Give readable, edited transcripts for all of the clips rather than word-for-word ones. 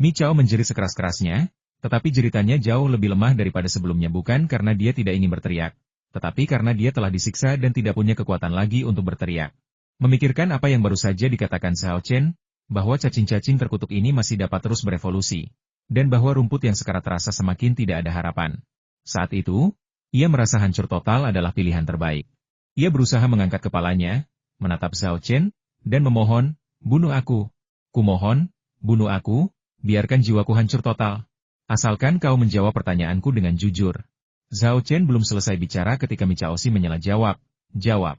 Mi Chao menjerit sekeras-kerasnya, tetapi jeritannya jauh lebih lemah daripada sebelumnya bukan karena dia tidak ingin berteriak, tetapi karena dia telah disiksa dan tidak punya kekuatan lagi untuk berteriak. Memikirkan apa yang baru saja dikatakan Zhao Chen, bahwa cacing-cacing terkutuk ini masih dapat terus berevolusi, dan bahwa rumput yang sekarat terasa semakin tidak ada harapan. Saat itu, ia merasa hancur total adalah pilihan terbaik. Ia berusaha mengangkat kepalanya, menatap Zhao Chen, dan memohon, bunuh aku. Kumohon, bunuh aku, biarkan jiwaku hancur total. Asalkan kau menjawab pertanyaanku dengan jujur. Zhao Chen belum selesai bicara ketika Mi Chaosi menyela jawab. Jawab.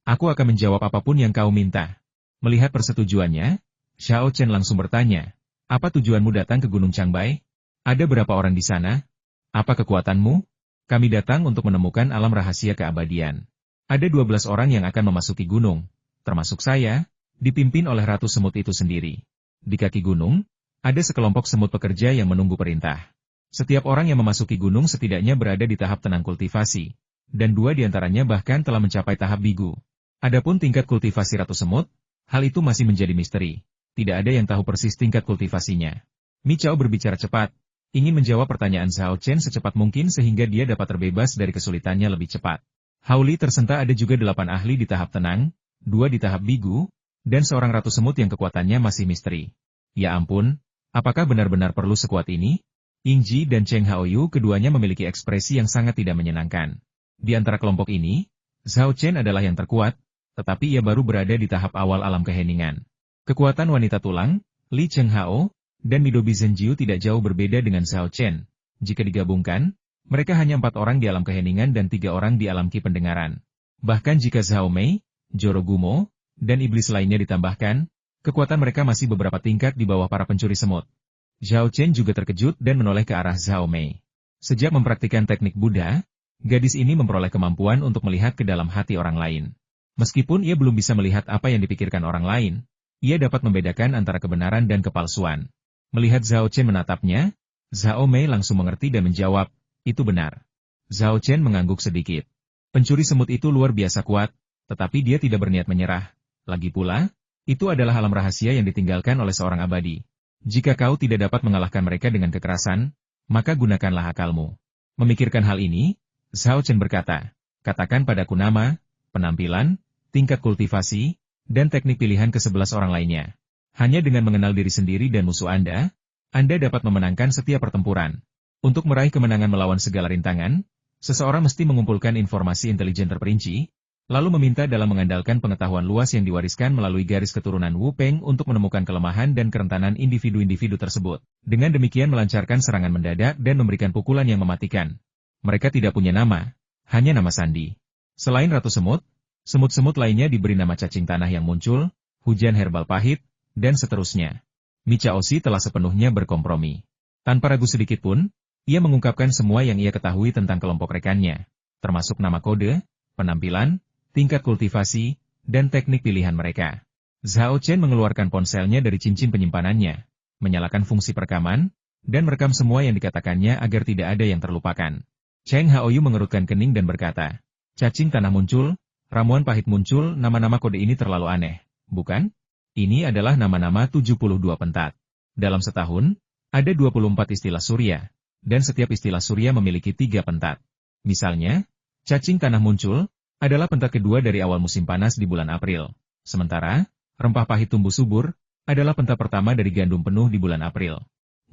Aku akan menjawab apapun yang kau minta. Melihat persetujuannya, Zhao Chen langsung bertanya. Apa tujuanmu datang ke Gunung Changbai? Ada berapa orang di sana? Apa kekuatanmu? Kami datang untuk menemukan alam rahasia keabadian. Ada 12 orang yang akan memasuki gunung, termasuk saya, dipimpin oleh Ratu Semut itu sendiri. Di kaki gunung, ada sekelompok semut pekerja yang menunggu perintah. Setiap orang yang memasuki gunung setidaknya berada di tahap tenang kultivasi, dan 2 diantaranya bahkan telah mencapai tahap bigu. Adapun tingkat kultivasi Ratu Semut, hal itu masih menjadi misteri. Tidak ada yang tahu persis tingkat kultivasinya. Mi Chao berbicara cepat, ingin menjawab pertanyaan Zhao Chen secepat mungkin sehingga dia dapat terbebas dari kesulitannya lebih cepat. Hauli tersentak ada juga 8 ahli di tahap tenang, 2 di tahap bigu, dan seorang Ratu Semut yang kekuatannya masih misteri. Ya ampun, apakah benar-benar perlu sekuat ini? Yingji dan Cheng Haoyu keduanya memiliki ekspresi yang sangat tidak menyenangkan. Di antara kelompok ini, Zhao Chen adalah yang terkuat, tetapi ia baru berada di tahap awal alam keheningan. Kekuatan wanita tulang, Li Cheng Hao, dan Midobi Zhenjiu tidak jauh berbeda dengan Zhao Chen. Jika digabungkan, mereka hanya 4 orang di alam keheningan dan 3 orang di alam ki pendengaran. Bahkan jika Zhao Mei, Jorogumo, dan iblis lainnya ditambahkan, kekuatan mereka masih beberapa tingkat di bawah para pencuri semut. Zhao Chen juga terkejut dan menoleh ke arah Zhao Mei. Sejak mempraktikkan teknik Buddha, gadis ini memperoleh kemampuan untuk melihat ke dalam hati orang lain. Meskipun ia belum bisa melihat apa yang dipikirkan orang lain, ia dapat membedakan antara kebenaran dan kepalsuan. Melihat Zhao Chen menatapnya, Zhao Mei langsung mengerti dan menjawab, itu benar. Zhao Chen mengangguk sedikit. Pencuri semut itu luar biasa kuat, tetapi dia tidak berniat menyerah. Lagi pula, itu adalah alam rahasia yang ditinggalkan oleh seorang abadi. Jika kau tidak dapat mengalahkan mereka dengan kekerasan, maka gunakanlah akalmu. Memikirkan hal ini, Zhao Chen berkata, katakan padaku nama, penampilan, tingkat kultivasi, dan teknik pilihan ke-11 orang lainnya. Hanya dengan mengenal diri sendiri dan musuh Anda dapat memenangkan setiap pertempuran. Untuk meraih kemenangan melawan segala rintangan, seseorang mesti mengumpulkan informasi intelijen terperinci, lalu meminta dalam mengandalkan pengetahuan luas yang diwariskan melalui garis keturunan Wu Peng untuk menemukan kelemahan dan kerentanan individu-individu tersebut. Dengan demikian melancarkan serangan mendadak dan memberikan pukulan yang mematikan. Mereka tidak punya nama, hanya nama sandi. Selain Ratu Semut, semut-semut lainnya diberi nama cacing tanah yang muncul, hujan herbal pahit, dan seterusnya. Mi Chaosi telah sepenuhnya berkompromi. Tanpa ragu sedikit pun, ia mengungkapkan semua yang ia ketahui tentang kelompok rekannya, termasuk nama kode, penampilan, tingkat kultivasi, dan teknik pilihan mereka. Zhao Chen mengeluarkan ponselnya dari cincin penyimpanannya, menyalakan fungsi perekaman, dan merekam semua yang dikatakannya agar tidak ada yang terlupakan. Cheng Haoyu mengerutkan kening dan berkata, cacing tanah muncul, ramuan pahit muncul, nama-nama kode ini terlalu aneh, bukan? Ini adalah nama-nama 72 pentat. Dalam setahun, ada 24 istilah surya, dan setiap istilah surya memiliki 3 pentat. Misalnya, cacing tanah muncul, adalah pentat kedua dari awal musim panas di bulan April. Sementara, rempah pahit tumbuh subur, adalah pentat pertama dari gandum penuh di bulan April.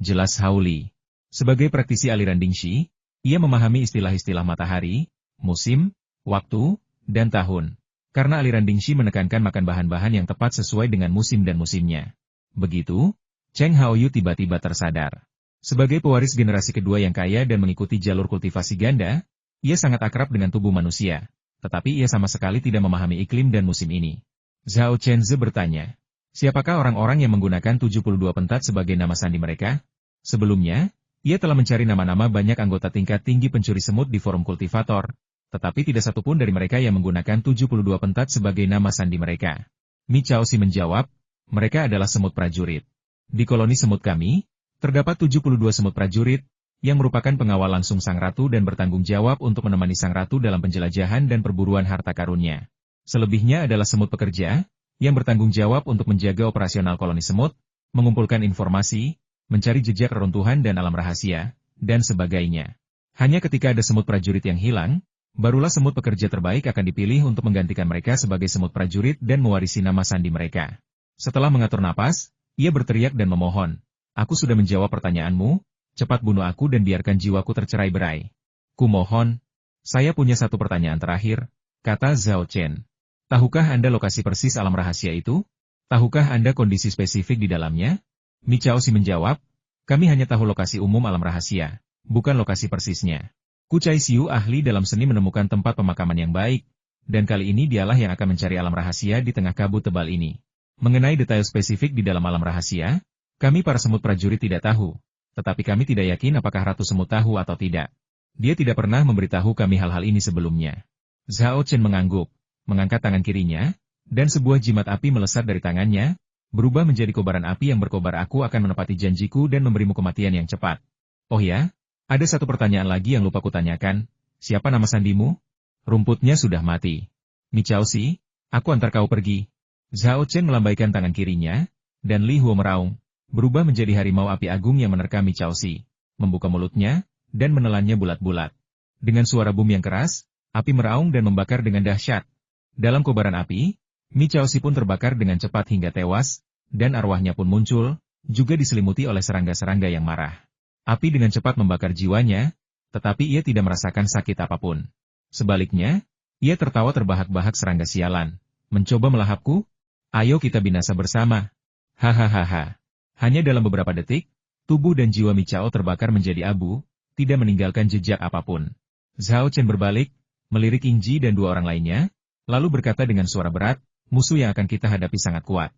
Jelas Hauli. Sebagai praktisi aliran Dingxi, ia memahami istilah-istilah matahari, musim, waktu, dan tahun. Karena aliran Dingxi menekankan makan bahan-bahan yang tepat sesuai dengan musim dan musimnya. Begitu, Cheng Haoyu tiba-tiba tersadar. Sebagai pewaris generasi kedua yang kaya dan mengikuti jalur kultivasi ganda, ia sangat akrab dengan tubuh manusia. Tetapi ia sama sekali tidak memahami iklim dan musim ini. Zhao Chenze bertanya, siapakah orang-orang yang menggunakan 72 pentat sebagai nama sandi mereka? Sebelumnya, ia telah mencari nama-nama banyak anggota tingkat tinggi pencuri semut di forum kultivator, tetapi tidak satupun dari mereka yang menggunakan 72 pentat sebagai nama sandi mereka. Mi Chaosi menjawab, mereka adalah semut prajurit. Di koloni semut kami, terdapat 72 semut prajurit, yang merupakan pengawal langsung Sang Ratu dan bertanggung jawab untuk menemani Sang Ratu dalam penjelajahan dan perburuan harta karunnya. Selebihnya adalah semut pekerja, yang bertanggung jawab untuk menjaga operasional koloni semut, mengumpulkan informasi, mencari jejak reruntuhan dan alam rahasia, dan sebagainya. Hanya ketika ada semut prajurit yang hilang, barulah semut pekerja terbaik akan dipilih untuk menggantikan mereka sebagai semut prajurit dan mewarisi nama sandi mereka. Setelah mengatur napas, ia berteriak dan memohon, "Aku sudah menjawab pertanyaanmu, cepat bunuh aku dan biarkan jiwaku tercerai-berai." "Kumohon, saya punya satu pertanyaan terakhir," kata Zhao Chen. "Tahukah Anda lokasi persis alam rahasia itu? Tahukah Anda kondisi spesifik di dalamnya?" Mi Chaoxi menjawab, "Kami hanya tahu lokasi umum alam rahasia, bukan lokasi persisnya. Ku Cai Xiu ahli dalam seni menemukan tempat pemakaman yang baik, dan kali ini dialah yang akan mencari alam rahasia di tengah kabut tebal ini. Mengenai detail spesifik di dalam alam rahasia, kami para semut prajurit tidak tahu, tetapi kami tidak yakin apakah Ratu Semut tahu atau tidak. Dia tidak pernah memberitahu kami hal-hal ini sebelumnya." Zhao Chen mengangguk, mengangkat tangan kirinya, dan sebuah jimat api melesat dari tangannya, berubah menjadi kobaran api yang berkobar. "Aku akan menepati janjiku dan memberimu kematian yang cepat. Oh ya, ada satu pertanyaan lagi yang lupa kutanyakan. Siapa nama sandimu?" "Rumputnya sudah mati. Mi Chaoxi, aku antar kau pergi." Zhao Chen melambaikan tangan kirinya, dan Li Huo meraung, berubah menjadi harimau api agung yang menerkam Mi Chaoxi, membuka mulutnya, dan menelannya bulat-bulat. Dengan suara bum yang keras, api meraung dan membakar dengan dahsyat. Dalam kobaran api, Mi Chaoxi pun terbakar dengan cepat hingga tewas, dan arwahnya pun muncul, juga diselimuti oleh serangga-serangga yang marah. Api dengan cepat membakar jiwanya, tetapi ia tidak merasakan sakit apapun. Sebaliknya, ia tertawa terbahak-bahak. "Serangga sialan, mencoba melahapku? Ayo kita binasa bersama." Hahaha. Hanya dalam beberapa detik, tubuh dan jiwa Mi Chao terbakar menjadi abu, tidak meninggalkan jejak apapun. Zhao Chen berbalik, melirik Yingji dan dua orang lainnya, lalu berkata dengan suara berat, "Musuh yang akan kita hadapi sangat kuat.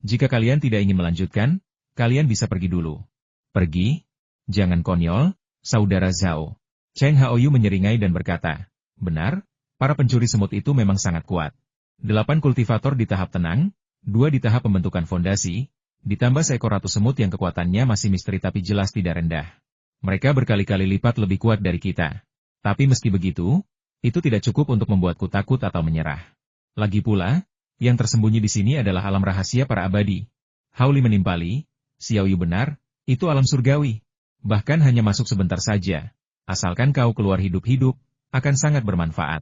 Jika kalian tidak ingin melanjutkan, kalian bisa pergi dulu." "Pergi? Jangan konyol, saudara Zhao." Cheng Haoyu menyeringai dan berkata, "Benar, para pencuri semut itu memang sangat kuat. 8 kultivator di tahap tenang, 2 di tahap pembentukan fondasi, ditambah seekor ratu semut yang kekuatannya masih misteri tapi jelas tidak rendah. Mereka berkali-kali lipat lebih kuat dari kita. Tapi meski begitu, itu tidak cukup untuk membuatku takut atau menyerah. Lagi pula, yang tersembunyi di sini adalah alam rahasia para abadi." Haoli menimpali, "Xiao Yu benar, itu alam surgawi. Bahkan hanya masuk sebentar saja. Asalkan kau keluar hidup-hidup, akan sangat bermanfaat.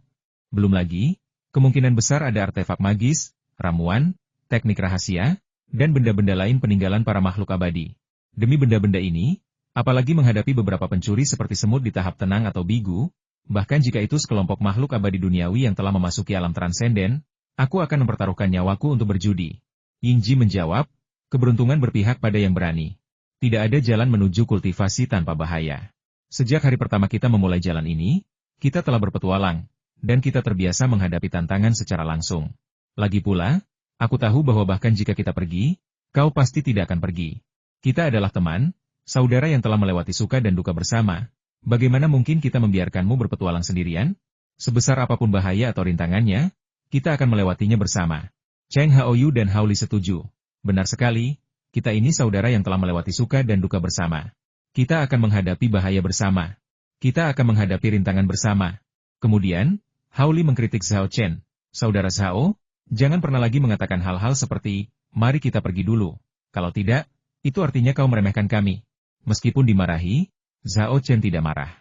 Belum lagi, kemungkinan besar ada artefak magis, ramuan, teknik rahasia, dan benda-benda lain peninggalan para makhluk abadi. Demi benda-benda ini, apalagi menghadapi beberapa pencuri seperti semut di tahap tenang atau bigu, bahkan jika itu sekelompok makhluk abadi duniawi yang telah memasuki alam transenden, aku akan mempertaruhkan nyawaku untuk berjudi." Yingji menjawab, "Keberuntungan berpihak pada yang berani. Tidak ada jalan menuju kultivasi tanpa bahaya. Sejak hari pertama kita memulai jalan ini, kita telah berpetualang, dan kita terbiasa menghadapi tantangan secara langsung. Lagi pula, aku tahu bahwa bahkan jika kita pergi, kau pasti tidak akan pergi. Kita adalah teman, saudara yang telah melewati suka dan duka bersama. Bagaimana mungkin kita membiarkanmu berpetualang sendirian? Sebesar apapun bahaya atau rintangannya, kita akan melewatinya bersama." Cheng Haoyu dan Haoli setuju. "Benar sekali, kita ini saudara yang telah melewati suka dan duka bersama. Kita akan menghadapi bahaya bersama. Kita akan menghadapi rintangan bersama." Kemudian, Haoli mengkritik Zhao Chen, "Saudara Zhao, jangan pernah lagi mengatakan hal-hal seperti, 'Mari kita pergi dulu.' Kalau tidak, itu artinya kau meremehkan kami." Meskipun dimarahi, Zhao Chen tidak marah.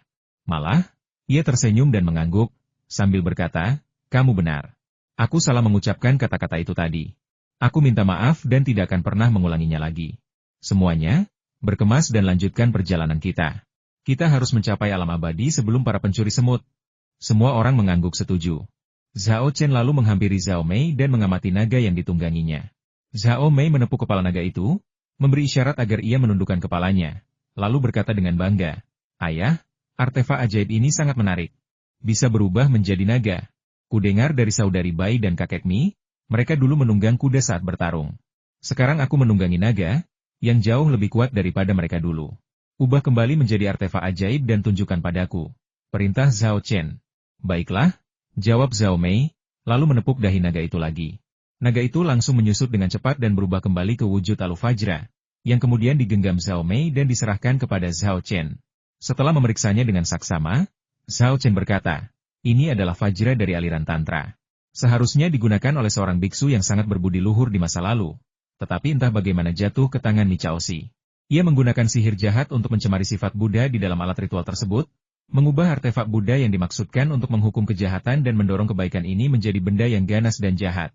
Malah, ia tersenyum dan mengangguk, sambil berkata, "Kamu benar. Aku salah mengucapkan kata-kata itu tadi. Aku minta maaf dan tidak akan pernah mengulanginya lagi. Semuanya, berkemas dan lanjutkan perjalanan kita. Kita harus mencapai alam abadi sebelum para pencuri semut." Semua orang mengangguk setuju. Zhao Chen lalu menghampiri Zhao Mei dan mengamati naga yang ditungganginya. Zhao Mei menepuk kepala naga itu, memberi isyarat agar ia menundukkan kepalanya, lalu berkata dengan bangga, "Ayah, artefak ajaib ini sangat menarik. Bisa berubah menjadi naga. Kudengar dari saudari Bai dan kakek Mi, mereka dulu menunggang kuda saat bertarung. Sekarang aku menunggangi naga, yang jauh lebih kuat daripada mereka dulu. Ubah kembali menjadi artefak ajaib dan tunjukkan padaku," perintah Zhao Chen. "Baiklah," jawab Zhao Mei, lalu menepuk dahi naga itu lagi. Naga itu langsung menyusut dengan cepat dan berubah kembali ke wujud Alufajra, yang kemudian digenggam Zhao Mei dan diserahkan kepada Zhao Chen. Setelah memeriksanya dengan saksama, Zhao Chen berkata, "Ini adalah Fajra dari aliran Tantra. Seharusnya digunakan oleh seorang biksu yang sangat berbudi luhur di masa lalu, tetapi entah bagaimana jatuh ke tangan Mi Chaoxi." Ia menggunakan sihir jahat untuk mencemari sifat Buddha di dalam alat ritual tersebut, mengubah artefak Buddha yang dimaksudkan untuk menghukum kejahatan dan mendorong kebaikan ini menjadi benda yang ganas dan jahat.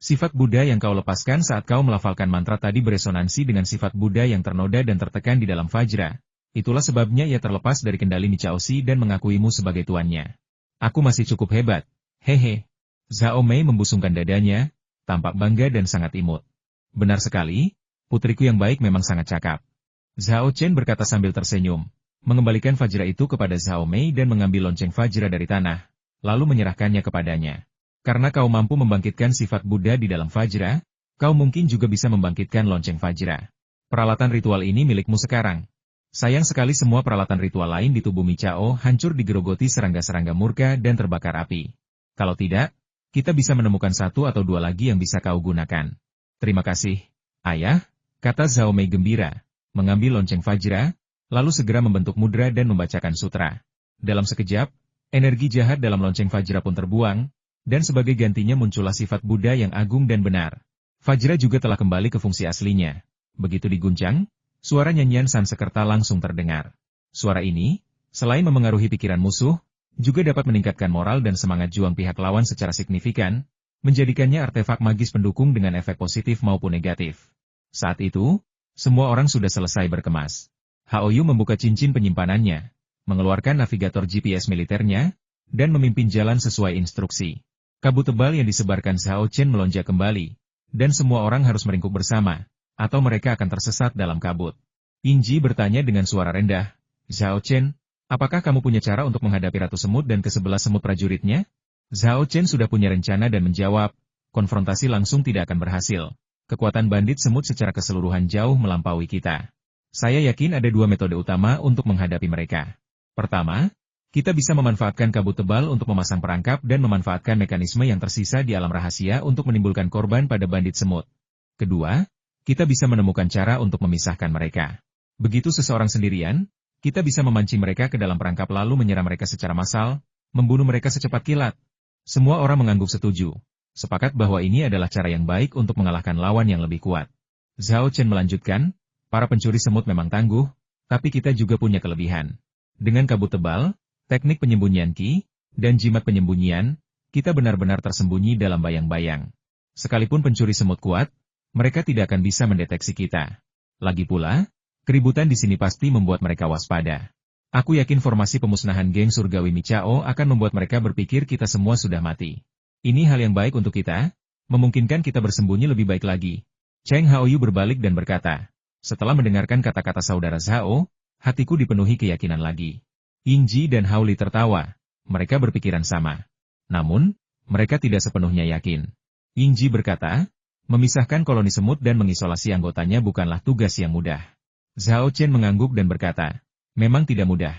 Sifat Buddha yang kau lepaskan saat kau melafalkan mantra tadi beresonansi dengan sifat Buddha yang ternoda dan tertekan di dalam Vajra. Itulah sebabnya ia terlepas dari kendali Michaoshi dan mengakuimu sebagai tuannya. Aku masih cukup hebat. Hehe. Zhao Mei membusungkan dadanya, tampak bangga dan sangat imut. Benar sekali, putriku yang baik memang sangat cakap. Zhao Chen berkata sambil tersenyum, mengembalikan Vajra itu kepada Zhao Mei dan mengambil lonceng Vajra dari tanah, lalu menyerahkannya kepadanya. Karena kau mampu membangkitkan sifat Buddha di dalam Vajra, kau mungkin juga bisa membangkitkan lonceng Vajra. Peralatan ritual ini milikmu sekarang. Sayang sekali semua peralatan ritual lain di tubuh Michao hancur digerogoti serangga-serangga murka dan terbakar api. Kalau tidak, kita bisa menemukan satu atau dua lagi yang bisa kau gunakan. Terima kasih, ayah, kata Zhao Mei gembira, mengambil lonceng Vajra, lalu segera membentuk mudra dan membacakan sutra. Dalam sekejap, energi jahat dalam lonceng Vajra pun terbuang, dan sebagai gantinya muncullah sifat Buddha yang agung dan benar. Vajra juga telah kembali ke fungsi aslinya. Begitu diguncang, suara nyanyian Sansekerta langsung terdengar. Suara ini, selain memengaruhi pikiran musuh, juga dapat meningkatkan moral dan semangat juang pihak lawan secara signifikan, menjadikannya artefak magis pendukung dengan efek positif maupun negatif. Saat itu, semua orang sudah selesai berkemas. Hao Yu membuka cincin penyimpanannya, mengeluarkan navigator GPS militernya, dan memimpin jalan sesuai instruksi. Kabut tebal yang disebarkan Zhao Chen melonjak kembali, dan semua orang harus meringkuk bersama, atau mereka akan tersesat dalam kabut. Yingji bertanya dengan suara rendah, Zhao Chen, apakah kamu punya cara untuk menghadapi Ratu Semut dan ke-11 semut prajuritnya? Zhao Chen sudah punya rencana dan menjawab, konfrontasi langsung tidak akan berhasil. Kekuatan bandit semut secara keseluruhan jauh melampaui kita. Saya yakin ada dua metode utama untuk menghadapi mereka. Pertama, kita bisa memanfaatkan kabut tebal untuk memasang perangkap dan memanfaatkan mekanisme yang tersisa di alam rahasia untuk menimbulkan korban pada bandit semut. Kedua, kita bisa menemukan cara untuk memisahkan mereka. Begitu seseorang sendirian, kita bisa memancing mereka ke dalam perangkap lalu menyerang mereka secara massal, membunuh mereka secepat kilat. Semua orang mengangguk setuju. Sepakat bahwa ini adalah cara yang baik untuk mengalahkan lawan yang lebih kuat. Zhao Chen melanjutkan, para pencuri semut memang tangguh, tapi kita juga punya kelebihan. Dengan kabut tebal, teknik penyembunyian Qi, dan jimat penyembunyian, kita benar-benar tersembunyi dalam bayang-bayang. Sekalipun pencuri semut kuat, mereka tidak akan bisa mendeteksi kita. Lagi pula, keributan di sini pasti membuat mereka waspada. Aku yakin formasi pemusnahan geng surgawi Michao akan membuat mereka berpikir kita semua sudah mati. Ini hal yang baik untuk kita, memungkinkan kita bersembunyi lebih baik lagi. Cheng Haoyu berbalik dan berkata, setelah mendengarkan kata-kata saudara Zhao, hatiku dipenuhi keyakinan lagi. Yingji dan Hao Li tertawa, mereka berpikiran sama. Namun, mereka tidak sepenuhnya yakin. Yingji berkata, memisahkan koloni semut dan mengisolasi anggotanya bukanlah tugas yang mudah. Zhao Chen mengangguk dan berkata, memang tidak mudah.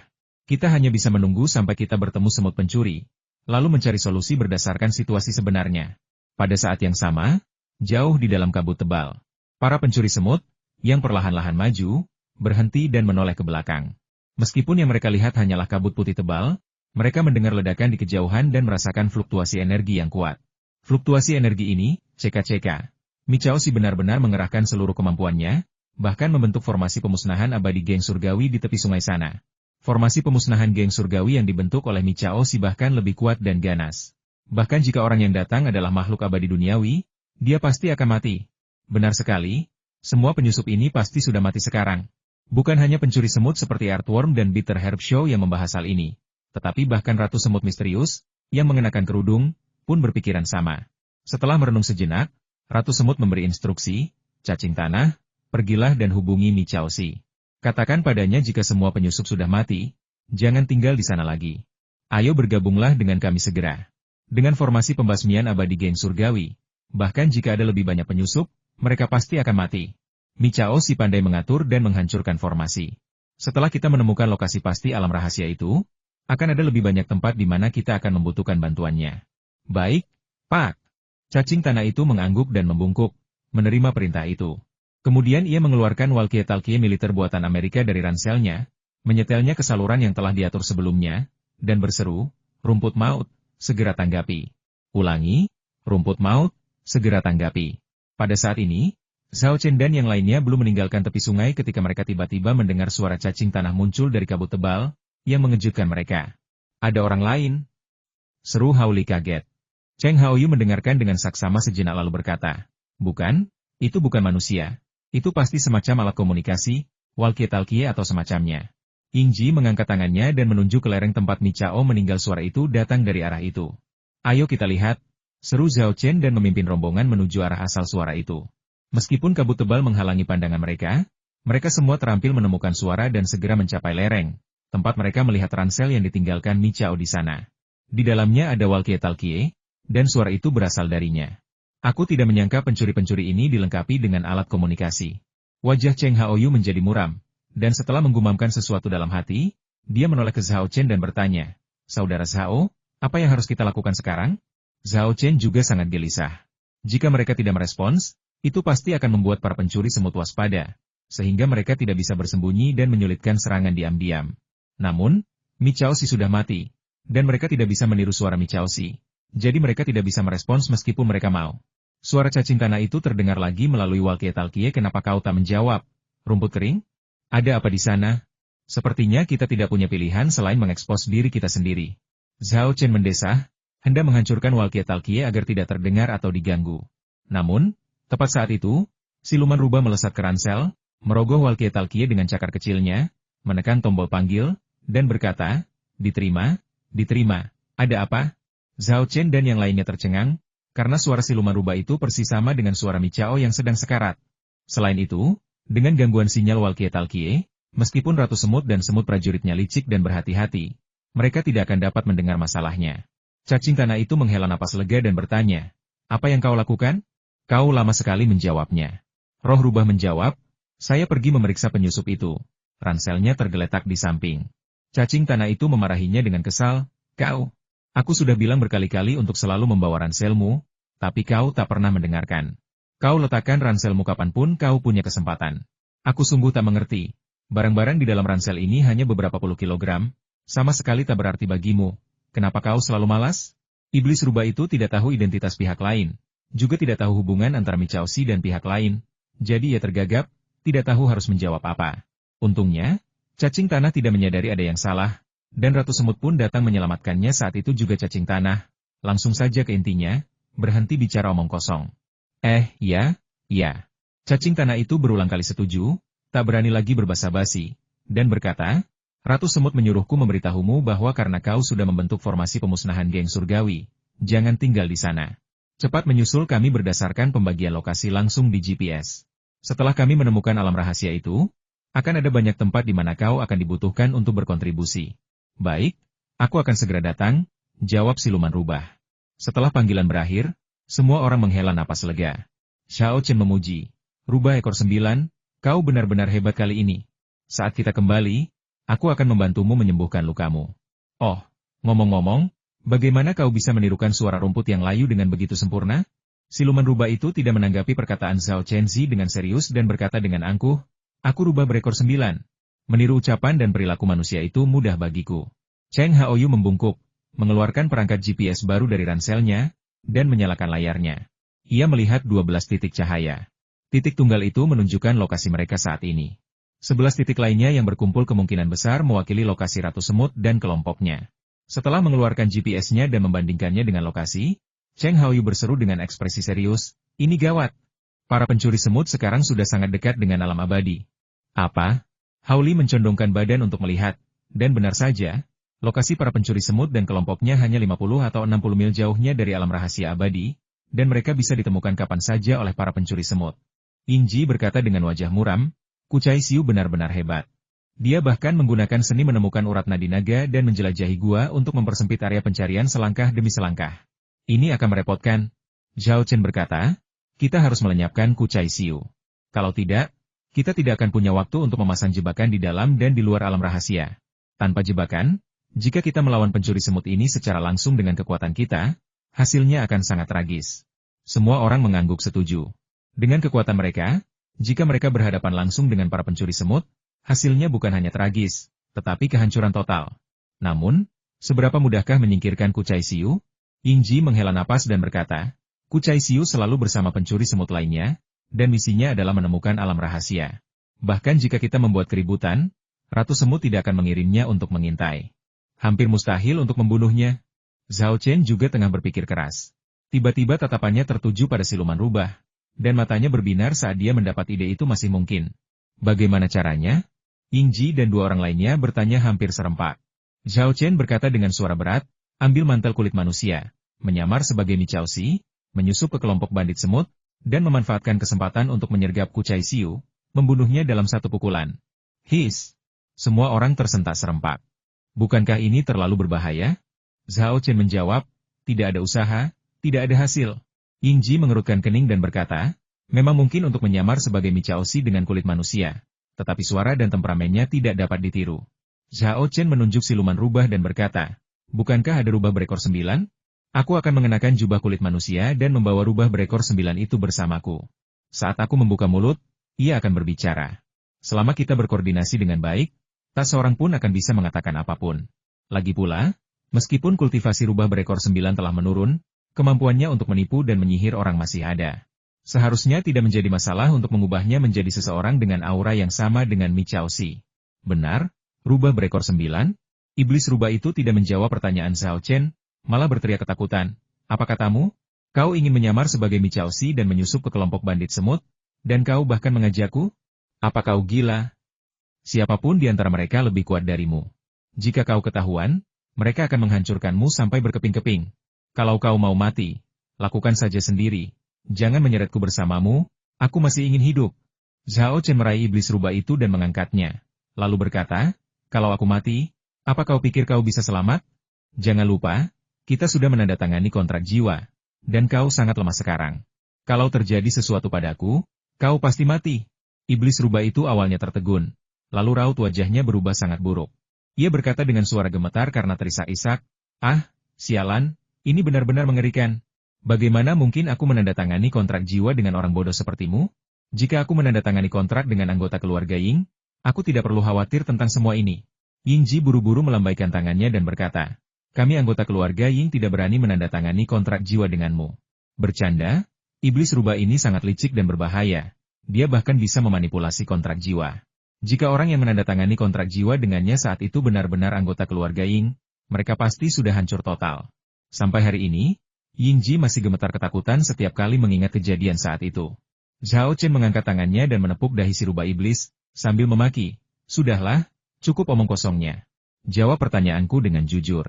Kita hanya bisa menunggu sampai kita bertemu semut pencuri, lalu mencari solusi berdasarkan situasi sebenarnya. Pada saat yang sama, jauh di dalam kabut tebal, para pencuri semut, yang perlahan-lahan maju, berhenti dan menoleh ke belakang. Meskipun yang mereka lihat hanyalah kabut putih tebal, mereka mendengar ledakan di kejauhan dan merasakan fluktuasi energi yang kuat. Fluktuasi energi ini, cek-cek. Michaoshi benar-benar mengerahkan seluruh kemampuannya, bahkan membentuk formasi pemusnahan abadi geng surgawi di tepi sungai sana. Formasi pemusnahan geng surgawi yang dibentuk oleh Michaoshi bahkan lebih kuat dan ganas. Bahkan jika orang yang datang adalah makhluk abadi duniawi, dia pasti akan mati. Benar sekali, semua penyusup ini pasti sudah mati sekarang. Bukan hanya pencuri semut seperti Earthworm dan Bitter Herb Show yang membahas hal ini, tetapi bahkan Ratu Semut Misterius, yang mengenakan kerudung, pun berpikiran sama. Setelah merenung sejenak, Ratu Semut memberi instruksi, cacing tanah, pergilah dan hubungi Michaoshi. Katakan padanya jika semua penyusup sudah mati, jangan tinggal di sana lagi. Ayo bergabunglah dengan kami segera. Dengan formasi pembasmian abadi geng surgawi, bahkan jika ada lebih banyak penyusup, mereka pasti akan mati. Michaoshi pandai mengatur dan menghancurkan formasi. Setelah kita menemukan lokasi pasti alam rahasia itu, akan ada lebih banyak tempat di mana kita akan membutuhkan bantuannya. Baik, Pak. Cacing tanah itu mengangguk dan membungkuk, menerima perintah itu. Kemudian ia mengeluarkan walkie-talkie militer buatan Amerika dari ranselnya, menyetelnya ke saluran yang telah diatur sebelumnya, dan berseru, rumput maut, segera tanggapi. Ulangi, rumput maut, segera tanggapi. Pada saat ini, Zhao Chen dan yang lainnya belum meninggalkan tepi sungai ketika mereka tiba-tiba mendengar suara cacing tanah muncul dari kabut tebal, yang mengejutkan mereka. Ada orang lain? Seru Hao Li kaget. Cheng Haoyu mendengarkan dengan saksama sejenak lalu berkata, bukan, itu bukan manusia. Itu pasti semacam alat komunikasi, walkie-talkie atau semacamnya. Yingji mengangkat tangannya dan menunjuk ke lereng tempat Mi Chao meninggal. Suara itu datang dari arah itu. Ayo kita lihat, seru Zhao Chen dan memimpin rombongan menuju arah asal suara itu. Meskipun kabut tebal menghalangi pandangan mereka, mereka semua terampil menemukan suara dan segera mencapai lereng, tempat mereka melihat ransel yang ditinggalkan Mi Chao di sana. Di dalamnya ada walkie-talkie, dan suara itu berasal darinya. Aku tidak menyangka pencuri-pencuri ini dilengkapi dengan alat komunikasi. Wajah Cheng Haoyu menjadi muram, dan setelah menggumamkan sesuatu dalam hati, dia menoleh ke Zhao Chen dan bertanya, Saudara Zhao, apa yang harus kita lakukan sekarang? Zhao Chen juga sangat gelisah. Jika mereka tidak merespons, itu pasti akan membuat para pencuri semut waspada, sehingga mereka tidak bisa bersembunyi dan menyulitkan serangan diam-diam. Namun, Mi Chao Si sudah mati, dan mereka tidak bisa meniru suara Mi Chao Si. Jadi mereka tidak bisa merespons meskipun mereka mau. Suara cacing tanah itu terdengar lagi melalui walkie-talkie. Kenapa kau tak menjawab? Rumput kering? Ada apa di sana? Sepertinya kita tidak punya pilihan selain mengekspos diri kita sendiri. Zhao Chen mendesah, hendak menghancurkan walkie-talkie agar tidak terdengar atau diganggu. Namun, tepat saat itu, siluman rubah melesat ke ransel, merogoh walkie-talkie dengan cakar kecilnya, menekan tombol panggil, dan berkata, diterima, diterima, ada apa? Zhao Chen dan yang lainnya tercengang, karena suara siluman rubah itu persis sama dengan suara Mi Chao yang sedang sekarat. Selain itu, dengan gangguan sinyal walkie-talkie, meskipun Ratu Semut dan semut prajuritnya licik dan berhati-hati, mereka tidak akan dapat mendengar masalahnya. Cacing tanah itu menghela napas lega dan bertanya, apa yang kau lakukan? Kau lama sekali menjawabnya. Roh rubah menjawab, saya pergi memeriksa penyusup itu. Ranselnya tergeletak di samping. Cacing tanah itu memarahinya dengan kesal, aku sudah bilang berkali-kali untuk selalu membawa ranselmu, tapi kau tak pernah mendengarkan. Kau letakkan ranselmu kapanpun kau punya kesempatan. Aku sungguh tak mengerti. Barang-barang di dalam ransel ini hanya beberapa puluh kilogram, sama sekali tak berarti bagimu. Kenapa kau selalu malas? Iblis rubah itu tidak tahu identitas pihak lain. Juga tidak tahu hubungan antara Mi Chao Si dan pihak lain, jadi ia tergagap, tidak tahu harus menjawab apa. Untungnya, cacing tanah tidak menyadari ada yang salah, dan Ratu Semut pun datang menyelamatkannya. Saat itu juga cacing tanah, langsung saja ke intinya, berhenti bicara omong kosong. Ya. Cacing tanah itu berulang kali setuju, tak berani lagi berbasa-basi, dan berkata, Ratu Semut menyuruhku memberitahumu bahwa karena kau sudah membentuk formasi pemusnahan geng surgawi, jangan tinggal di sana. Cepat menyusul kami berdasarkan pembagian lokasi langsung di GPS. Setelah kami menemukan alam rahasia itu, akan ada banyak tempat di mana kau akan dibutuhkan untuk berkontribusi. Baik, aku akan segera datang, jawab siluman rubah. Setelah panggilan berakhir, semua orang menghela napas lega. Zhao Chen memuji, rubah ekor 9, kau benar-benar hebat kali ini. Saat kita kembali, aku akan membantumu menyembuhkan lukamu. Oh, ngomong-ngomong, bagaimana kau bisa menirukan suara rumput yang layu dengan begitu sempurna? Siluman rubah itu tidak menanggapi perkataan Zhao Chenzi dengan serius dan berkata dengan angkuh, aku rubah berekor 9. Meniru ucapan dan perilaku manusia itu mudah bagiku. Cheng Haoyu membungkuk, mengeluarkan perangkat GPS baru dari ranselnya, dan menyalakan layarnya. Ia melihat 12 titik cahaya. Titik tunggal itu menunjukkan lokasi mereka saat ini. 11 titik lainnya yang berkumpul kemungkinan besar mewakili lokasi Ratu Semut dan kelompoknya. Setelah mengeluarkan GPS-nya dan membandingkannya dengan lokasi, Cheng Haoyu berseru dengan ekspresi serius, ini gawat. Para pencuri semut sekarang sudah sangat dekat dengan alam abadi. Apa? Hao Li mencondongkan badan untuk melihat, dan benar saja, lokasi para pencuri semut dan kelompoknya hanya 50 atau 60 mil jauhnya dari alam rahasia abadi, dan mereka bisa ditemukan kapan saja oleh para pencuri semut. Yingji berkata dengan wajah muram, Kucai Xiu benar-benar hebat. Dia bahkan menggunakan seni menemukan urat nadi naga dan menjelajahi gua untuk mempersempit area pencarian selangkah demi selangkah. Ini akan merepotkan. Zhao Chen berkata, kita harus melenyapkan Kucai Xiu. Kalau tidak, kita tidak akan punya waktu untuk memasang jebakan di dalam dan di luar alam rahasia. Tanpa jebakan, jika kita melawan pencuri semut ini secara langsung dengan kekuatan kita, hasilnya akan sangat tragis. Semua orang mengangguk setuju. Dengan kekuatan mereka, jika mereka berhadapan langsung dengan para pencuri semut, hasilnya bukan hanya tragis, tetapi kehancuran total. Namun, seberapa mudahkah menyingkirkan Kucai Xiu? Yingji menghela napas dan berkata, Kucai Xiu selalu bersama pencuri semut lainnya, dan misinya adalah menemukan alam rahasia. Bahkan jika kita membuat keributan, Ratu Semut tidak akan mengirimnya untuk mengintai. Hampir mustahil untuk membunuhnya. Zhao Chen juga tengah berpikir keras. Tiba-tiba tatapannya tertuju pada siluman rubah, dan matanya berbinar saat dia mendapat ide itu masih mungkin. Bagaimana caranya? Yingji dan dua orang lainnya bertanya hampir serempak. Zhao Chen berkata dengan suara berat, ambil mantel kulit manusia, menyamar sebagai Mi Chaoxi, menyusup ke kelompok bandit semut, dan memanfaatkan kesempatan untuk menyergap Kucai Xiu, membunuhnya dalam satu pukulan. His! Semua orang tersentak serempak. Bukankah ini terlalu berbahaya? Zhao Chen menjawab, tidak ada usaha, tidak ada hasil. Yingji mengerutkan kening dan berkata, memang mungkin untuk menyamar sebagai Mi Chaoxi dengan kulit manusia, tetapi suara dan temperamennya tidak dapat ditiru. Zhao Chen menunjuk siluman rubah dan berkata, bukankah ada rubah berekor 9? Aku akan mengenakan jubah kulit manusia dan membawa rubah berekor 9 itu bersamaku. Saat aku membuka mulut, ia akan berbicara. Selama kita berkoordinasi dengan baik, tak seorang pun akan bisa mengatakan apapun. Lagi pula, meskipun kultivasi rubah berekor 9 telah menurun, kemampuannya untuk menipu dan menyihir orang masih ada. Seharusnya tidak menjadi masalah untuk mengubahnya menjadi seseorang dengan aura yang sama dengan Mi Chaoxi. Benar? Rubah berekor 9? Iblis rubah itu tidak menjawab pertanyaan Zhao Chen, malah berteriak ketakutan. Apa katamu? Kau ingin menyamar sebagai Mi Chaoxi dan menyusup ke kelompok bandit semut? Dan kau bahkan mengajakku? Apa kau gila? Siapapun di antara mereka lebih kuat darimu. Jika kau ketahuan, mereka akan menghancurkanmu sampai berkeping-keping. Kalau kau mau mati, lakukan saja sendiri. Jangan menyeretku bersamamu, aku masih ingin hidup. Zhao Chen meraih iblis rubah itu dan mengangkatnya. Lalu berkata, kalau aku mati, apa kau pikir kau bisa selamat? Jangan lupa, kita sudah menandatangani kontrak jiwa. Dan kau sangat lemah sekarang. Kalau terjadi sesuatu padaku, kau pasti mati. Iblis rubah itu awalnya tertegun. Lalu raut wajahnya berubah sangat buruk. Ia berkata dengan suara gemetar karena terisak-isak, ah, sialan, ini benar-benar mengerikan. Bagaimana mungkin aku menandatangani kontrak jiwa dengan orang bodoh sepertimu? Jika aku menandatangani kontrak dengan anggota keluarga Ying, aku tidak perlu khawatir tentang semua ini. Yingji buru-buru melambaikan tangannya dan berkata, kami anggota keluarga Ying tidak berani menandatangani kontrak jiwa denganmu. Bercanda? Iblis rubah ini sangat licik dan berbahaya. Dia bahkan bisa memanipulasi kontrak jiwa. Jika orang yang menandatangani kontrak jiwa dengannya saat itu benar-benar anggota keluarga Ying, mereka pasti sudah hancur total. Sampai hari ini, Yingji masih gemetar ketakutan setiap kali mengingat kejadian saat itu. Zhao Chen mengangkat tangannya dan menepuk dahi si rubah iblis, sambil memaki, sudahlah, cukup omong kosongnya. Jawab pertanyaanku dengan jujur.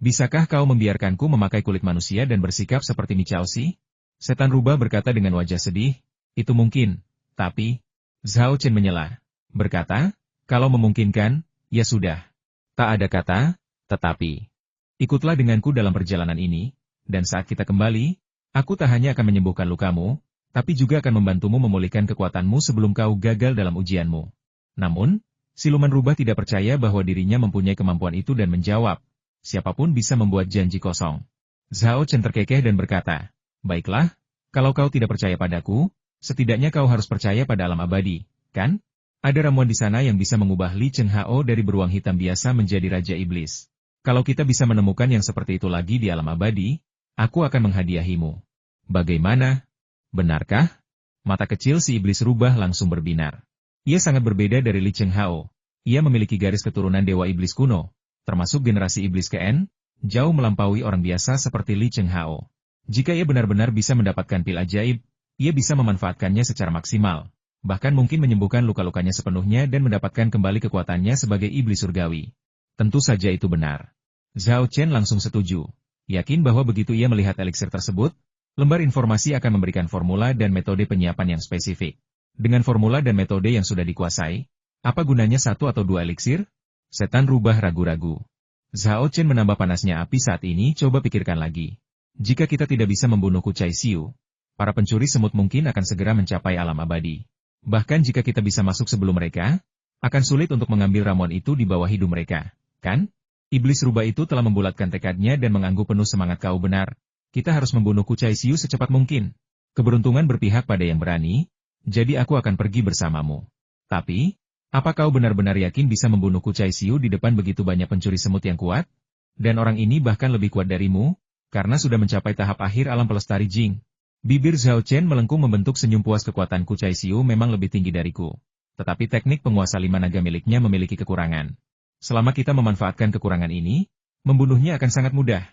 Bisakah kau membiarkanku memakai kulit manusia dan bersikap seperti Mi Chaoxi? Setan rubah berkata dengan wajah sedih, itu mungkin, tapi... Zhao Chen menyela. Berkata, kalau memungkinkan, ya sudah. Tak ada kata, tetapi. Ikutlah denganku dalam perjalanan ini, dan saat kita kembali, aku tak hanya akan menyembuhkan lukamu, tapi juga akan membantumu memulihkan kekuatanmu sebelum kau gagal dalam ujianmu. Namun, siluman rubah tidak percaya bahwa dirinya mempunyai kemampuan itu dan menjawab, siapapun bisa membuat janji kosong. Zhao Chen terkekeh dan berkata, baiklah, kalau kau tidak percaya padaku, setidaknya kau harus percaya pada alam abadi, kan? Ada ramuan di sana yang bisa mengubah Li Chen Hao dari beruang hitam biasa menjadi Raja Iblis. Kalau kita bisa menemukan yang seperti itu lagi di alam abadi, aku akan menghadiahimu. Bagaimana? Benarkah? Mata kecil si iblis rubah langsung berbinar. Ia sangat berbeda dari Li Chen Hao. Ia memiliki garis keturunan dewa iblis kuno, termasuk generasi iblis KN, jauh melampaui orang biasa seperti Li Chen Hao. Jika ia benar-benar bisa mendapatkan pil ajaib, ia bisa memanfaatkannya secara maksimal. Bahkan mungkin menyembuhkan luka-lukanya sepenuhnya dan mendapatkan kembali kekuatannya sebagai iblis surgawi. Tentu saja itu benar. Zhao Chen langsung setuju. Yakin bahwa begitu ia melihat eliksir tersebut, lembar informasi akan memberikan formula dan metode penyiapan yang spesifik. Dengan formula dan metode yang sudah dikuasai, apa gunanya satu atau dua eliksir? Setan rubah ragu-ragu. Zhao Chen menambah panasnya api saat ini, coba pikirkan lagi. Jika kita tidak bisa membunuh Kucai Xiu, para pencuri semut mungkin akan segera mencapai alam abadi. Bahkan jika kita bisa masuk sebelum mereka, akan sulit untuk mengambil ramuan itu di bawah hidung mereka, kan? Iblis rubah itu telah membulatkan tekadnya dan mengangguk penuh semangat. Kau benar, kita harus membunuh Kucai Xiu secepat mungkin. Keberuntungan berpihak pada yang berani, jadi aku akan pergi bersamamu. Tapi, apa kau benar-benar yakin bisa membunuh Kucai Xiu di depan begitu banyak pencuri semut yang kuat? Dan orang ini bahkan lebih kuat darimu, karena sudah mencapai tahap akhir alam pelestari Jing. Bibir Zhao Chen melengkung membentuk senyum puas. Kekuatan Kucai Xiu memang lebih tinggi dariku. Tetapi teknik penguasa lima naga miliknya memiliki kekurangan. Selama kita memanfaatkan kekurangan ini, membunuhnya akan sangat mudah.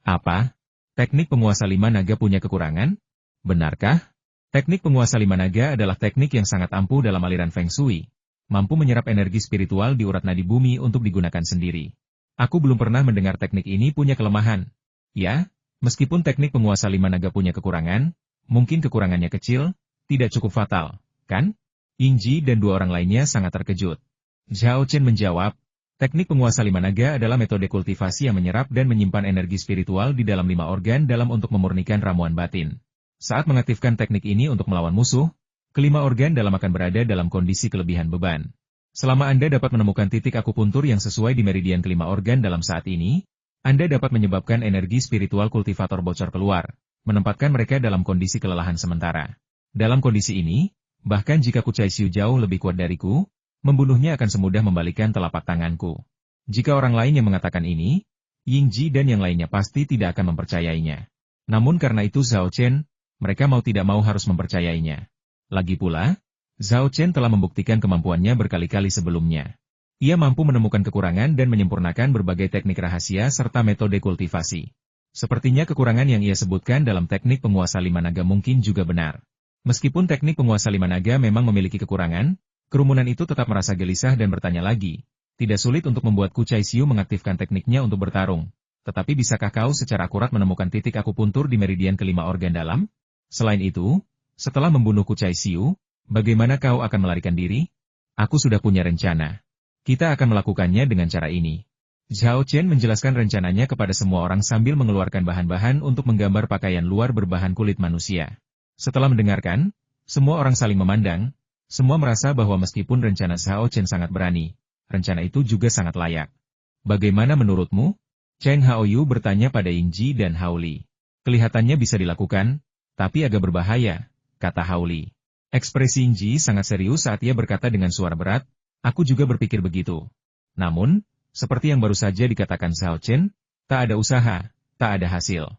Apa? Teknik penguasa lima naga punya kekurangan? Benarkah? Teknik penguasa lima naga adalah teknik yang sangat ampuh dalam aliran Feng Shui. Mampu menyerap energi spiritual di urat nadi bumi untuk digunakan sendiri. Aku belum pernah mendengar teknik ini punya kelemahan. Ya, meskipun teknik penguasa lima naga punya kekurangan, mungkin kekurangannya kecil, tidak cukup fatal, kan? Yingji dan dua orang lainnya sangat terkejut. Zhao Chen menjawab, teknik penguasa lima naga adalah metode kultivasi yang menyerap dan menyimpan energi spiritual di dalam 5 organ dalam untuk memurnikan ramuan batin. Saat mengaktifkan teknik ini untuk melawan musuh, kelima organ dalam akan berada dalam kondisi kelebihan beban. Selama Anda dapat menemukan titik akupuntur yang sesuai di meridian kelima organ dalam saat ini, Anda dapat menyebabkan energi spiritual kultivator bocor keluar, menempatkan mereka dalam kondisi kelelahan sementara. Dalam kondisi ini, bahkan jika Kucai Xiu jauh lebih kuat dariku, membunuhnya akan semudah membalikan telapak tanganku. Jika orang lain yang mengatakan ini, Yingji dan yang lainnya pasti tidak akan mempercayainya. Namun karena itu Zhao Chen, mereka mau tidak mau harus mempercayainya. Lagi pula, Zhao Chen telah membuktikan kemampuannya berkali-kali sebelumnya. Ia mampu menemukan kekurangan dan menyempurnakan berbagai teknik rahasia serta metode kultivasi. Sepertinya kekurangan yang ia sebutkan dalam teknik penguasa lima naga mungkin juga benar. Meskipun teknik penguasa lima naga memang memiliki kekurangan, kerumunan itu tetap merasa gelisah dan bertanya lagi. Tidak sulit untuk membuat Kucai Xiu mengaktifkan tekniknya untuk bertarung. Tetapi bisakah kau secara akurat menemukan titik akupuntur di meridian kelima organ dalam? Selain itu, setelah membunuh Kucai Xiu, bagaimana kau akan melarikan diri? Aku sudah punya rencana. Kita akan melakukannya dengan cara ini. Zhao Chen menjelaskan rencananya kepada semua orang sambil mengeluarkan bahan-bahan untuk menggambar pakaian luar berbahan kulit manusia. Setelah mendengarkan, semua orang saling memandang, semua merasa bahwa meskipun rencana Zhao Chen sangat berani, rencana itu juga sangat layak. Bagaimana menurutmu? Cheng Haoyu bertanya pada Yingji dan Hao Li. Kelihatannya bisa dilakukan, tapi agak berbahaya, kata Hao Li. Ekspresi Yingji sangat serius saat ia berkata dengan suara berat, aku juga berpikir begitu. Namun, seperti yang baru saja dikatakan Zhao Chen, tak ada usaha, tak ada hasil.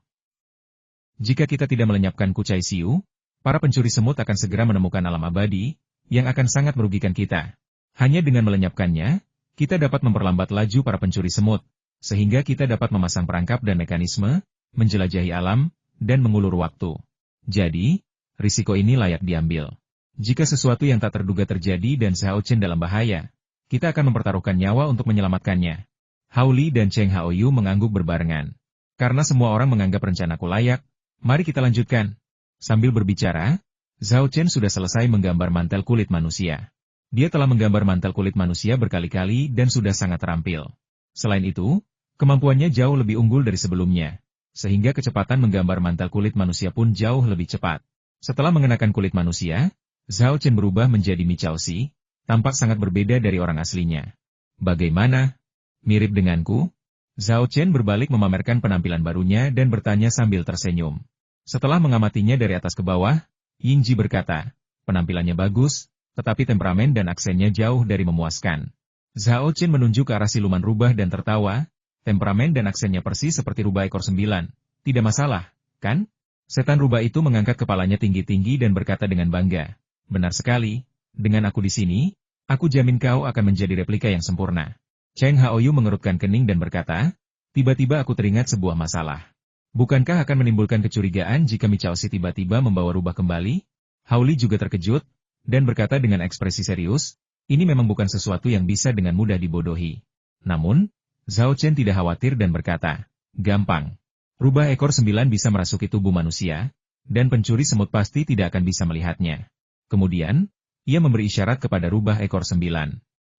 Jika kita tidak melenyapkan Kucai Xiu, para pencuri semut akan segera menemukan alam abadi, yang akan sangat merugikan kita. Hanya dengan melenyapkannya, kita dapat memperlambat laju para pencuri semut, sehingga kita dapat memasang perangkap dan mekanisme, menjelajahi alam, dan mengulur waktu. Jadi, risiko ini layak diambil. Jika sesuatu yang tak terduga terjadi dan Zhao Chen dalam bahaya, kita akan mempertaruhkan nyawa untuk menyelamatkannya. Hao Li dan Cheng Haoyu mengangguk berbarengan. Karena semua orang menganggap rencanaku layak, mari kita lanjutkan. Sambil berbicara, Zhao Chen sudah selesai menggambar mantel kulit manusia. Dia telah menggambar mantel kulit manusia berkali-kali dan sudah sangat terampil. Selain itu, kemampuannya jauh lebih unggul dari sebelumnya, sehingga kecepatan menggambar mantel kulit manusia pun jauh lebih cepat. Setelah mengenakan kulit manusia, Zhao Chen berubah menjadi Michao Xi, tampak sangat berbeda dari orang aslinya. Bagaimana? Mirip denganku? Zhao Chen berbalik memamerkan penampilan barunya dan bertanya sambil tersenyum. Setelah mengamatinya dari atas ke bawah, Yingji berkata, penampilannya bagus, tetapi temperamen dan aksennya jauh dari memuaskan. Zhao Chen menunjuk ke arah siluman rubah dan tertawa, temperamen dan aksennya persis seperti rubah ekor 9. Tidak masalah, kan? Setan rubah itu mengangkat kepalanya tinggi-tinggi dan berkata dengan bangga. Benar sekali, dengan aku di sini, aku jamin kau akan menjadi replika yang sempurna. Cheng Haoyu mengerutkan kening dan berkata, tiba-tiba aku teringat sebuah masalah. Bukankah akan menimbulkan kecurigaan jika Michao Xi tiba-tiba membawa rubah kembali? Hao Li juga terkejut, dan berkata dengan ekspresi serius, ini memang bukan sesuatu yang bisa dengan mudah dibodohi. Namun, Zhao Chen tidak khawatir dan berkata, gampang. Rubah ekor 9 bisa merasuki tubuh manusia, dan pencuri semut pasti tidak akan bisa melihatnya. Kemudian, ia memberi isyarat kepada rubah ekor 9.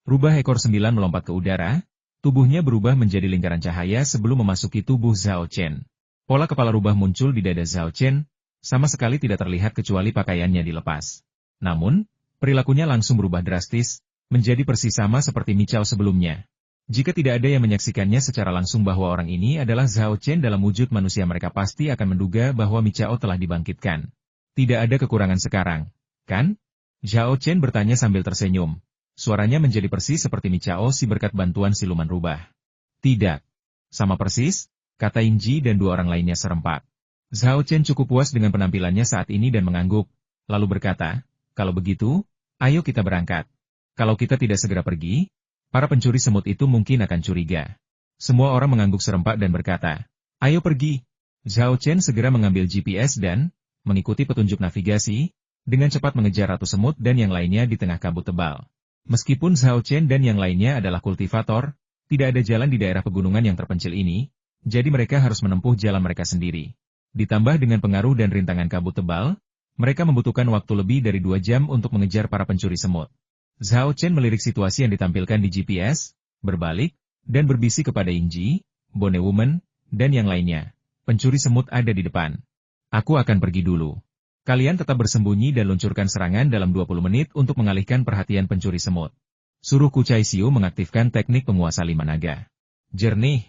Rubah ekor 9 melompat ke udara, tubuhnya berubah menjadi lingkaran cahaya sebelum memasuki tubuh Zhao Chen. Pola kepala rubah muncul di dada Zhao Chen, sama sekali tidak terlihat kecuali pakaiannya dilepas. Namun, perilakunya langsung berubah drastis, menjadi persis sama seperti Michao sebelumnya. Jika tidak ada yang menyaksikannya secara langsung bahwa orang ini adalah Zhao Chen dalam wujud manusia, mereka pasti akan menduga bahwa Michao telah dibangkitkan. Tidak ada kekurangan sekarang, kan? Zhao Chen bertanya sambil tersenyum. Suaranya menjadi persis seperti Michao Xi berkat bantuan siluman rubah. Tidak. Sama persis, kata Yingji dan dua orang lainnya serempak. Zhao Chen cukup puas dengan penampilannya saat ini dan mengangguk, lalu berkata, kalau begitu, ayo kita berangkat. Kalau kita tidak segera pergi, para pencuri semut itu mungkin akan curiga. Semua orang mengangguk serempak dan berkata, ayo pergi. Zhao Chen segera mengambil GPS dan mengikuti petunjuk navigasi, dengan cepat mengejar ratu semut dan yang lainnya di tengah kabut tebal. Meskipun Zhao Chen dan yang lainnya adalah kultivator, tidak ada jalan di daerah pegunungan yang terpencil ini, jadi mereka harus menempuh jalan mereka sendiri. Ditambah dengan pengaruh dan rintangan kabut tebal, mereka membutuhkan waktu lebih dari 2 jam untuk mengejar para pencuri semut. Zhao Chen melirik situasi yang ditampilkan di GPS, berbalik, dan berbisik kepada Yingji, Bone Woman, dan yang lainnya. Pencuri semut ada di depan. Aku akan pergi dulu. Kalian tetap bersembunyi dan luncurkan serangan dalam 20 menit untuk mengalihkan perhatian pencuri semut. Suruh Kuchai Xiu mengaktifkan teknik penguasa 5 naga. Jernih.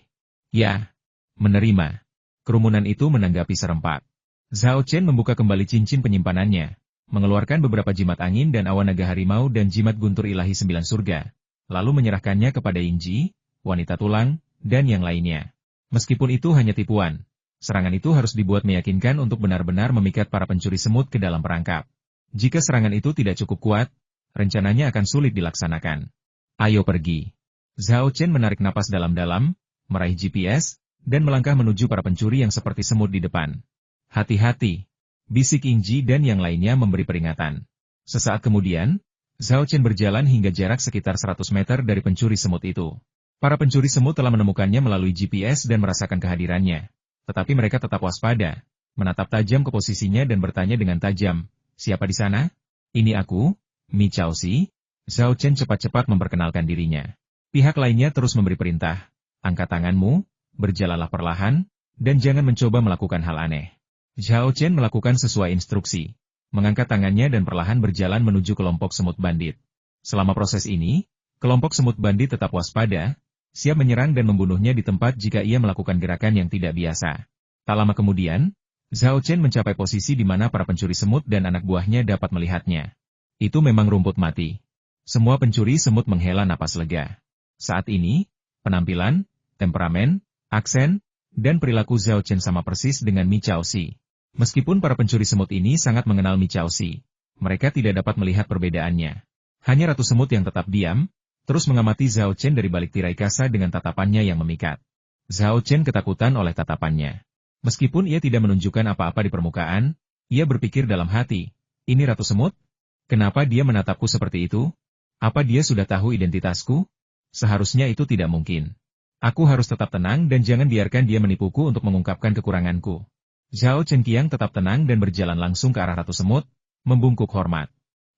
Ya. Menerima. Kerumunan itu menanggapi serempak. Zhao Chen membuka kembali cincin penyimpanannya, mengeluarkan beberapa jimat angin dan awan naga harimau dan jimat guntur ilahi 9 surga, lalu menyerahkannya kepada Yingji, wanita tulang, dan yang lainnya. Meskipun itu hanya tipuan, serangan itu harus dibuat meyakinkan untuk benar-benar memikat para pencuri semut ke dalam perangkap. Jika serangan itu tidak cukup kuat, rencananya akan sulit dilaksanakan. Ayo pergi. Zhao Chen menarik napas dalam-dalam, meraih GPS, dan melangkah menuju para pencuri yang seperti semut di depan. Hati-hati. Bisik Yingji dan yang lainnya memberi peringatan. Sesaat kemudian, Zhao Chen berjalan hingga jarak sekitar 100 meter dari pencuri semut itu. Para pencuri semut telah menemukannya melalui GPS dan merasakan kehadirannya. Tetapi mereka tetap waspada, menatap tajam ke posisinya dan bertanya dengan tajam, siapa di sana? Ini aku, Mi Chaoxi. Zhao Chen cepat-cepat memperkenalkan dirinya. Pihak lainnya terus memberi perintah, angkat tanganmu, berjalanlah perlahan, dan jangan mencoba melakukan hal aneh. Zhao Chen melakukan sesuai instruksi, mengangkat tangannya dan perlahan berjalan menuju kelompok semut bandit. Selama proses ini, kelompok semut bandit tetap waspada, siap menyerang dan membunuhnya di tempat jika ia melakukan gerakan yang tidak biasa. Tak lama kemudian, Zhao Chen mencapai posisi di mana para pencuri semut dan anak buahnya dapat melihatnya. Itu memang rumput mati. Semua pencuri semut menghela napas lega. Saat ini, penampilan, temperamen, aksen, dan perilaku Zhao Chen sama persis dengan Mi Chaoxi. Meskipun para pencuri semut ini sangat mengenal Mi Chaoxi, mereka tidak dapat melihat perbedaannya. Hanya ratu semut yang tetap diam, terus mengamati Zhao Chen dari balik tirai kasa dengan tatapannya yang memikat. Zhao Chen ketakutan oleh tatapannya. Meskipun ia tidak menunjukkan apa-apa di permukaan, ia berpikir dalam hati, ini ratu semut? Kenapa dia menatapku seperti itu? Apa dia sudah tahu identitasku? Seharusnya itu tidak mungkin. Aku harus tetap tenang dan jangan biarkan dia menipuku untuk mengungkapkan kekuranganku. Zhao Chen Qiang tetap tenang dan berjalan langsung ke arah ratu semut, membungkuk hormat.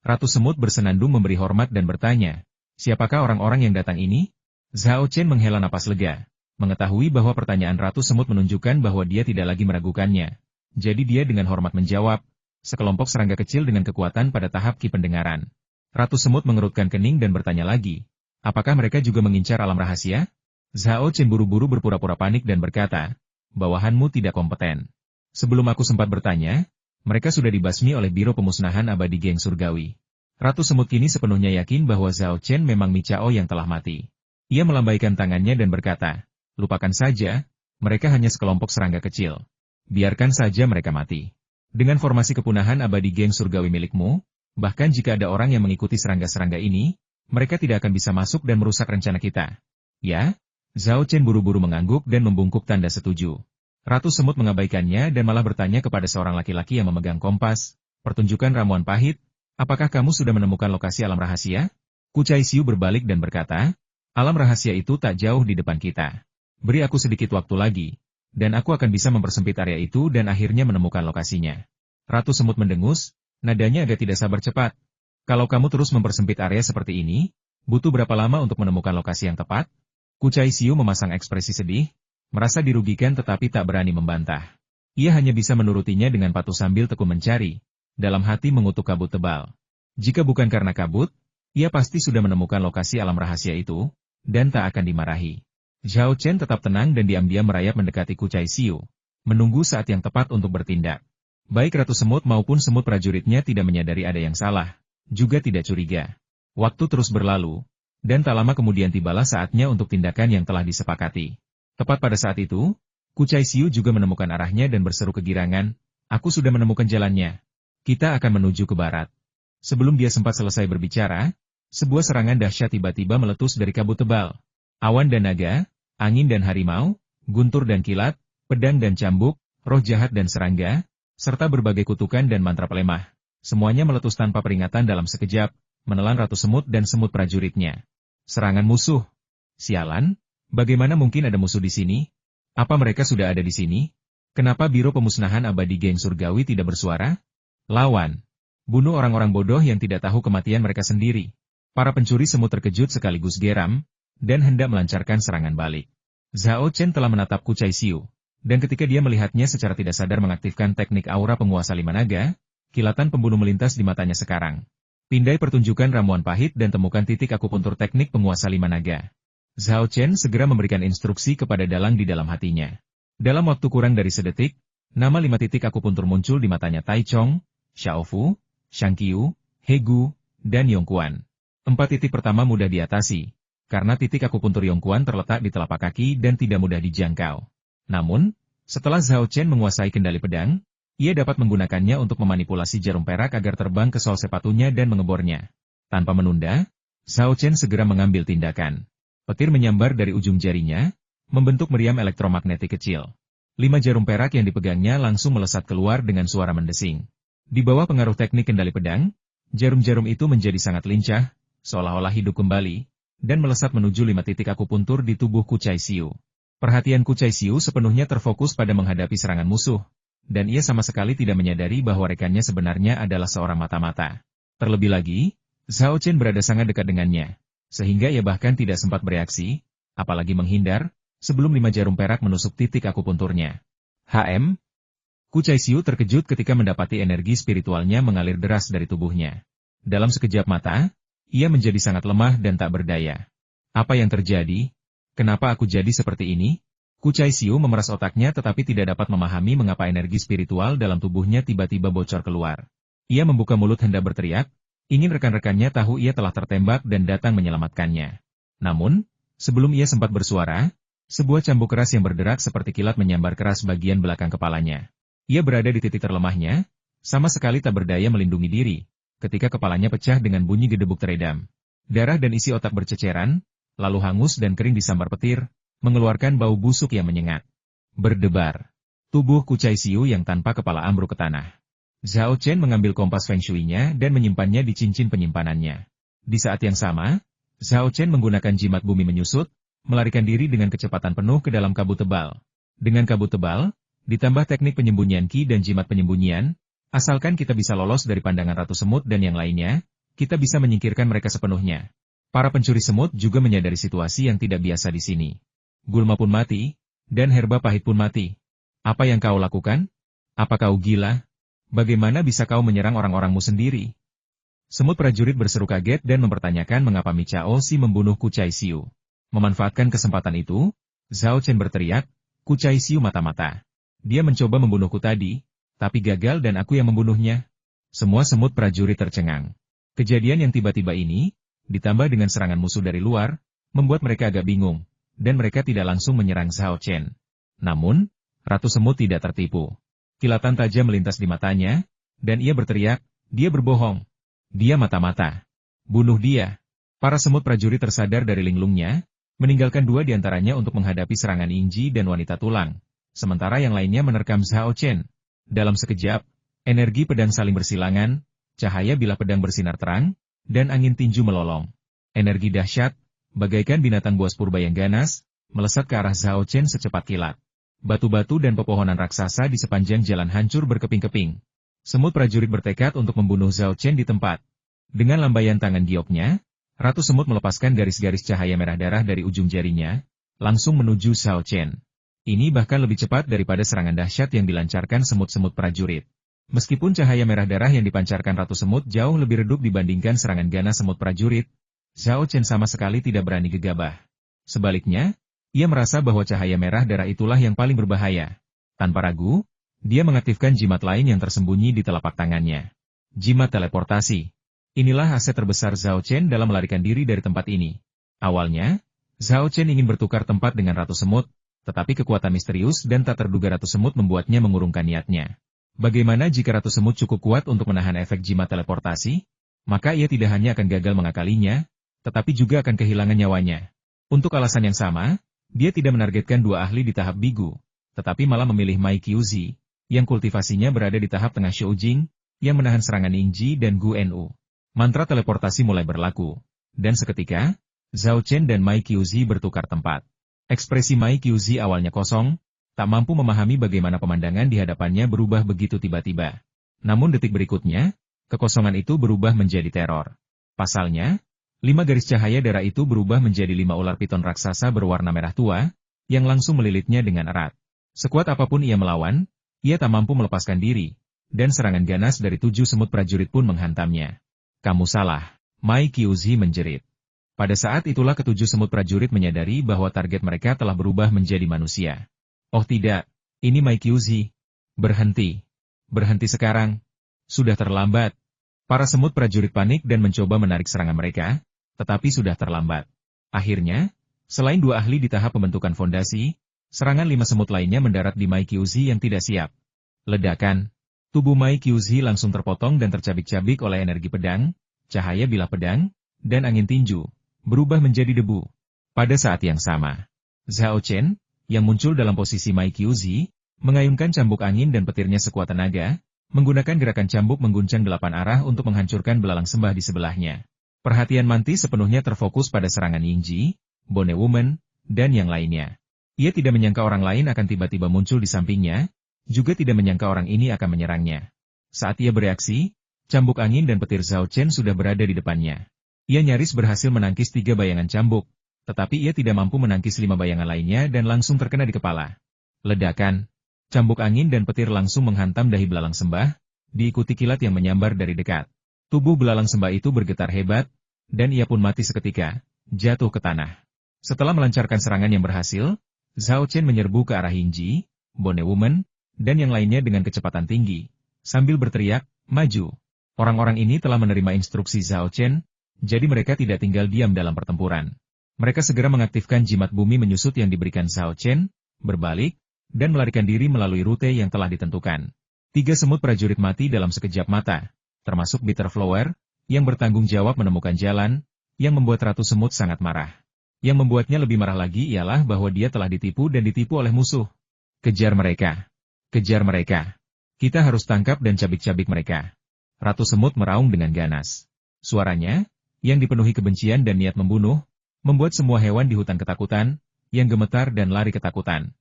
Ratu semut bersenandung memberi hormat dan bertanya, siapakah orang-orang yang datang ini? Zhao Chen menghela napas lega, mengetahui bahwa pertanyaan Ratu Semut menunjukkan bahwa dia tidak lagi meragukannya. Jadi dia dengan hormat menjawab, sekelompok serangga kecil dengan kekuatan pada tahap ki pendengaran. Ratu Semut mengerutkan kening dan bertanya lagi, apakah mereka juga mengincar alam rahasia? Zhao Chen buru-buru berpura-pura panik dan berkata, bawahanmu tidak kompeten. Sebelum aku sempat bertanya, mereka sudah dibasmi oleh Biro Pemusnahan Abadi Geng Surgawi. Ratu Semut kini sepenuhnya yakin bahwa Zhao Chen memang Mi Chao yang telah mati. Ia melambaikan tangannya dan berkata, lupakan saja, mereka hanya sekelompok serangga kecil. Biarkan saja mereka mati. Dengan formasi kepunahan abadi Geng Surgawi milikmu, bahkan jika ada orang yang mengikuti serangga-serangga ini, mereka tidak akan bisa masuk dan merusak rencana kita. Ya? Zhao Chen buru-buru mengangguk dan membungkuk tanda setuju. Ratu Semut mengabaikannya dan malah bertanya kepada seorang laki-laki yang memegang kompas, pertunjukan ramuan pahit, apakah kamu sudah menemukan lokasi alam rahasia? Kuchai Xiu berbalik dan berkata, alam rahasia itu tak jauh di depan kita. Beri aku sedikit waktu lagi, dan aku akan bisa mempersempit area itu dan akhirnya menemukan lokasinya. Ratu Semut mendengus, nadanya agak tidak sabar cepat. Kalau kamu terus mempersempit area seperti ini, butuh berapa lama untuk menemukan lokasi yang tepat? Kuchai Xiu memasang ekspresi sedih, merasa dirugikan tetapi tak berani membantah. Ia hanya bisa menurutinya dengan patuh sambil tekun mencari, dalam hati mengutuk kabut tebal. Jika bukan karena kabut, ia pasti sudah menemukan lokasi alam rahasia itu, dan tak akan dimarahi. Zhao Chen tetap tenang dan diam-diam merayap mendekati Kuchai Xiu, menunggu saat yang tepat untuk bertindak. Baik Ratu Semut maupun semut prajuritnya tidak menyadari ada yang salah, juga tidak curiga. Waktu terus berlalu, dan tak lama kemudian tibalah saatnya untuk tindakan yang telah disepakati. Tepat pada saat itu, Kucai Xiu juga menemukan arahnya dan berseru kegirangan, aku sudah menemukan jalannya. Kita akan menuju ke barat. Sebelum dia sempat selesai berbicara, sebuah serangan dahsyat tiba-tiba meletus dari kabut tebal. Awan dan naga, angin dan harimau, guntur dan kilat, pedang dan cambuk, roh jahat dan serangga, serta berbagai kutukan dan mantra pelemah. Semuanya meletus tanpa peringatan dalam sekejap, menelan Ratu Semut dan semut prajuritnya. Serangan musuh. Sialan, bagaimana mungkin ada musuh di sini? Apa mereka sudah ada di sini? Kenapa Biro Pemusnahan Abadi Geng Surgawi tidak bersuara? Lawan. Bunuh orang-orang bodoh yang tidak tahu kematian mereka sendiri. Para pencuri semut terkejut sekaligus geram, dan hendak melancarkan serangan balik. Zhao Chen telah menatap Kucai Xiu, dan ketika dia melihatnya secara tidak sadar mengaktifkan teknik aura penguasa lima naga, kilatan pembunuh melintas di matanya sekarang. Pindai pertunjukan ramuan pahit dan temukan titik akupuntur teknik penguasa lima naga. Zhao Chen segera memberikan instruksi kepada dalang di dalam hatinya. Dalam waktu kurang dari sedetik, nama 5 titik akupuntur muncul di matanya Tai Chong, Xiaofu, Shang Qiu, He Gu, dan Yong Quan. 4 titik pertama mudah diatasi, karena titik akupuntur Yong Quan terletak di telapak kaki dan tidak mudah dijangkau. Namun, setelah Zhao Chen menguasai kendali pedang, ia dapat menggunakannya untuk memanipulasi jarum perak agar terbang ke sol sepatunya dan mengebornya. Tanpa menunda, Zhao Chen segera mengambil tindakan. Petir menyambar dari ujung jarinya, membentuk meriam elektromagnetik kecil. 5 jarum perak yang dipegangnya langsung melesat keluar dengan suara mendesing. Di bawah pengaruh teknik kendali pedang, jarum-jarum itu menjadi sangat lincah, seolah-olah hidup kembali, dan melesat menuju 5 titik akupuntur di tubuh Kucai Xiu. Perhatian Kucai Xiu sepenuhnya terfokus pada menghadapi serangan musuh, dan ia sama sekali tidak menyadari bahwa rekannya sebenarnya adalah seorang mata-mata. Terlebih lagi, Zhao Chen berada sangat dekat dengannya, sehingga ia bahkan tidak sempat bereaksi, apalagi menghindar, sebelum 5 jarum perak menusuk titik akupunturnya. Kucai Xiu terkejut ketika mendapati energi spiritualnya mengalir deras dari tubuhnya. Dalam sekejap mata, ia menjadi sangat lemah dan tak berdaya. Apa yang terjadi? Kenapa aku jadi seperti ini? Kucai Xiu memeras otaknya tetapi tidak dapat memahami mengapa energi spiritual dalam tubuhnya tiba-tiba bocor keluar. Ia membuka mulut hendak berteriak, ingin rekan-rekannya tahu ia telah tertembak dan datang menyelamatkannya. Namun, sebelum ia sempat bersuara, sebuah cambuk keras yang berderak seperti kilat menyambar keras bagian belakang kepalanya. Ia berada di titik terlemahnya, sama sekali tak berdaya melindungi diri, ketika kepalanya pecah dengan bunyi gedebuk teredam. Darah dan isi otak berceceran, lalu hangus dan kering disambar petir, mengeluarkan bau busuk yang menyengat. Berdebar. Tubuh Kucai Xiu yang tanpa kepala ambruk ke tanah. Zhao Chen mengambil kompas Feng Shui-nya dan menyimpannya di cincin penyimpanannya. Di saat yang sama, Zhao Chen menggunakan jimat bumi menyusut, melarikan diri dengan kecepatan penuh ke dalam kabut tebal. Dengan kabut tebal, ditambah teknik penyembunyian Qi dan jimat penyembunyian, asalkan kita bisa lolos dari pandangan Ratu Semut dan yang lainnya, kita bisa menyingkirkan mereka sepenuhnya. Para pencuri semut juga menyadari situasi yang tidak biasa di sini. Gulma pun mati, dan herba pahit pun mati. Apa yang kau lakukan? Apa kau gila? Bagaimana bisa kau menyerang orang-orangmu sendiri? Semut prajurit berseru kaget dan mempertanyakan mengapa Mi Chao Si membunuh Kucai Xiu. Memanfaatkan kesempatan itu, Zhao Chen berteriak, Kucai Xiu mata-mata. Dia mencoba membunuhku tadi, tapi gagal dan aku yang membunuhnya. Semua semut prajurit tercengang. Kejadian yang tiba-tiba ini, ditambah dengan serangan musuh dari luar, membuat mereka agak bingung, dan mereka tidak langsung menyerang Zhao Chen. Namun, Ratu Semut tidak tertipu. Kilatan tajam melintas di matanya, dan ia berteriak, dia berbohong. Dia mata-mata. Bunuh dia. Para semut prajurit tersadar dari linglungnya, meninggalkan 2 di antaranya untuk menghadapi serangan Inji dan wanita tulang, sementara yang lainnya menerkam Zhao Chen. Dalam sekejap, energi pedang saling bersilangan, cahaya bilah pedang bersinar terang, dan angin tinju melolong. Energi dahsyat, bagaikan binatang buas purba yang ganas, melesat ke arah Zhao Chen secepat kilat. Batu-batu dan pepohonan raksasa di sepanjang jalan hancur berkeping-keping. Semut prajurit bertekad untuk membunuh Zhao Chen di tempat. Dengan lambaian tangan gioknya, Ratu Semut melepaskan garis-garis cahaya merah darah dari ujung jarinya, langsung menuju Zhao Chen. Ini bahkan lebih cepat daripada serangan dahsyat yang dilancarkan semut-semut prajurit. Meskipun cahaya merah darah yang dipancarkan Ratu Semut jauh lebih redup dibandingkan serangan ganas semut prajurit, Zhao Chen sama sekali tidak berani gegabah. Sebaliknya, ia merasa bahwa cahaya merah darah itulah yang paling berbahaya. Tanpa ragu, dia mengaktifkan jimat lain yang tersembunyi di telapak tangannya. Jimat teleportasi. Inilah aset terbesar Zhao Chen dalam melarikan diri dari tempat ini. Awalnya, Zhao Chen ingin bertukar tempat dengan Ratu Semut, Tetapi kekuatan misterius dan tak terduga Ratu Semut membuatnya mengurungkan niatnya. Bagaimana jika Ratu Semut cukup kuat untuk menahan efek jimat teleportasi? Maka ia tidak hanya akan gagal mengakalinya, tetapi juga akan kehilangan nyawanya. Untuk alasan yang sama, dia tidak menargetkan dua ahli di tahap Bigu, tetapi malah memilih Mai Qiuzi, yang kultivasinya berada di tahap tengah Shoujing, yang menahan serangan Yingji dan Gu Nu. Mantra teleportasi mulai berlaku, dan seketika, Zhao Chen dan Mai Qiuzi bertukar tempat. Ekspresi Mai Qiuzi awalnya kosong, tak mampu memahami bagaimana pemandangan di hadapannya berubah begitu tiba-tiba. Namun detik berikutnya, kekosongan itu berubah menjadi teror. Pasalnya, 5 garis cahaya darah itu berubah menjadi 5 ular piton raksasa berwarna merah tua, yang langsung melilitnya dengan erat. Sekuat apapun ia melawan, ia tak mampu melepaskan diri, dan serangan ganas dari 7 semut prajurit pun menghantamnya. Kamu salah, Mai Qiuzi menjerit. Pada saat itulah ketujuh semut prajurit menyadari bahwa target mereka telah berubah menjadi manusia. Oh tidak, ini Mai Qiuzi. Berhenti. Berhenti sekarang. Sudah terlambat. Para semut prajurit panik dan mencoba menarik serangan mereka, tetapi sudah terlambat. Akhirnya, selain 2 ahli di tahap pembentukan fondasi, serangan 5 semut lainnya mendarat di Mai Qiuzi yang tidak siap. Ledakan. Tubuh Mai Qiuzi langsung terpotong dan tercabik-cabik oleh energi pedang, cahaya bilah pedang, dan angin tinju, berubah menjadi debu. Pada saat yang sama, Zhao Chen, yang muncul dalam posisi Mai Qiuzi, mengayunkan cambuk angin dan petirnya sekuat tenaga, menggunakan gerakan cambuk mengguncang 8 arah untuk menghancurkan belalang sembah di sebelahnya. Perhatian Mantis sepenuhnya terfokus pada serangan Yingji, Bone Woman, dan yang lainnya. Ia tidak menyangka orang lain akan tiba-tiba muncul di sampingnya, juga tidak menyangka orang ini akan menyerangnya. Saat ia bereaksi, cambuk angin dan petir Zhao Chen sudah berada di depannya. Ia nyaris berhasil menangkis 3 bayangan cambuk, tetapi ia tidak mampu menangkis 5 bayangan lainnya dan langsung terkena di kepala. Ledakan. Cambuk angin dan petir langsung menghantam dahi belalang sembah, diikuti kilat yang menyambar dari dekat. Tubuh belalang sembah itu bergetar hebat, dan ia pun mati seketika, jatuh ke tanah. Setelah melancarkan serangan yang berhasil, Zhao Chen menyerbu ke arah Yingji, Bone Woman, dan yang lainnya dengan kecepatan tinggi, sambil berteriak, maju. Orang-orang ini telah menerima instruksi Zhao Chen, jadi mereka tidak tinggal diam dalam pertempuran. Mereka segera mengaktifkan jimat bumi menyusut yang diberikan Zhao Chen, berbalik, dan melarikan diri melalui rute yang telah ditentukan. 3 semut prajurit mati dalam sekejap mata, termasuk Bitterflower, yang bertanggung jawab menemukan jalan, yang membuat Ratu Semut sangat marah. Yang membuatnya lebih marah lagi ialah bahwa dia telah ditipu dan ditipu oleh musuh. Kejar mereka. Kejar mereka. Kita harus tangkap dan cabik-cabik mereka. Ratu Semut meraung dengan ganas. Suaranya, yang dipenuhi kebencian dan niat membunuh, membuat semua hewan di hutan ketakutan, yang gemetar dan lari ketakutan.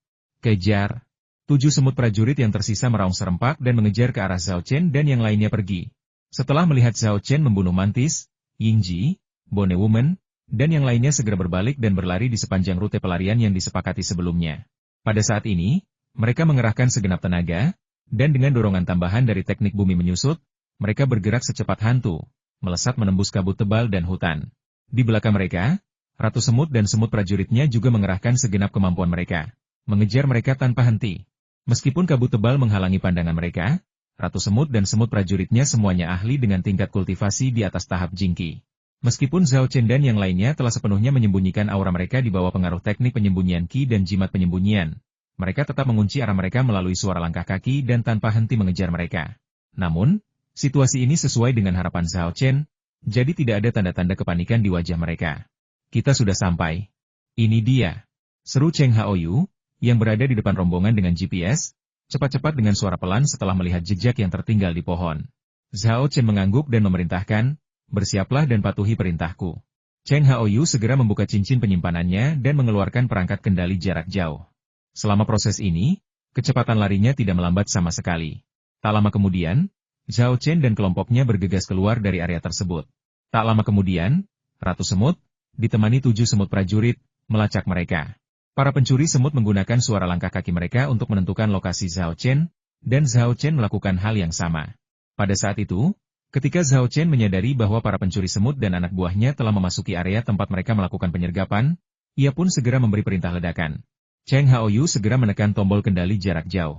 Kejar. 7 semut prajurit yang tersisa meraung serempak dan mengejar ke arah Zhao Chen dan yang lainnya pergi. Setelah melihat Zhao Chen membunuh Mantis, Yingji, Bone Woman, dan yang lainnya segera berbalik dan berlari di sepanjang rute pelarian yang disepakati sebelumnya. Pada saat ini, mereka mengerahkan segenap tenaga, dan dengan dorongan tambahan dari teknik bumi menyusut, mereka bergerak secepat hantu, melesat menembus kabut tebal dan hutan. Di belakang mereka, Ratu Semut dan semut prajuritnya juga mengerahkan segenap kemampuan mereka, mengejar mereka tanpa henti. Meskipun kabut tebal menghalangi pandangan mereka, Ratu Semut dan semut prajuritnya semuanya ahli dengan tingkat kultivasi di atas tahap Jingqi. Meskipun Zhao Chen dan yang lainnya telah sepenuhnya menyembunyikan aura mereka di bawah pengaruh teknik penyembunyian Qi dan jimat penyembunyian, mereka tetap mengunci arah mereka melalui suara langkah kaki dan tanpa henti mengejar mereka. Namun, situasi ini sesuai dengan harapan Zhao Chen, jadi tidak ada tanda-tanda kepanikan di wajah mereka. Kita sudah sampai. Ini dia. Seru Cheng Haoyu, yang berada di depan rombongan dengan GPS, cepat-cepat dengan suara pelan setelah melihat jejak yang tertinggal di pohon. Zhao Chen mengangguk dan memerintahkan, bersiaplah dan patuhi perintahku. Cheng Haoyu segera membuka cincin penyimpanannya dan mengeluarkan perangkat kendali jarak jauh. Selama proses ini, kecepatan larinya tidak melambat sama sekali. Tak lama kemudian, Zhao Chen dan kelompoknya bergegas keluar dari area tersebut. Tak lama kemudian, Ratu Semut, ditemani 7 semut prajurit, melacak mereka. Para pencuri semut menggunakan suara langkah kaki mereka untuk menentukan lokasi Zhao Chen, dan Zhao Chen melakukan hal yang sama. Pada saat itu, ketika Zhao Chen menyadari bahwa para pencuri semut dan anak buahnya telah memasuki area tempat mereka melakukan penyergapan, ia pun segera memberi perintah ledakan. Cheng Haoyu segera menekan tombol kendali jarak jauh.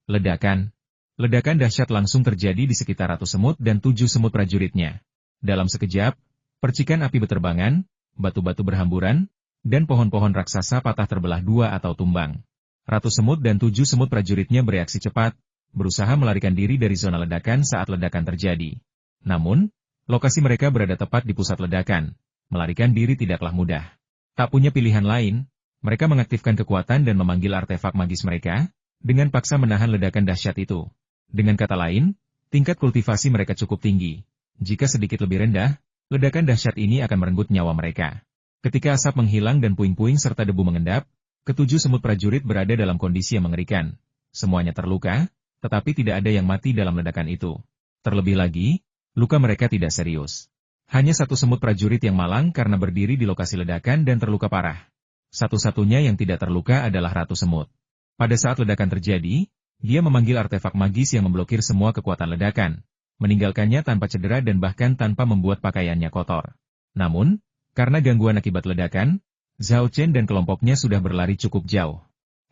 Ledakan. Ledakan dahsyat langsung terjadi di sekitar Ratu Semut dan 7 semut prajuritnya. Dalam sekejap, percikan api beterbangan, batu-batu berhamburan, dan pohon-pohon raksasa patah terbelah dua atau tumbang. Ratu Semut dan 7 semut prajuritnya bereaksi cepat, berusaha melarikan diri dari zona ledakan saat ledakan terjadi. Namun, lokasi mereka berada tepat di pusat ledakan. Melarikan diri tidaklah mudah. Tak punya pilihan lain, mereka mengaktifkan kekuatan dan memanggil artefak magis mereka, dengan paksa menahan ledakan dahsyat itu. Dengan kata lain, tingkat kultivasi mereka cukup tinggi. Jika sedikit lebih rendah, ledakan dahsyat ini akan merenggut nyawa mereka. Ketika asap menghilang dan puing-puing serta debu mengendap, ketujuh semut prajurit berada dalam kondisi yang mengerikan. Semuanya terluka, tetapi tidak ada yang mati dalam ledakan itu. Terlebih lagi, luka mereka tidak serius. Hanya satu semut prajurit yang malang karena berdiri di lokasi ledakan dan terluka parah. Satu-satunya yang tidak terluka adalah Ratu Semut. Pada saat ledakan terjadi, dia memanggil artefak magis yang memblokir semua kekuatan ledakan, meninggalkannya tanpa cedera dan bahkan tanpa membuat pakaiannya kotor. Namun, karena gangguan akibat ledakan, Zhao Chen dan kelompoknya sudah berlari cukup jauh.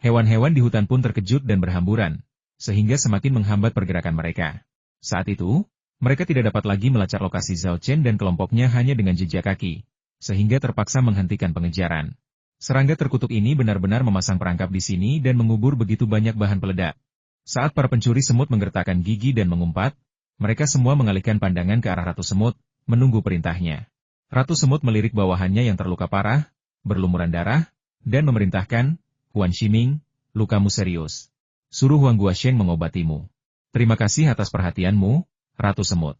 Hewan-hewan di hutan pun terkejut dan berhamburan, sehingga semakin menghambat pergerakan mereka. Saat itu, mereka tidak dapat lagi melacak lokasi Zhao Chen dan kelompoknya hanya dengan jejak kaki, sehingga terpaksa menghentikan pengejaran. Serangga terkutuk ini benar-benar memasang perangkap di sini dan mengubur begitu banyak bahan peledak. Saat para pencuri semut menggertakkan gigi dan mengumpat, mereka semua mengalihkan pandangan ke arah Ratu Semut, menunggu perintahnya. Ratu Semut melirik bawahannya yang terluka parah, berlumuran darah, dan memerintahkan, Huan Ximing, lukamu serius. Suruh Huang Guosheng mengobatimu. Terima kasih atas perhatianmu, Ratu Semut.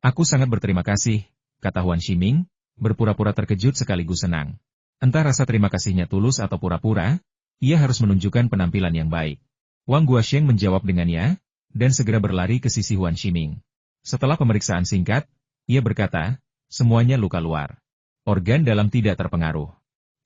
Aku sangat berterima kasih, kata Huan Ximing, berpura-pura terkejut sekaligus senang. Entah rasa terima kasihnya tulus atau pura-pura, ia harus menunjukkan penampilan yang baik. Wang Guosheng menjawab dengan ya, dan segera berlari ke sisi Huan Ximing. Setelah pemeriksaan singkat, ia berkata, semuanya luka luar. Organ dalam tidak terpengaruh.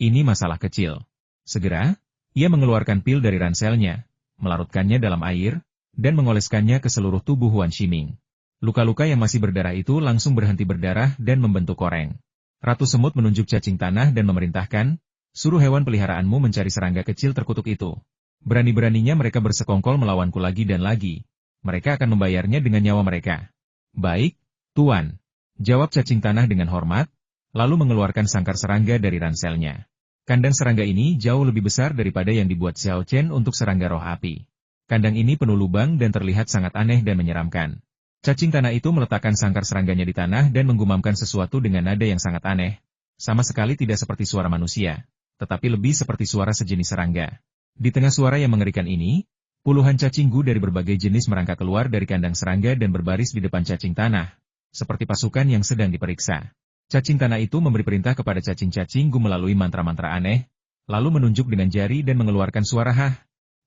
Ini masalah kecil. Segera, ia mengeluarkan pil dari ranselnya, melarutkannya dalam air, dan mengoleskannya ke seluruh tubuh Huan Ximing. Luka-luka yang masih berdarah itu langsung berhenti berdarah dan membentuk koreng. Ratu Semut menunjuk cacing tanah dan memerintahkan, suruh hewan peliharaanmu mencari serangga kecil terkutuk itu. Berani-beraninya mereka bersekongkol melawanku lagi dan lagi. Mereka akan membayarnya dengan nyawa mereka. Baik, Tuan. Jawab cacing tanah dengan hormat, lalu mengeluarkan sangkar serangga dari ranselnya. Kandang serangga ini jauh lebih besar daripada yang dibuat Xiao Chen untuk serangga roh api. Kandang ini penuh lubang dan terlihat sangat aneh dan menyeramkan. Cacing tanah itu meletakkan sangkar serangganya di tanah dan menggumamkan sesuatu dengan nada yang sangat aneh. Sama sekali tidak seperti suara manusia, tetapi lebih seperti suara sejenis serangga. Di tengah suara yang mengerikan ini, puluhan cacing gu dari berbagai jenis merangkak keluar dari kandang serangga dan berbaris di depan cacing tanah, seperti pasukan yang sedang diperiksa. Cacing tanah itu memberi perintah kepada cacing-cacing gu melalui mantra-mantra aneh, lalu menunjuk dengan jari dan mengeluarkan suara hah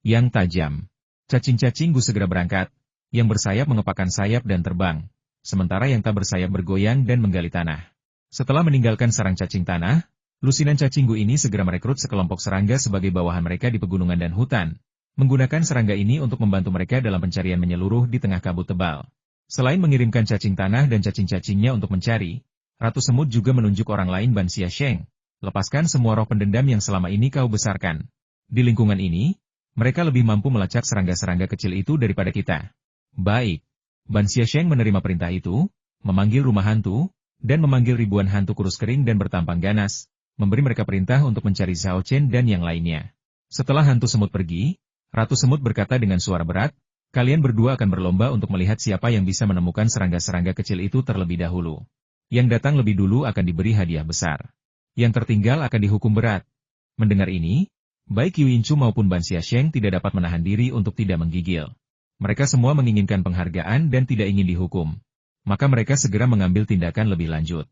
yang tajam. Cacing-cacing gu segera berangkat, yang bersayap mengepakkan sayap dan terbang, sementara yang tak bersayap bergoyang dan menggali tanah. Setelah meninggalkan sarang cacing tanah, lusinan cacing gu ini segera merekrut sekelompok serangga sebagai bawahan mereka di pegunungan dan hutan, menggunakan serangga ini untuk membantu mereka dalam pencarian menyeluruh di tengah kabut tebal. Selain mengirimkan cacing tanah dan cacing-cacingnya untuk mencari, Ratu Semut juga menunjuk orang lain Ban Xiasheng, lepaskan semua roh pendendam yang selama ini kau besarkan. Di lingkungan ini, mereka lebih mampu melacak serangga-serangga kecil itu daripada kita. Baik. Ban Xiasheng menerima perintah itu, memanggil rumah hantu, dan memanggil ribuan hantu kurus kering dan bertampang ganas, memberi mereka perintah untuk mencari Zhao Chen dan yang lainnya. Setelah hantu semut pergi, Ratu Semut berkata dengan suara berat, kalian berdua akan berlomba untuk melihat siapa yang bisa menemukan serangga-serangga kecil itu terlebih dahulu. Yang datang lebih dulu akan diberi hadiah besar. Yang tertinggal akan dihukum berat. Mendengar ini, baik Yu Yinchu maupun Ban Xiasheng tidak dapat menahan diri untuk tidak menggigil. Mereka semua menginginkan penghargaan dan tidak ingin dihukum. Maka mereka segera mengambil tindakan lebih lanjut.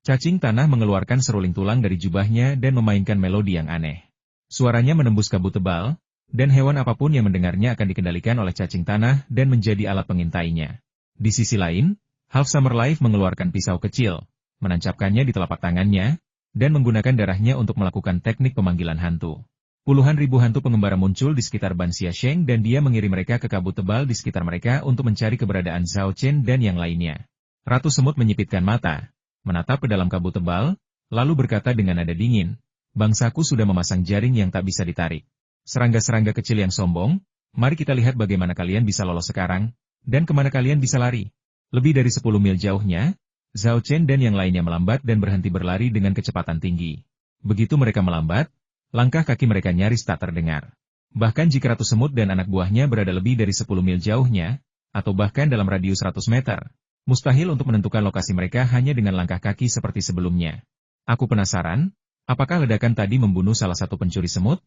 Cacing tanah mengeluarkan seruling tulang dari jubahnya dan memainkan melodi yang aneh. Suaranya menembus kabut tebal, dan hewan apapun yang mendengarnya akan dikendalikan oleh cacing tanah dan menjadi alat pengintainya. Di sisi lain, Half Summer Life mengeluarkan pisau kecil, menancapkannya di telapak tangannya, dan menggunakan darahnya untuk melakukan teknik pemanggilan hantu. Puluhan ribu hantu pengembara muncul di sekitar Ban Xiasheng dan dia mengirim mereka ke kabut tebal di sekitar mereka untuk mencari keberadaan Zhao Chen dan yang lainnya. Ratu Semut menyipitkan mata, menatap ke dalam kabut tebal, lalu berkata dengan nada dingin, bangsaku sudah memasang jaring yang tak bisa ditarik. Serangga-serangga kecil yang sombong, mari kita lihat bagaimana kalian bisa lolos sekarang, dan kemana kalian bisa lari. Lebih dari 10 mil jauhnya, Zhao Chen dan yang lainnya melambat dan berhenti berlari dengan kecepatan tinggi. Begitu mereka melambat, langkah kaki mereka nyaris tak terdengar. Bahkan jika Ratu Semut dan anak buahnya berada lebih dari 10 mil jauhnya, atau bahkan dalam radius 100 meter, mustahil untuk menentukan lokasi mereka hanya dengan langkah kaki seperti sebelumnya. Aku penasaran, apakah ledakan tadi membunuh salah satu pencuri semut?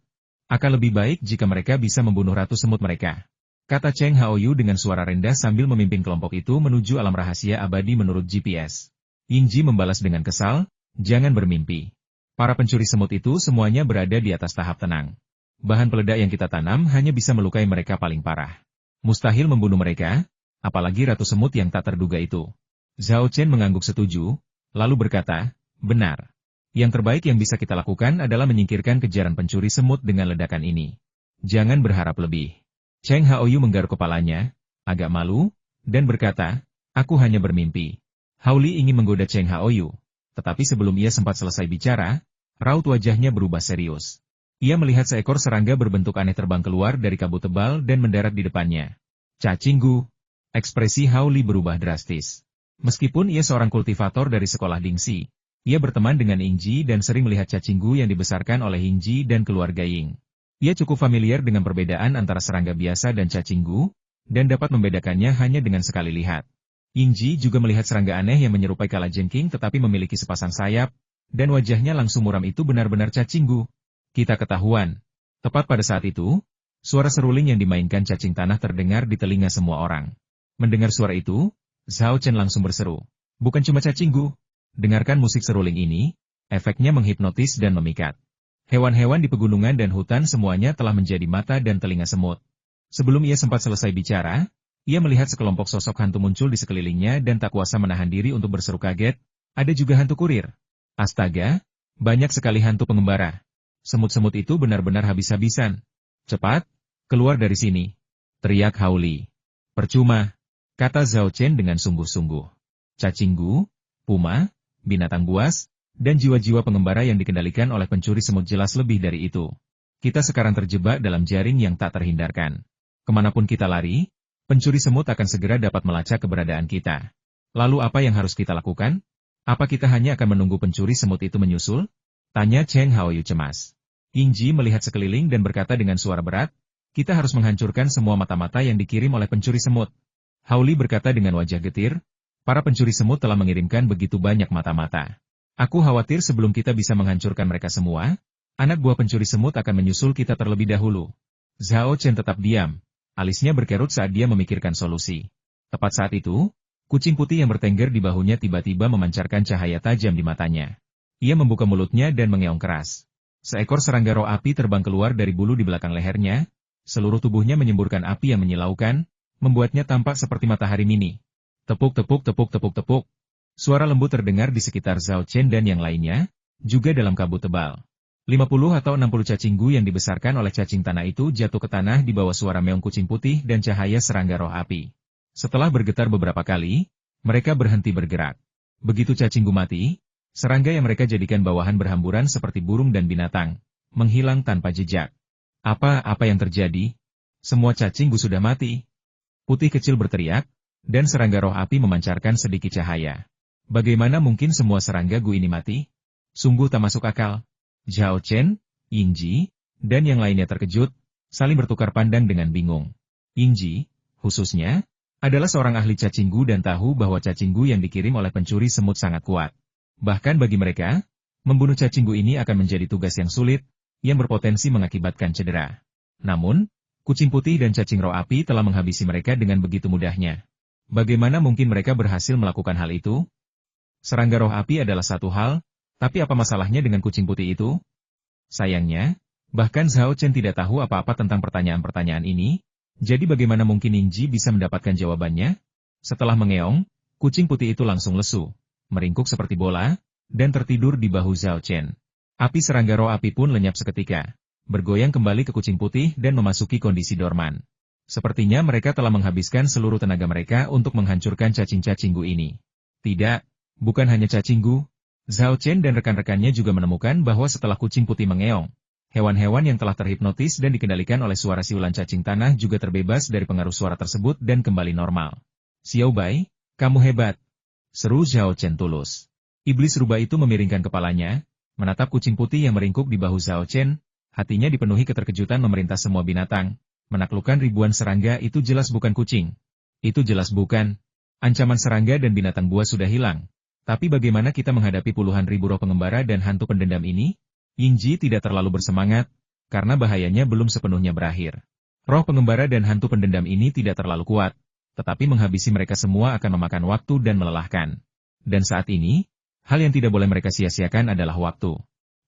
Akan lebih baik jika mereka bisa membunuh Ratu Semut mereka. Kata Cheng Haoyu dengan suara rendah sambil memimpin kelompok itu menuju alam rahasia abadi menurut GPS. Yingji membalas dengan kesal, jangan bermimpi. Para pencuri semut itu semuanya berada di atas tahap tenang. Bahan peledak yang kita tanam hanya bisa melukai mereka paling parah. Mustahil membunuh mereka, apalagi Ratu Semut yang tak terduga itu. Zhao Chen mengangguk setuju, lalu berkata, benar. Yang terbaik yang bisa kita lakukan adalah menyingkirkan kejaran pencuri semut dengan ledakan ini. Jangan berharap lebih. Cheng Haoyu menggaruk kepalanya, agak malu, dan berkata, aku hanya bermimpi. Hao Li ingin menggoda Cheng Haoyu, tetapi sebelum ia sempat selesai bicara, raut wajahnya berubah serius. Ia melihat seekor serangga berbentuk aneh terbang keluar dari kabut tebal dan mendarat di depannya. Cacinggu. Ekspresi Hao Li berubah drastis. Meskipun ia seorang kultivator dari sekolah Dingxi, ia berteman dengan Yingji dan sering melihat cacinggu yang dibesarkan oleh Yingji dan keluarga Ying. Ia cukup familiar dengan perbedaan antara serangga biasa dan cacinggu, dan dapat membedakannya hanya dengan sekali lihat. Yingji juga melihat serangga aneh yang menyerupai kalajengking tetapi memiliki sepasang sayap, dan wajahnya langsung muram itu benar-benar cacinggu. Kita ketahuan. Tepat pada saat itu, suara seruling yang dimainkan cacing tanah terdengar di telinga semua orang. Mendengar suara itu, Zhao Chen langsung berseru. Bukan cuma cacinggu. Dengarkan musik seruling ini, efeknya menghipnotis dan memikat. Hewan-hewan di pegunungan dan hutan semuanya telah menjadi mata dan telinga semut. Sebelum ia sempat selesai bicara, ia melihat sekelompok sosok hantu muncul di sekelilingnya dan tak kuasa menahan diri untuk berseru kaget. Ada juga hantu kurir. Astaga, banyak sekali hantu pengembara. Semut-semut itu benar-benar habis-habisan. Cepat, keluar dari sini. Teriak Hao Li. Percuma, kata Zhao Chen dengan sungguh-sungguh. Cacinggu, puma, binatang buas, dan jiwa-jiwa pengembara yang dikendalikan oleh pencuri semut jelas lebih dari itu. Kita sekarang terjebak dalam jaring yang tak terhindarkan. Kemanapun kita lari, pencuri semut akan segera dapat melacak keberadaan kita. Lalu apa yang harus kita lakukan? Apa kita hanya akan menunggu pencuri semut itu menyusul? Tanya Cheng Haoyu cemas. Yingji melihat sekeliling dan berkata dengan suara berat, kita harus menghancurkan semua mata-mata yang dikirim oleh pencuri semut. Hao Li berkata dengan wajah getir, para pencuri semut telah mengirimkan begitu banyak mata-mata. Aku khawatir sebelum kita bisa menghancurkan mereka semua, anak buah pencuri semut akan menyusul kita terlebih dahulu. Zhao Chen tetap diam, alisnya berkerut saat dia memikirkan solusi. Tepat saat itu, kucing putih yang bertengger di bahunya tiba-tiba memancarkan cahaya tajam di matanya. Ia membuka mulutnya dan mengeong keras. Seekor serangga roh api terbang keluar dari bulu di belakang lehernya, seluruh tubuhnya menyemburkan api yang menyilaukan, membuatnya tampak seperti matahari mini. Tepuk tepuk tepuk tepuk tepuk. Suara lembut terdengar di sekitar Zhao Chen dan yang lainnya, juga dalam kabut tebal. 50 atau 60 cacinggu yang dibesarkan oleh cacing tanah itu jatuh ke tanah di bawah suara meong kucing putih dan cahaya serangga roh api. Setelah bergetar beberapa kali, mereka berhenti bergerak. Begitu cacinggu mati, serangga yang mereka jadikan bawahan berhamburan seperti burung dan binatang, menghilang tanpa jejak. Apa yang terjadi? Semua cacinggu sudah mati. Putih kecil berteriak, dan serangga roh api memancarkan sedikit cahaya. Bagaimana mungkin semua serangga gu ini mati? Sungguh tak masuk akal. Zhao Chen, Yingji, dan yang lainnya terkejut, saling bertukar pandang dengan bingung. Yingji, khususnya, adalah seorang ahli cacinggu dan tahu bahwa cacinggu yang dikirim oleh pencuri semut sangat kuat. Bahkan bagi mereka, membunuh cacinggu ini akan menjadi tugas yang sulit, yang berpotensi mengakibatkan cedera. Namun, kucing putih dan cacing roh api telah menghabisi mereka dengan begitu mudahnya. Bagaimana mungkin mereka berhasil melakukan hal itu? Serangga roh api adalah satu hal, tapi apa masalahnya dengan kucing putih itu? Sayangnya, bahkan Zhao Chen tidak tahu apa-apa tentang pertanyaan-pertanyaan ini, jadi bagaimana mungkin Yingji bisa mendapatkan jawabannya? Setelah mengeong, kucing putih itu langsung lesu, meringkuk seperti bola, dan tertidur di bahu Zhao Chen. Api serangga roh api pun lenyap seketika, bergoyang kembali ke kucing putih dan memasuki kondisi dorman. Sepertinya mereka telah menghabiskan seluruh tenaga mereka untuk menghancurkan cacing-cacinggu ini. Tidak. Bukan hanya cacinggu, Zhao Chen dan rekan-rekannya juga menemukan bahwa setelah kucing putih mengeong, hewan-hewan yang telah terhipnotis dan dikendalikan oleh suara siulan cacing tanah juga terbebas dari pengaruh suara tersebut dan kembali normal. Xiao Bai, kamu hebat, seru Zhao Chen tulus. Iblis rubah itu memiringkan kepalanya, Menatap kucing putih yang meringkuk di bahu Zhao Chen, hatinya dipenuhi keterkejutan memerintah semua binatang. Menaklukkan ribuan serangga itu jelas bukan kucing. Itu jelas bukan. Ancaman serangga dan binatang buas sudah hilang. Tapi bagaimana kita menghadapi puluhan ribu roh pengembara dan hantu pendendam ini? Yingji tidak terlalu bersemangat, karena bahayanya belum sepenuhnya berakhir. Roh pengembara dan hantu pendendam ini tidak terlalu kuat, tetapi menghabisi mereka semua akan memakan waktu dan melelahkan. Dan saat ini, hal yang tidak boleh mereka sia-siakan adalah waktu.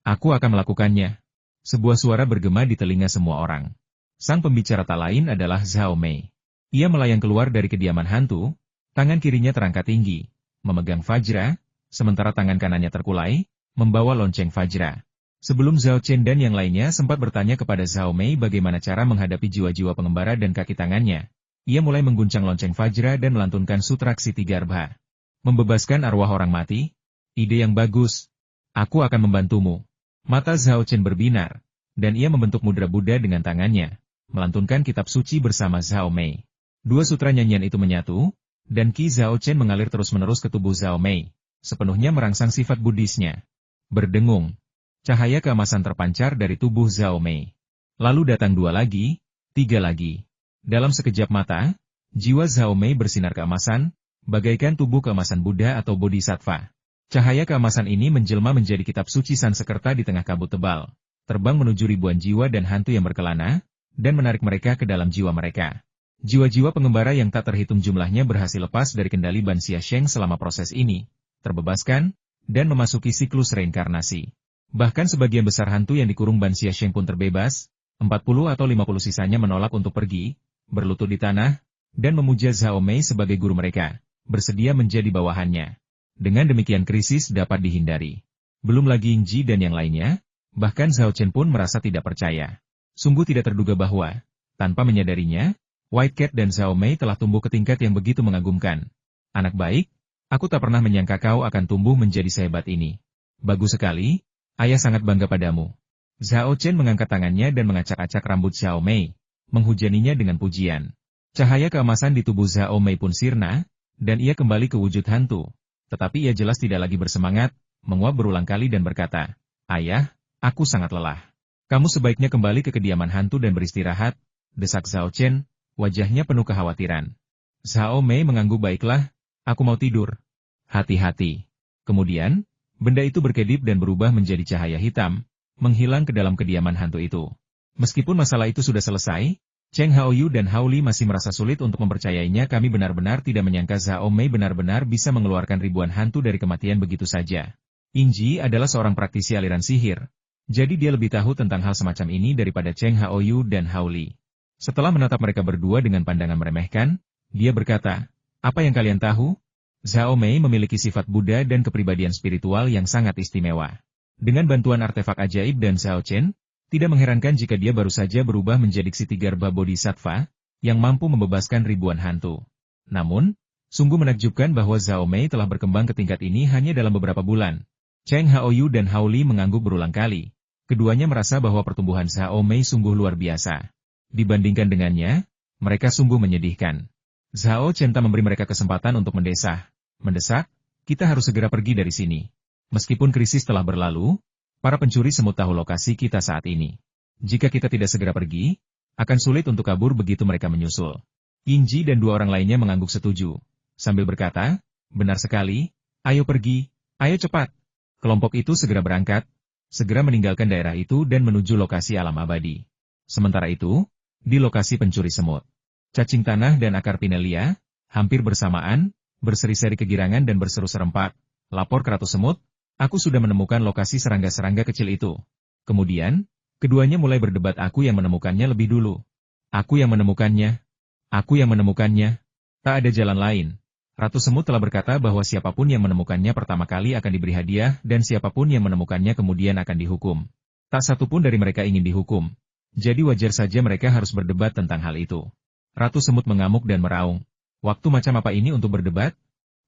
Aku akan melakukannya. Sebuah suara bergema di telinga semua orang. Sang pembicara tak lain adalah Zhao Mei. Ia melayang keluar dari kediaman hantu, tangan kirinya terangkat tinggi, memegang Fajra, sementara tangan kanannya terkulai, membawa lonceng Fajra. Sebelum Zhao Chen dan yang lainnya sempat bertanya kepada Zhao Mei bagaimana cara menghadapi jiwa-jiwa pengembara dan kaki tangannya, ia mulai mengguncang lonceng Fajra dan melantunkan Sutraksi Tigarbha. Membebaskan arwah orang mati? Ide yang bagus. Aku akan membantumu. Mata Zhao Chen berbinar, dan ia membentuk mudra Buddha dengan tangannya, melantunkan kitab suci bersama Zhao Mei. Dua sutra nyanyian itu menyatu, dan Qi Zhao Chen mengalir terus-menerus ke tubuh Zhao Mei, sepenuhnya merangsang sifat Buddhisnya. Berdengung. Cahaya keemasan terpancar dari tubuh Zhao Mei. Lalu datang dua lagi, tiga lagi. Dalam sekejap mata, jiwa Zhao Mei bersinar keemasan, bagaikan tubuh keemasan Buddha atau Bodhisattva. Cahaya keemasan ini menjelma menjadi kitab suci Sansekerta di tengah kabut tebal, terbang menuju ribuan jiwa dan hantu yang berkelana, dan menarik mereka ke dalam jiwa mereka. Jiwa-jiwa pengembara yang tak terhitung jumlahnya berhasil lepas dari kendali Ban Xia Sheng selama proses ini, terbebaskan, dan memasuki siklus reinkarnasi. Bahkan sebagian besar hantu yang dikurung Ban Xia Sheng pun terbebas, 40 atau 50 sisanya menolak untuk pergi, berlutut di tanah, dan memuja Zhao Mei sebagai guru mereka, bersedia menjadi bawahannya. Dengan demikian krisis dapat dihindari. Belum lagi Yingji dan yang lainnya, bahkan Zhao Chen pun merasa tidak percaya. Sungguh tidak terduga bahwa, tanpa menyadarinya, White Cat dan Zhao Mei telah tumbuh ke tingkat yang begitu mengagumkan. Anak baik, aku tak pernah menyangka kau akan tumbuh menjadi sehebat ini. Bagus sekali. Ayah sangat bangga padamu. Zhao Chen mengangkat tangannya dan mengacak-acak rambut Zhao Mei, menghujaninya dengan pujian. Cahaya keemasan di tubuh Zhao Mei pun sirna, dan ia kembali ke wujud hantu. Tetapi ia jelas tidak lagi bersemangat, menguap berulang kali dan berkata, "Ayah, aku sangat lelah. Kamu sebaiknya kembali ke kediaman hantu dan beristirahat," desak Zhao Chen, wajahnya penuh kekhawatiran. Zhao Mei mengangguk, "Baiklah, aku mau tidur." Hati-hati. Kemudian, benda itu berkedip dan berubah menjadi cahaya hitam, menghilang ke dalam kediaman hantu itu. Meskipun masalah itu sudah selesai, Cheng Haoyu dan Hao Li masih merasa sulit untuk mempercayainya. Kami benar-benar tidak menyangka Zhao Mei benar-benar bisa mengeluarkan ribuan hantu dari kematian begitu saja. Yingji adalah seorang praktisi aliran sihir, jadi dia lebih tahu tentang hal semacam ini daripada Cheng Haoyu dan Hao Li. Setelah menatap mereka berdua dengan pandangan meremehkan, dia berkata, "Apa yang kalian tahu? Zhao Mei memiliki sifat Buddha dan kepribadian spiritual yang sangat istimewa. Dengan bantuan artefak ajaib dan Zhao Chen, tidak mengherankan jika dia baru saja berubah menjadi Ksitigarbha Bodhisattva, yang mampu membebaskan ribuan hantu. Namun, sungguh menakjubkan bahwa Zhao Mei telah berkembang ke tingkat ini hanya dalam beberapa bulan." Cheng Haoyu dan Hao Li mengangguk berulang kali. Keduanya merasa bahwa pertumbuhan Zhao Mei sungguh luar biasa. Dibandingkan dengannya, mereka sungguh menyedihkan. Zhao Chen tak memberi mereka kesempatan untuk mendesak, "Kita harus segera pergi dari sini. Meskipun krisis telah berlalu, para pencuri semut tahu lokasi kita saat ini. Jika kita tidak segera pergi, akan sulit untuk kabur begitu mereka menyusul." Yingji dan dua orang lainnya mengangguk setuju, sambil berkata, "Benar sekali, ayo pergi, ayo cepat." Kelompok itu segera berangkat, segera meninggalkan daerah itu dan menuju lokasi alam abadi. Sementara itu, di lokasi pencuri semut, cacing tanah dan akar pinelia, hampir bersamaan, berseri-seri kegirangan dan berseru serempak, "Lapor ke Ratu Semut, aku sudah menemukan lokasi serangga-serangga kecil itu." Kemudian, keduanya mulai berdebat, "Aku yang menemukannya lebih dulu. Aku yang menemukannya. Aku yang menemukannya." Tak ada jalan lain. Ratu Semut telah berkata bahwa siapapun yang menemukannya pertama kali akan diberi hadiah dan siapapun yang menemukannya kemudian akan dihukum. Tak satu pun dari mereka ingin dihukum. Jadi wajar saja mereka harus berdebat tentang hal itu. Ratu Semut mengamuk dan meraung. "Waktu macam apa ini untuk berdebat?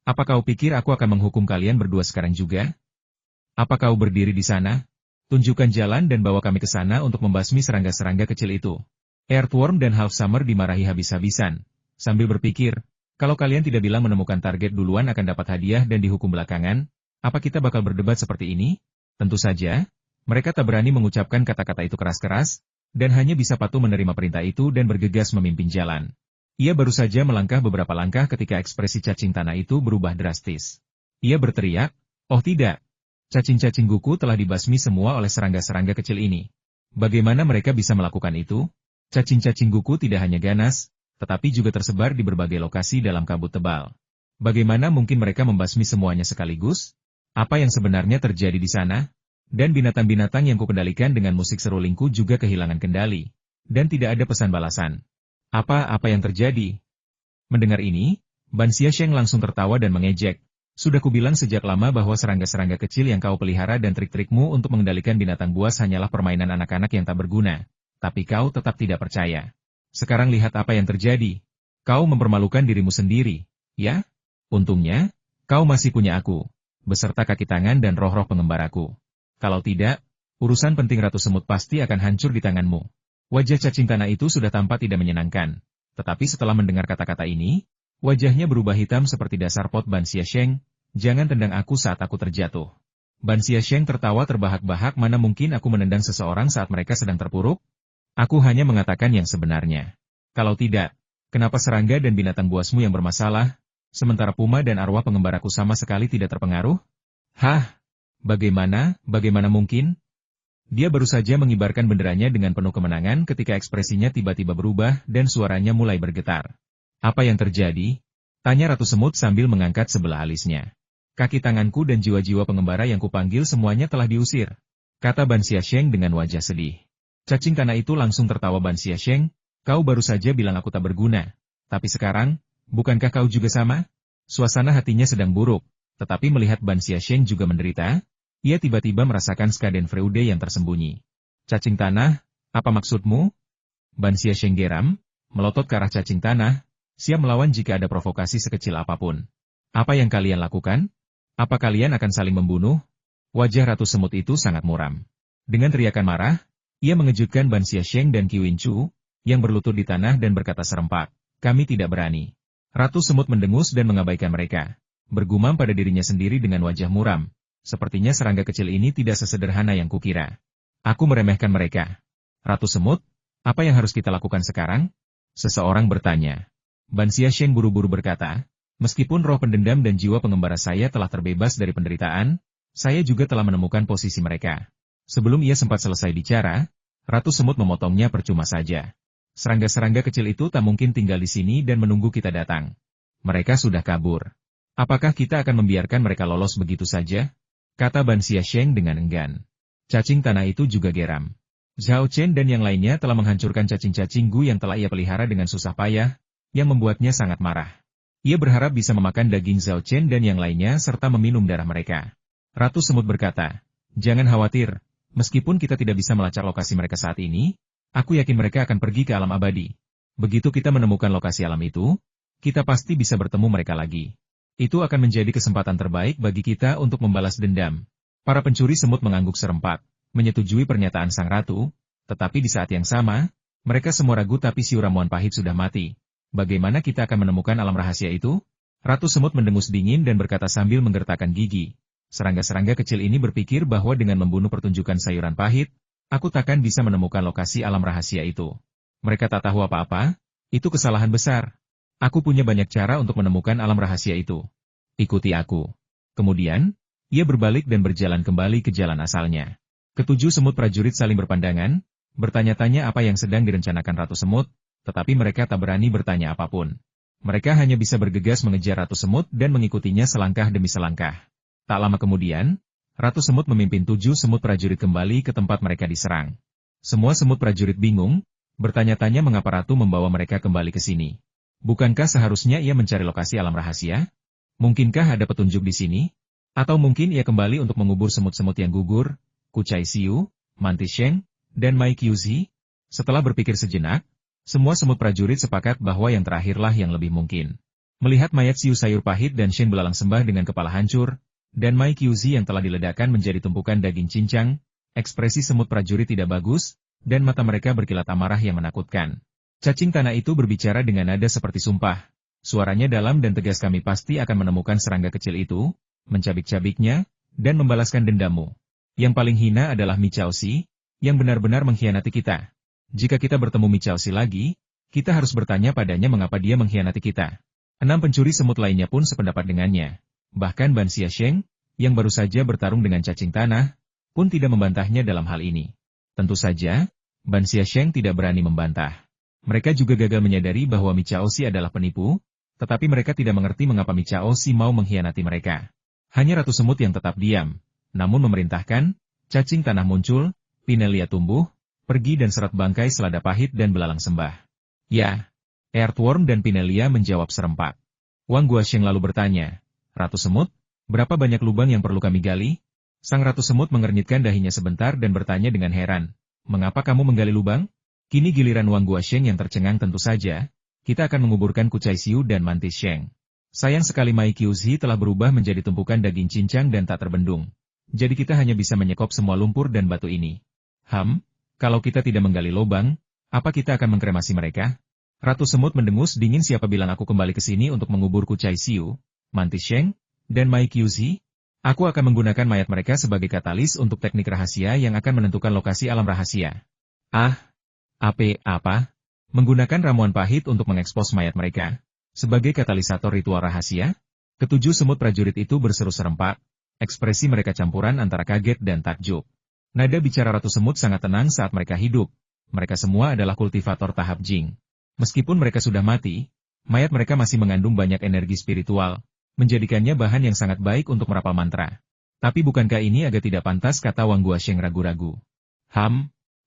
Apa kau pikir aku akan menghukum kalian berdua sekarang juga? Apa kau berdiri di sana? Tunjukkan jalan dan bawa kami ke sana untuk membasmi serangga-serangga kecil itu." Earthworm dan Half Summer dimarahi habis-habisan, sambil berpikir, "Kalau kalian tidak bilang menemukan target duluan akan dapat hadiah dan dihukum belakangan, apa kita bakal berdebat seperti ini?" Tentu saja, mereka tak berani mengucapkan kata-kata itu keras-keras, dan hanya bisa patuh menerima perintah itu dan bergegas memimpin jalan. Ia baru saja melangkah beberapa langkah ketika ekspresi cacing tanah itu berubah drastis. Ia berteriak, "Oh tidak! Cacing-cacing Guku telah dibasmi semua oleh serangga-serangga kecil ini. Bagaimana mereka bisa melakukan itu? Cacing-cacing Guku tidak hanya ganas, tetapi juga tersebar di berbagai lokasi dalam kabut tebal. Bagaimana mungkin mereka membasmi semuanya sekaligus? Apa yang sebenarnya terjadi di sana?" Dan binatang-binatang yang kukendalikan dengan musik serulingku juga kehilangan kendali. Dan tidak ada pesan balasan. Apa yang terjadi? Mendengar ini, Ban Xiaosheng langsung tertawa dan mengejek. Sudah kubilang sejak lama bahwa serangga-serangga kecil yang kau pelihara dan trik-trikmu untuk mengendalikan binatang buas hanyalah permainan anak-anak yang tak berguna. Tapi kau tetap tidak percaya. Sekarang lihat apa yang terjadi. Kau mempermalukan dirimu sendiri, ya? Untungnya, kau masih punya aku, beserta kaki tangan dan roh-roh pengembaraku. Kalau tidak, urusan penting Ratu Semut pasti akan hancur di tanganmu. Wajah cacing tanah itu sudah tampak tidak menyenangkan. Tetapi setelah mendengar kata-kata ini, wajahnya berubah hitam seperti dasar pot. Ban Xiaosheng, jangan tendang aku saat aku terjatuh. Ban Xiaosheng tertawa terbahak-bahak. Mana mungkin aku menendang seseorang saat mereka sedang terpuruk? Aku hanya mengatakan yang sebenarnya. Kalau tidak, kenapa serangga dan binatang buasmu yang bermasalah, sementara puma dan arwah pengembaraku sama sekali tidak terpengaruh? Hah? Bagaimana mungkin? Dia baru saja mengibarkan benderanya dengan penuh kemenangan ketika ekspresinya tiba-tiba berubah dan suaranya mulai bergetar. Apa yang terjadi? Tanya Ratu Semut sambil mengangkat sebelah alisnya. Kaki tanganku dan jiwa-jiwa pengembara yang kupanggil semuanya telah diusir, kata Ban Xiaosheng dengan wajah sedih. Cacing tanah itu langsung tertawa. Ban Xiaosheng, kau baru saja bilang aku tak berguna. Tapi sekarang, bukankah kau juga sama? Suasana hatinya sedang buruk, tetapi melihat Ban Xiaosheng juga menderita, ia tiba-tiba merasakan Schadenfreude yang tersembunyi. Cacing tanah, apa maksudmu? Ban Xiaosheng geram, melotot ke arah cacing tanah, siap melawan jika ada provokasi sekecil apapun. Apa yang kalian lakukan? Apa kalian akan saling membunuh? Wajah Ratu Semut itu sangat muram. Dengan teriakan marah, ia mengejutkan Ban Xiaosheng dan Qi Wenchu, yang berlutut di tanah dan berkata serempak, kami tidak berani. Ratu Semut mendengus dan mengabaikan mereka. Bergumam pada dirinya sendiri dengan wajah muram. Sepertinya serangga kecil ini tidak sesederhana yang kukira. Aku meremehkan mereka. Ratu Semut, apa yang harus kita lakukan sekarang? Seseorang bertanya. Ban Xiaosheng buru-buru berkata, meskipun roh pendendam dan jiwa pengembara saya telah terbebas dari penderitaan, saya juga telah menemukan posisi mereka. Sebelum ia sempat selesai bicara, Ratu Semut memotongnya percuma saja. Serangga-serangga kecil itu tak mungkin tinggal di sini dan menunggu kita datang. Mereka sudah kabur. Apakah kita akan membiarkan mereka lolos begitu saja? Kata Ban Xiaosheng dengan enggan. Cacing tanah itu juga geram. Zhao Chen dan yang lainnya telah menghancurkan cacing-cacing Gu yang telah ia pelihara dengan susah payah, yang membuatnya sangat marah. Ia berharap bisa memakan daging Zhao Chen dan yang lainnya serta meminum darah mereka. Ratu Semut berkata, jangan khawatir, meskipun kita tidak bisa melacak lokasi mereka saat ini, aku yakin mereka akan pergi ke alam abadi. Begitu kita menemukan lokasi alam itu, kita pasti bisa bertemu mereka lagi. Itu akan menjadi kesempatan terbaik bagi kita untuk membalas dendam. Para pencuri semut mengangguk serempak, menyetujui pernyataan sang ratu, tetapi di saat yang sama, mereka semua ragu tapi si ramuan pahit sudah mati. Bagaimana kita akan menemukan alam rahasia itu? Ratu Semut mendengus dingin dan berkata sambil menggertakkan gigi. Serangga-serangga kecil ini berpikir bahwa dengan membunuh pertunjukan sayuran pahit, aku takkan bisa menemukan lokasi alam rahasia itu. Mereka tak tahu apa-apa, itu kesalahan besar. Aku punya banyak cara untuk menemukan alam rahasia itu. Ikuti aku. Kemudian, ia berbalik dan berjalan kembali ke jalan asalnya. Ketujuh semut prajurit saling berpandangan, bertanya-tanya apa yang sedang direncanakan Ratu Semut, tetapi mereka tak berani bertanya apapun. Mereka hanya bisa bergegas mengejar Ratu Semut dan mengikutinya selangkah demi selangkah. Tak lama kemudian, Ratu Semut memimpin 7 semut prajurit kembali ke tempat mereka diserang. Semua semut prajurit bingung, bertanya-tanya mengapa Ratu membawa mereka kembali ke sini. Bukankah seharusnya ia mencari lokasi alam rahasia? Mungkinkah ada petunjuk di sini? Atau mungkin ia kembali untuk mengubur semut-semut yang gugur, Kucai Xiu, Mantis Sheng, dan Mai Qiuzi? Setelah berpikir sejenak, semua semut prajurit sepakat bahwa yang terakhirlah yang lebih mungkin. Melihat mayat Xiu sayur pahit dan Shen belalang sembah dengan kepala hancur, dan Mai Qiuzi yang telah diledakkan menjadi tumpukan daging cincang, ekspresi semut prajurit tidak bagus, dan mata mereka berkilat amarah yang menakutkan. Cacing tanah itu berbicara dengan nada seperti sumpah. Suaranya dalam dan tegas, kami pasti akan menemukan serangga kecil itu, mencabik-cabiknya, dan membalaskan dendammu. Yang paling hina adalah Mi Chaoxi, yang benar-benar mengkhianati kita. Jika kita bertemu Mi Chaoxi lagi, kita harus bertanya padanya mengapa dia mengkhianati kita. 6 pencuri semut lainnya pun sependapat dengannya. Bahkan Ban Xiaosheng, yang baru saja bertarung dengan cacing tanah, pun tidak membantahnya dalam hal ini. Tentu saja, Ban Xiaosheng tidak berani membantah. Mereka juga gagal menyadari bahwa Mi Chaoxi adalah penipu, tetapi mereka tidak mengerti mengapa Mi Chaoxi mau mengkhianati mereka. Hanya Ratu Semut yang tetap diam, namun memerintahkan, cacing tanah muncul, Pinelia tumbuh, pergi dan serat bangkai selada pahit dan belalang sembah. Ya, Earthworm dan Pinelia menjawab serempak. Wang Guosheng lalu bertanya, Ratu Semut, berapa banyak lubang yang perlu kami gali? Sang Ratu Semut mengernyitkan dahinya sebentar dan bertanya dengan heran, mengapa kamu menggali lubang? Kini giliran Wang Guosheng yang tercengang tentu saja, kita akan menguburkan Kucai Xiu dan Mantis Sheng. Sayang sekali Mai Qiuzi telah berubah menjadi tumpukan daging cincang dan tak terbendung. Jadi kita hanya bisa menyekop semua lumpur dan batu ini. Kalau kita tidak menggali lubang, apa kita akan mengkremasi mereka? Ratu Semut mendengus dingin siapa bilang aku kembali ke sini untuk mengubur Kucai Xiu, Mantis Sheng, dan Mai Qiuzi? Aku akan menggunakan mayat mereka sebagai katalis untuk teknik rahasia yang akan menentukan lokasi alam rahasia. Apa? Menggunakan ramuan pahit untuk mengekspos mayat mereka? Sebagai katalisator ritual rahasia? Ketujuh semut prajurit itu berseru serempak, ekspresi mereka campuran antara kaget dan takjub. Nada bicara Ratu Semut sangat tenang saat mereka hidup. Mereka semua adalah kultivator tahap Jing. Meskipun mereka sudah mati, mayat mereka masih mengandung banyak energi spiritual, menjadikannya bahan yang sangat baik untuk merapal mantra. Tapi bukankah ini agak tidak pantas, kata Wang Guosheng ragu-ragu.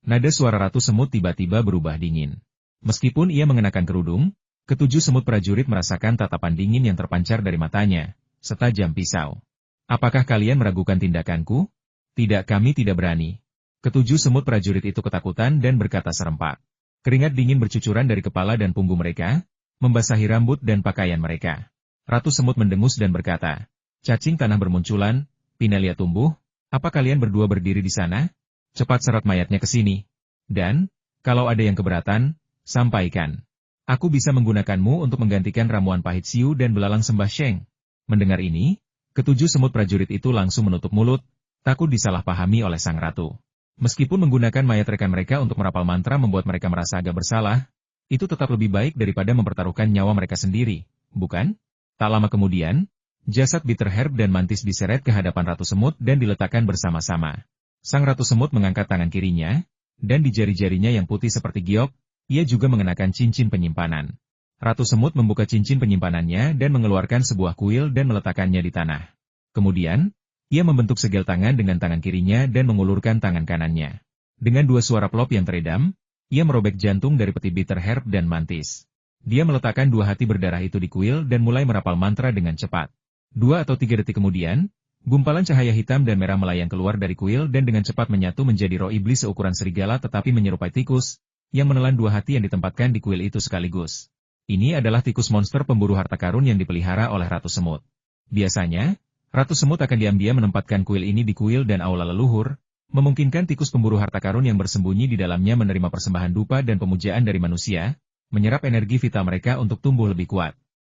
Nada suara Ratu Semut tiba-tiba berubah dingin. Meskipun ia mengenakan kerudung, ketujuh semut prajurit merasakan tatapan dingin yang terpancar dari matanya, setajam pisau. Apakah kalian meragukan tindakanku? Tidak, kami tidak berani. Ketujuh semut prajurit itu ketakutan dan berkata serempak. Keringat dingin bercucuran dari kepala dan punggung mereka, membasahi rambut dan pakaian mereka. Ratu Semut mendengus dan berkata, cacing tanah bermunculan, Pinelia tumbuh, apa kalian berdua berdiri di sana? Cepat seret mayatnya ke sini. Dan, kalau ada yang keberatan, sampaikan. Aku bisa menggunakanmu untuk menggantikan ramuan pahit Xiu dan belalang sembah Sheng. Mendengar ini, ketujuh semut prajurit itu langsung menutup mulut, takut disalahpahami oleh sang ratu. Meskipun menggunakan mayat rekan mereka untuk merapal mantra membuat mereka merasa agak bersalah, itu tetap lebih baik daripada mempertaruhkan nyawa mereka sendiri, bukan? Tak lama kemudian, jasad Bitterherb dan Mantis diseret ke hadapan Ratu Semut dan diletakkan bersama-sama. Sang Ratu Semut mengangkat tangan kirinya, dan di jari-jarinya yang putih seperti giok, ia juga mengenakan cincin penyimpanan. Ratu Semut membuka cincin penyimpanannya dan mengeluarkan sebuah kuil dan meletakkannya di tanah. Kemudian, ia membentuk segel tangan dengan tangan kirinya dan mengulurkan tangan kanannya. Dengan dua suara plop yang teredam, ia merobek jantung dari peti Bitterherb dan Mantis. Dia meletakkan dua hati berdarah itu di kuil dan mulai merapal mantra dengan cepat. 2 atau 3 detik kemudian, gumpalan cahaya hitam dan merah melayang keluar dari kuil dan dengan cepat menyatu menjadi roh iblis seukuran serigala tetapi menyerupai tikus, yang menelan dua hati yang ditempatkan di kuil itu sekaligus. Ini adalah tikus monster pemburu harta karun yang dipelihara oleh Ratu Semut. Biasanya, Ratu Semut akan diam-diam menempatkan kuil ini di kuil dan aula leluhur, memungkinkan tikus pemburu harta karun yang bersembunyi di dalamnya menerima persembahan dupa dan pemujaan dari manusia, menyerap energi vital mereka untuk tumbuh lebih kuat.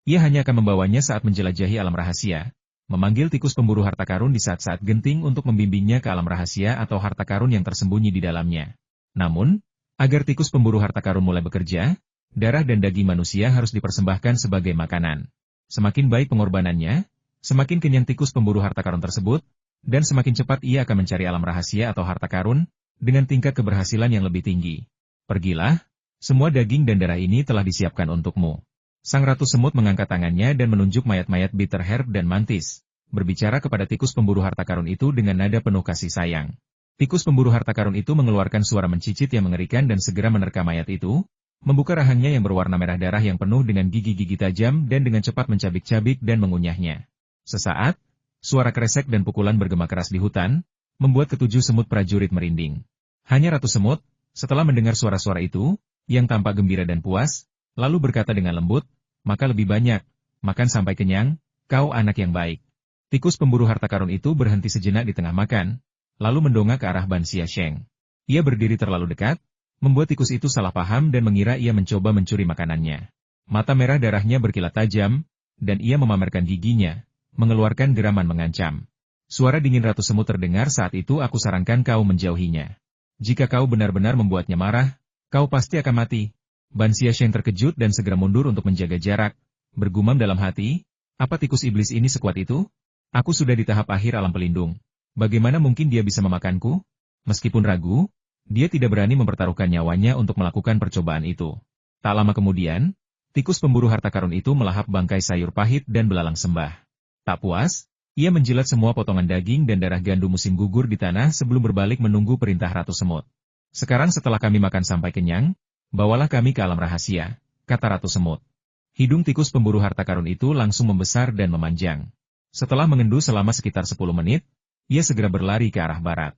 Ia hanya akan membawanya saat menjelajahi alam rahasia, memanggil tikus pemburu harta karun di saat-saat genting untuk membimbingnya ke alam rahasia atau harta karun yang tersembunyi di dalamnya. Namun, agar tikus pemburu harta karun mulai bekerja, darah dan daging manusia harus dipersembahkan sebagai makanan. Semakin baik pengorbanannya, semakin kenyang tikus pemburu harta karun tersebut, dan semakin cepat ia akan mencari alam rahasia atau harta karun, dengan tingkat keberhasilan yang lebih tinggi. Pergilah, semua daging dan darah ini telah disiapkan untukmu. Sang Ratu Semut mengangkat tangannya dan menunjuk mayat-mayat Bitterherb dan Mantis, berbicara kepada tikus pemburu harta karun itu dengan nada penuh kasih sayang. Tikus pemburu harta karun itu mengeluarkan suara mencicit yang mengerikan dan segera menerkam mayat itu, membuka rahangnya yang berwarna merah darah yang penuh dengan gigi-gigi tajam dan dengan cepat mencabik-cabik dan mengunyahnya. Sesaat, suara kresek dan pukulan bergema keras di hutan, membuat ketujuh semut prajurit merinding. Hanya Ratu Semut, setelah mendengar suara-suara itu, yang tampak gembira dan puas, lalu berkata dengan lembut, maka lebih banyak, makan sampai kenyang, kau anak yang baik. Tikus pemburu harta karun itu berhenti sejenak di tengah makan, lalu mendongak ke arah Ban Xiaosheng. Ia berdiri terlalu dekat, membuat tikus itu salah paham dan mengira ia mencoba mencuri makanannya. Mata merah darahnya berkilat tajam, dan ia memamerkan giginya, mengeluarkan geraman mengancam. Suara dingin Ratu Semut terdengar saat itu. Aku sarankan kau menjauhinya. Jika kau benar-benar membuatnya marah, kau pasti akan mati. Ban Xiaosheng terkejut dan segera mundur untuk menjaga jarak. Bergumam dalam hati, apa tikus iblis ini sekuat itu? Aku sudah di tahap akhir alam pelindung. Bagaimana mungkin dia bisa memakanku? Meskipun ragu, dia tidak berani mempertaruhkan nyawanya untuk melakukan percobaan itu. Tak lama kemudian, tikus pemburu harta karun itu melahap bangkai sayur pahit dan belalang sembah. Tak puas, ia menjilat semua potongan daging dan darah gandum musim gugur di tanah sebelum berbalik menunggu perintah Ratu Semut. Sekarang setelah kami makan sampai kenyang, bawalah kami ke alam rahasia, kata Ratu Semut. Hidung tikus pemburu harta karun itu langsung membesar dan memanjang. Setelah mengendu selama sekitar 10 menit, ia segera berlari ke arah barat.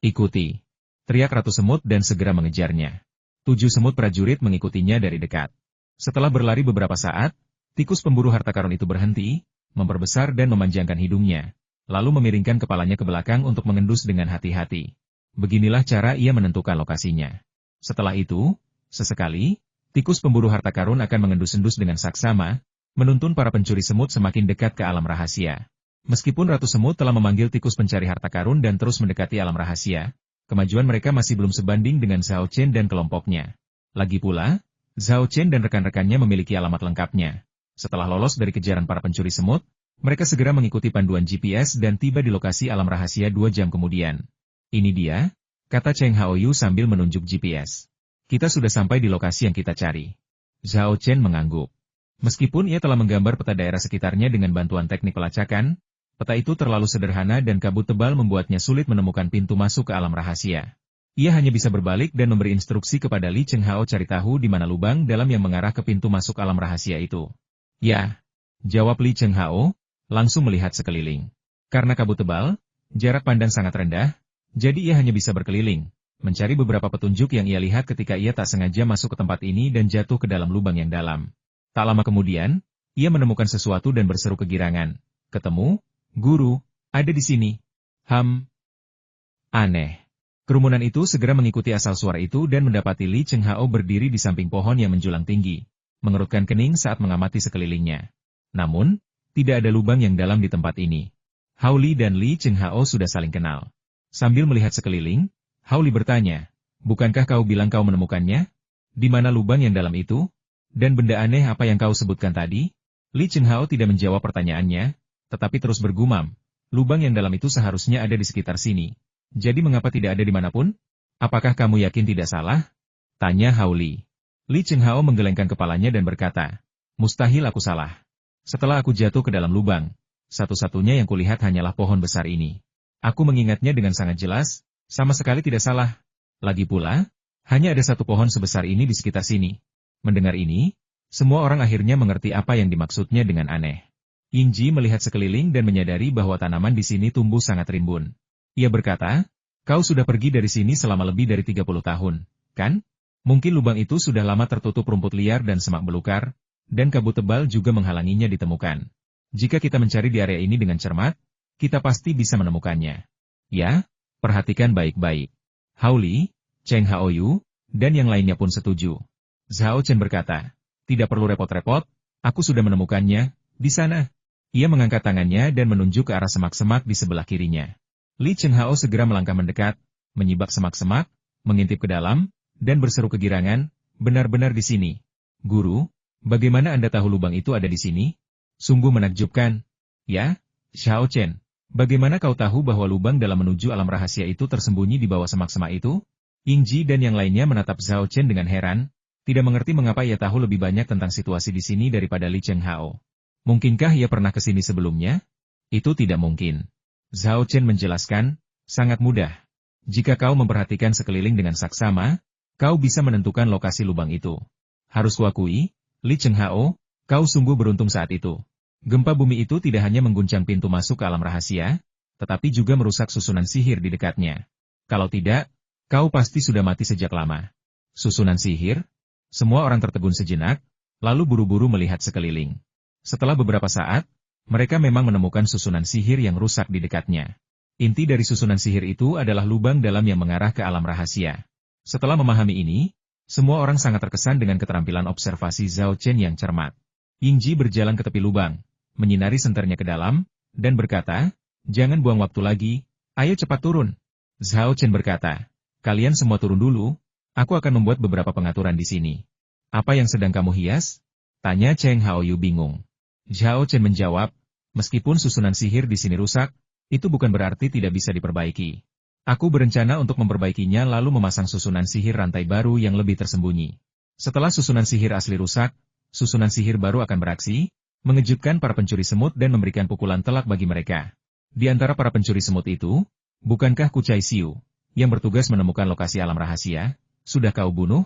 Ikuti, teriak Ratu Semut dan segera mengejarnya. 7 semut prajurit mengikutinya dari dekat. Setelah berlari beberapa saat, tikus pemburu harta karun itu berhenti, memperbesar dan memanjangkan hidungnya, lalu memiringkan kepalanya ke belakang untuk mengendus dengan hati-hati. Beginilah cara ia menentukan lokasinya. Setelah itu, sesekali, tikus pemburu harta karun akan mengendus-endus dengan saksama, menuntun para pencuri semut semakin dekat ke alam rahasia. Meskipun Ratu Semut telah memanggil tikus pencari harta karun dan terus mendekati alam rahasia, kemajuan mereka masih belum sebanding dengan Zhao Chen dan kelompoknya. Lagi pula, Zhao Chen dan rekan-rekannya memiliki alamat lengkapnya. Setelah lolos dari kejaran para pencuri semut, mereka segera mengikuti panduan GPS dan tiba di lokasi alam rahasia 2 jam kemudian. Ini dia, kata Cheng Haoyu sambil menunjuk GPS. Kita sudah sampai di lokasi yang kita cari. Zhao Chen mengangguk. Meskipun ia telah menggambar peta daerah sekitarnya dengan bantuan teknik pelacakan, peta itu terlalu sederhana dan kabut tebal membuatnya sulit menemukan pintu masuk ke alam rahasia. Ia hanya bisa berbalik dan memberi instruksi kepada Li Chenghao cari tahu di mana lubang dalam yang mengarah ke pintu masuk alam rahasia itu. Ya, jawab Li Chenghao, langsung melihat sekeliling. Karena kabut tebal, jarak pandang sangat rendah, jadi ia hanya bisa berkeliling, mencari beberapa petunjuk yang ia lihat ketika ia tak sengaja masuk ke tempat ini dan jatuh ke dalam lubang yang dalam. Tak lama kemudian, ia menemukan sesuatu dan berseru kegirangan. Ketemu, guru, ada di sini. Aneh. Kerumunan itu segera mengikuti asal suara itu dan mendapati Li Chenghao berdiri di samping pohon yang menjulang tinggi, mengerutkan kening saat mengamati sekelilingnya. Namun, tidak ada lubang yang dalam di tempat ini. Hao Li dan Li Chenghao sudah saling kenal. Sambil melihat sekeliling, Hao Li bertanya, bukankah kau bilang kau menemukannya? Di mana lubang yang dalam itu? Dan benda aneh apa yang kau sebutkan tadi? Li Chenghao tidak menjawab pertanyaannya, tetapi terus bergumam, lubang yang dalam itu seharusnya ada di sekitar sini. Jadi mengapa tidak ada dimanapun? Apakah kamu yakin tidak salah? Tanya Hao Li. Li Chenghao menggelengkan kepalanya dan berkata, mustahil aku salah. Setelah aku jatuh ke dalam lubang, satu-satunya yang kulihat hanyalah pohon besar ini. Aku mengingatnya dengan sangat jelas, sama sekali tidak salah. Lagi pula, hanya ada satu pohon sebesar ini di sekitar sini. Mendengar ini, semua orang akhirnya mengerti apa yang dimaksudnya dengan aneh. Yingji melihat sekeliling dan menyadari bahwa tanaman di sini tumbuh sangat rimbun. Ia berkata, kau sudah pergi dari sini selama lebih dari 30 tahun, kan? Mungkin lubang itu sudah lama tertutup rumput liar dan semak belukar, dan kabut tebal juga menghalanginya ditemukan. Jika kita mencari di area ini dengan cermat, kita pasti bisa menemukannya. Ya, perhatikan baik-baik. Hao Li, Cheng Haoyu, dan yang lainnya pun setuju. Zhao Chen berkata, tidak perlu repot-repot, aku sudah menemukannya, di sana. Ia mengangkat tangannya dan menunjuk ke arah semak-semak di sebelah kirinya. Li Chenghao segera melangkah mendekat, menyibak semak-semak, mengintip ke dalam, dan berseru kegirangan, benar-benar di sini. Guru, bagaimana Anda tahu lubang itu ada di sini? Sungguh menakjubkan. Ya, Zhao Chen, bagaimana kau tahu bahwa lubang dalam menuju alam rahasia itu tersembunyi di bawah semak-semak itu? Yingji dan yang lainnya menatap Zhao Chen dengan heran, tidak mengerti mengapa ia tahu lebih banyak tentang situasi di sini daripada Li Chenghao. Mungkinkah ia pernah ke sini sebelumnya? Itu tidak mungkin. Zhao Chen menjelaskan, sangat mudah. Jika kau memperhatikan sekeliling dengan saksama, kau bisa menentukan lokasi lubang itu. Harus kuakui, Li Chenghao, kau sungguh beruntung saat itu. Gempa bumi itu tidak hanya mengguncang pintu masuk ke alam rahasia, tetapi juga merusak susunan sihir di dekatnya. Kalau tidak, kau pasti sudah mati sejak lama. Susunan sihir? Semua orang tertegun sejenak, lalu buru-buru melihat sekeliling. Setelah beberapa saat, mereka memang menemukan susunan sihir yang rusak di dekatnya. Inti dari susunan sihir itu adalah lubang dalam yang mengarah ke alam rahasia. Setelah memahami ini, semua orang sangat terkesan dengan keterampilan observasi Zhao Chen yang cermat. Yingji berjalan ke tepi lubang, menyinari senternya ke dalam, dan berkata, Jangan buang waktu lagi, ayo cepat turun. Zhao Chen berkata, kalian semua turun dulu, aku akan membuat beberapa pengaturan di sini. Apa yang sedang kamu hias? Tanya Cheng Haoyu bingung. Zhao Chen menjawab, meskipun susunan sihir di sini rusak, itu bukan berarti tidak bisa diperbaiki. Aku berencana untuk memperbaikinya lalu memasang susunan sihir rantai baru yang lebih tersembunyi. Setelah susunan sihir asli rusak, susunan sihir baru akan beraksi, mengejutkan para pencuri semut dan memberikan pukulan telak bagi mereka. Di antara para pencuri semut itu, bukankah Kucai Xiu, yang bertugas menemukan lokasi alam rahasia, sudah kau bunuh?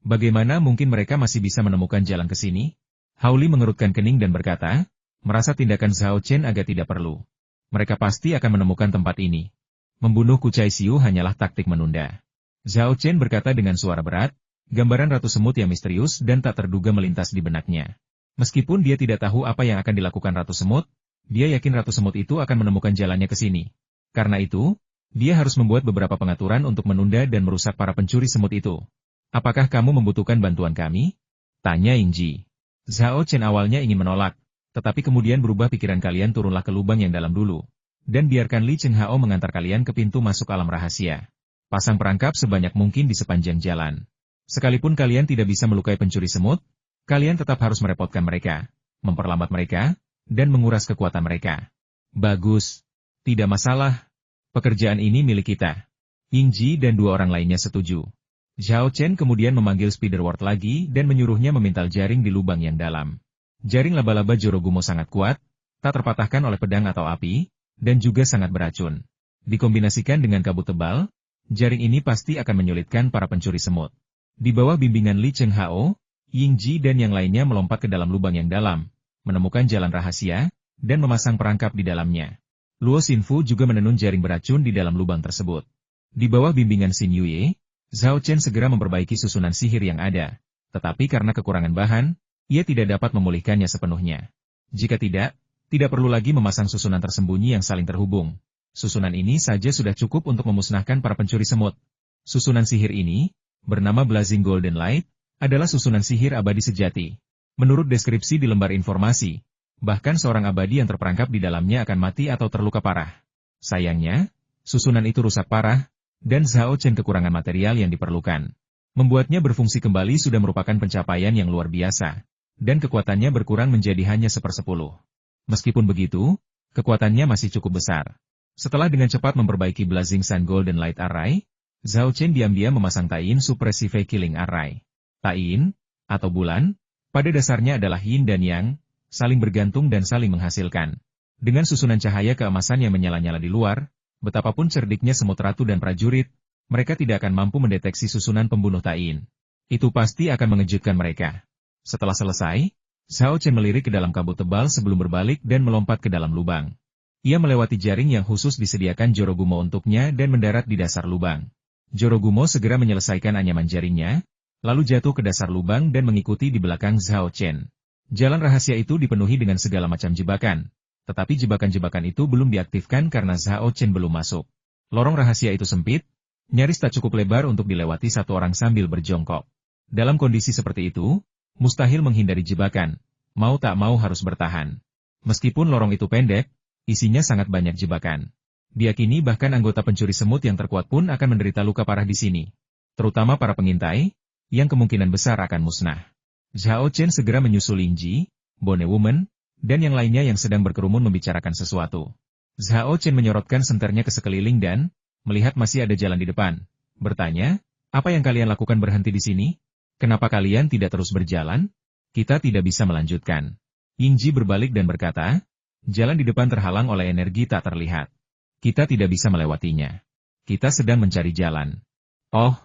Bagaimana mungkin mereka masih bisa menemukan jalan ke sini? Hao Li mengerutkan kening dan berkata, merasa tindakan Zhao Chen agak tidak perlu. Mereka pasti akan menemukan tempat ini. Membunuh Kucai Xiu hanyalah taktik menunda. Zhao Chen berkata dengan suara berat, gambaran ratu semut yang misterius dan tak terduga melintas di benaknya. Meskipun dia tidak tahu apa yang akan dilakukan ratu semut, dia yakin ratu semut itu akan menemukan jalannya ke sini. Karena itu, dia harus membuat beberapa pengaturan untuk menunda dan merusak para pencuri semut itu. Apakah kamu membutuhkan bantuan kami? Tanya Yingji. Zhao Chen awalnya ingin menolak, tetapi kemudian berubah pikiran kalian turunlah ke lubang yang dalam dulu. Dan biarkan Li Chenghao mengantar kalian ke pintu masuk alam rahasia. Pasang perangkap sebanyak mungkin di sepanjang jalan. Sekalipun kalian tidak bisa melukai pencuri semut, kalian tetap harus merepotkan mereka, memperlambat mereka, dan menguras kekuatan mereka. Bagus. Tidak masalah. Pekerjaan ini milik kita. Yingji dan dua orang lainnya setuju. Zhao Chen kemudian memanggil Spiderwort lagi dan menyuruhnya memintal jaring di lubang yang dalam. Jaring laba-laba Jorogumo sangat kuat, tak terpatahkan oleh pedang atau api, dan juga sangat beracun. Dikombinasikan dengan kabut tebal, jaring ini pasti akan menyulitkan para pencuri semut. Di bawah bimbingan Li Chenghao, Yingji dan yang lainnya melompat ke dalam lubang yang dalam, menemukan jalan rahasia, dan memasang perangkap di dalamnya. Luo Xinfu juga menenun jaring beracun di dalam lubang tersebut. Di bawah bimbingan Xin Yuye, Zhao Chen segera memperbaiki susunan sihir yang ada, tetapi karena kekurangan bahan, ia tidak dapat memulihkannya sepenuhnya. Jika tidak perlu lagi memasang susunan tersembunyi yang saling terhubung. Susunan ini saja sudah cukup untuk memusnahkan para pencuri semut. Susunan sihir ini, bernama Blazing Golden Light, adalah susunan sihir abadi sejati. Menurut deskripsi di lembar informasi, bahkan seorang abadi yang terperangkap di dalamnya akan mati atau terluka parah. Sayangnya, susunan itu rusak parah, dan Zhao Chen kekurangan material yang diperlukan. Membuatnya berfungsi kembali sudah merupakan pencapaian yang luar biasa, dan kekuatannya berkurang menjadi hanya 1/10. Meskipun begitu, kekuatannya masih cukup besar. Setelah dengan cepat memperbaiki Blazing Sun Golden Light Array, Zhao Chen diam-diam memasang Taiyin Suppressive Killing Array. Taiyin, atau bulan, pada dasarnya adalah yin dan yang, saling bergantung dan saling menghasilkan. Dengan susunan cahaya keemasan yang menyala-nyala di luar, betapapun cerdiknya semut ratu dan prajurit, mereka tidak akan mampu mendeteksi susunan pembunuh Taiyin. Itu pasti akan mengejutkan mereka. Setelah selesai, Zhao Chen melirik ke dalam kabut tebal sebelum berbalik dan melompat ke dalam lubang. Ia melewati jaring yang khusus disediakan Jorogumo untuknya dan mendarat di dasar lubang. Jorogumo segera menyelesaikan anyaman jaringnya, lalu jatuh ke dasar lubang dan mengikuti di belakang Zhao Chen. Jalan rahasia itu dipenuhi dengan segala macam jebakan, tetapi jebakan-jebakan itu belum diaktifkan karena Zhao Chen belum masuk. Lorong rahasia itu sempit, nyaris tak cukup lebar untuk dilewati satu orang sambil berjongkok. Dalam kondisi seperti itu, mustahil menghindari jebakan, mau tak mau harus bertahan. Meskipun lorong itu pendek, isinya sangat banyak jebakan. Diyakini bahkan anggota pencuri semut yang terkuat pun akan menderita luka parah di sini. Terutama para pengintai, yang kemungkinan besar akan musnah. Zhao Chen segera menyusul Yingji, Bone Woman, dan yang lainnya yang sedang berkerumun membicarakan sesuatu. Zhao Chen menyorotkan senternya ke sekeliling dan, melihat masih ada jalan di depan, bertanya, apa yang kalian lakukan berhenti di sini? Kenapa kalian tidak terus berjalan? Kita tidak bisa melanjutkan. Yingji berbalik dan berkata, jalan di depan terhalang oleh energi tak terlihat. Kita tidak bisa melewatinya. Kita sedang mencari jalan. Oh,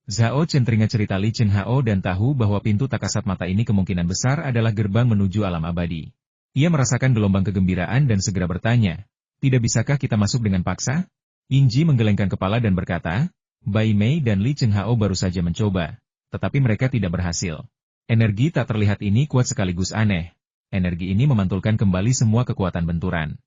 Zhao Chen teringat cerita Li Chenghao dan tahu bahwa pintu tak kasat mata ini kemungkinan besar adalah gerbang menuju alam abadi. Ia merasakan gelombang kegembiraan dan segera bertanya, tidak bisakah kita masuk dengan paksa? Yingji menggelengkan kepala dan berkata, Bai Mei dan Li Chenghao baru saja mencoba, tetapi mereka tidak berhasil. Energi tak terlihat ini kuat sekaligus aneh. Energi ini memantulkan kembali semua kekuatan benturan.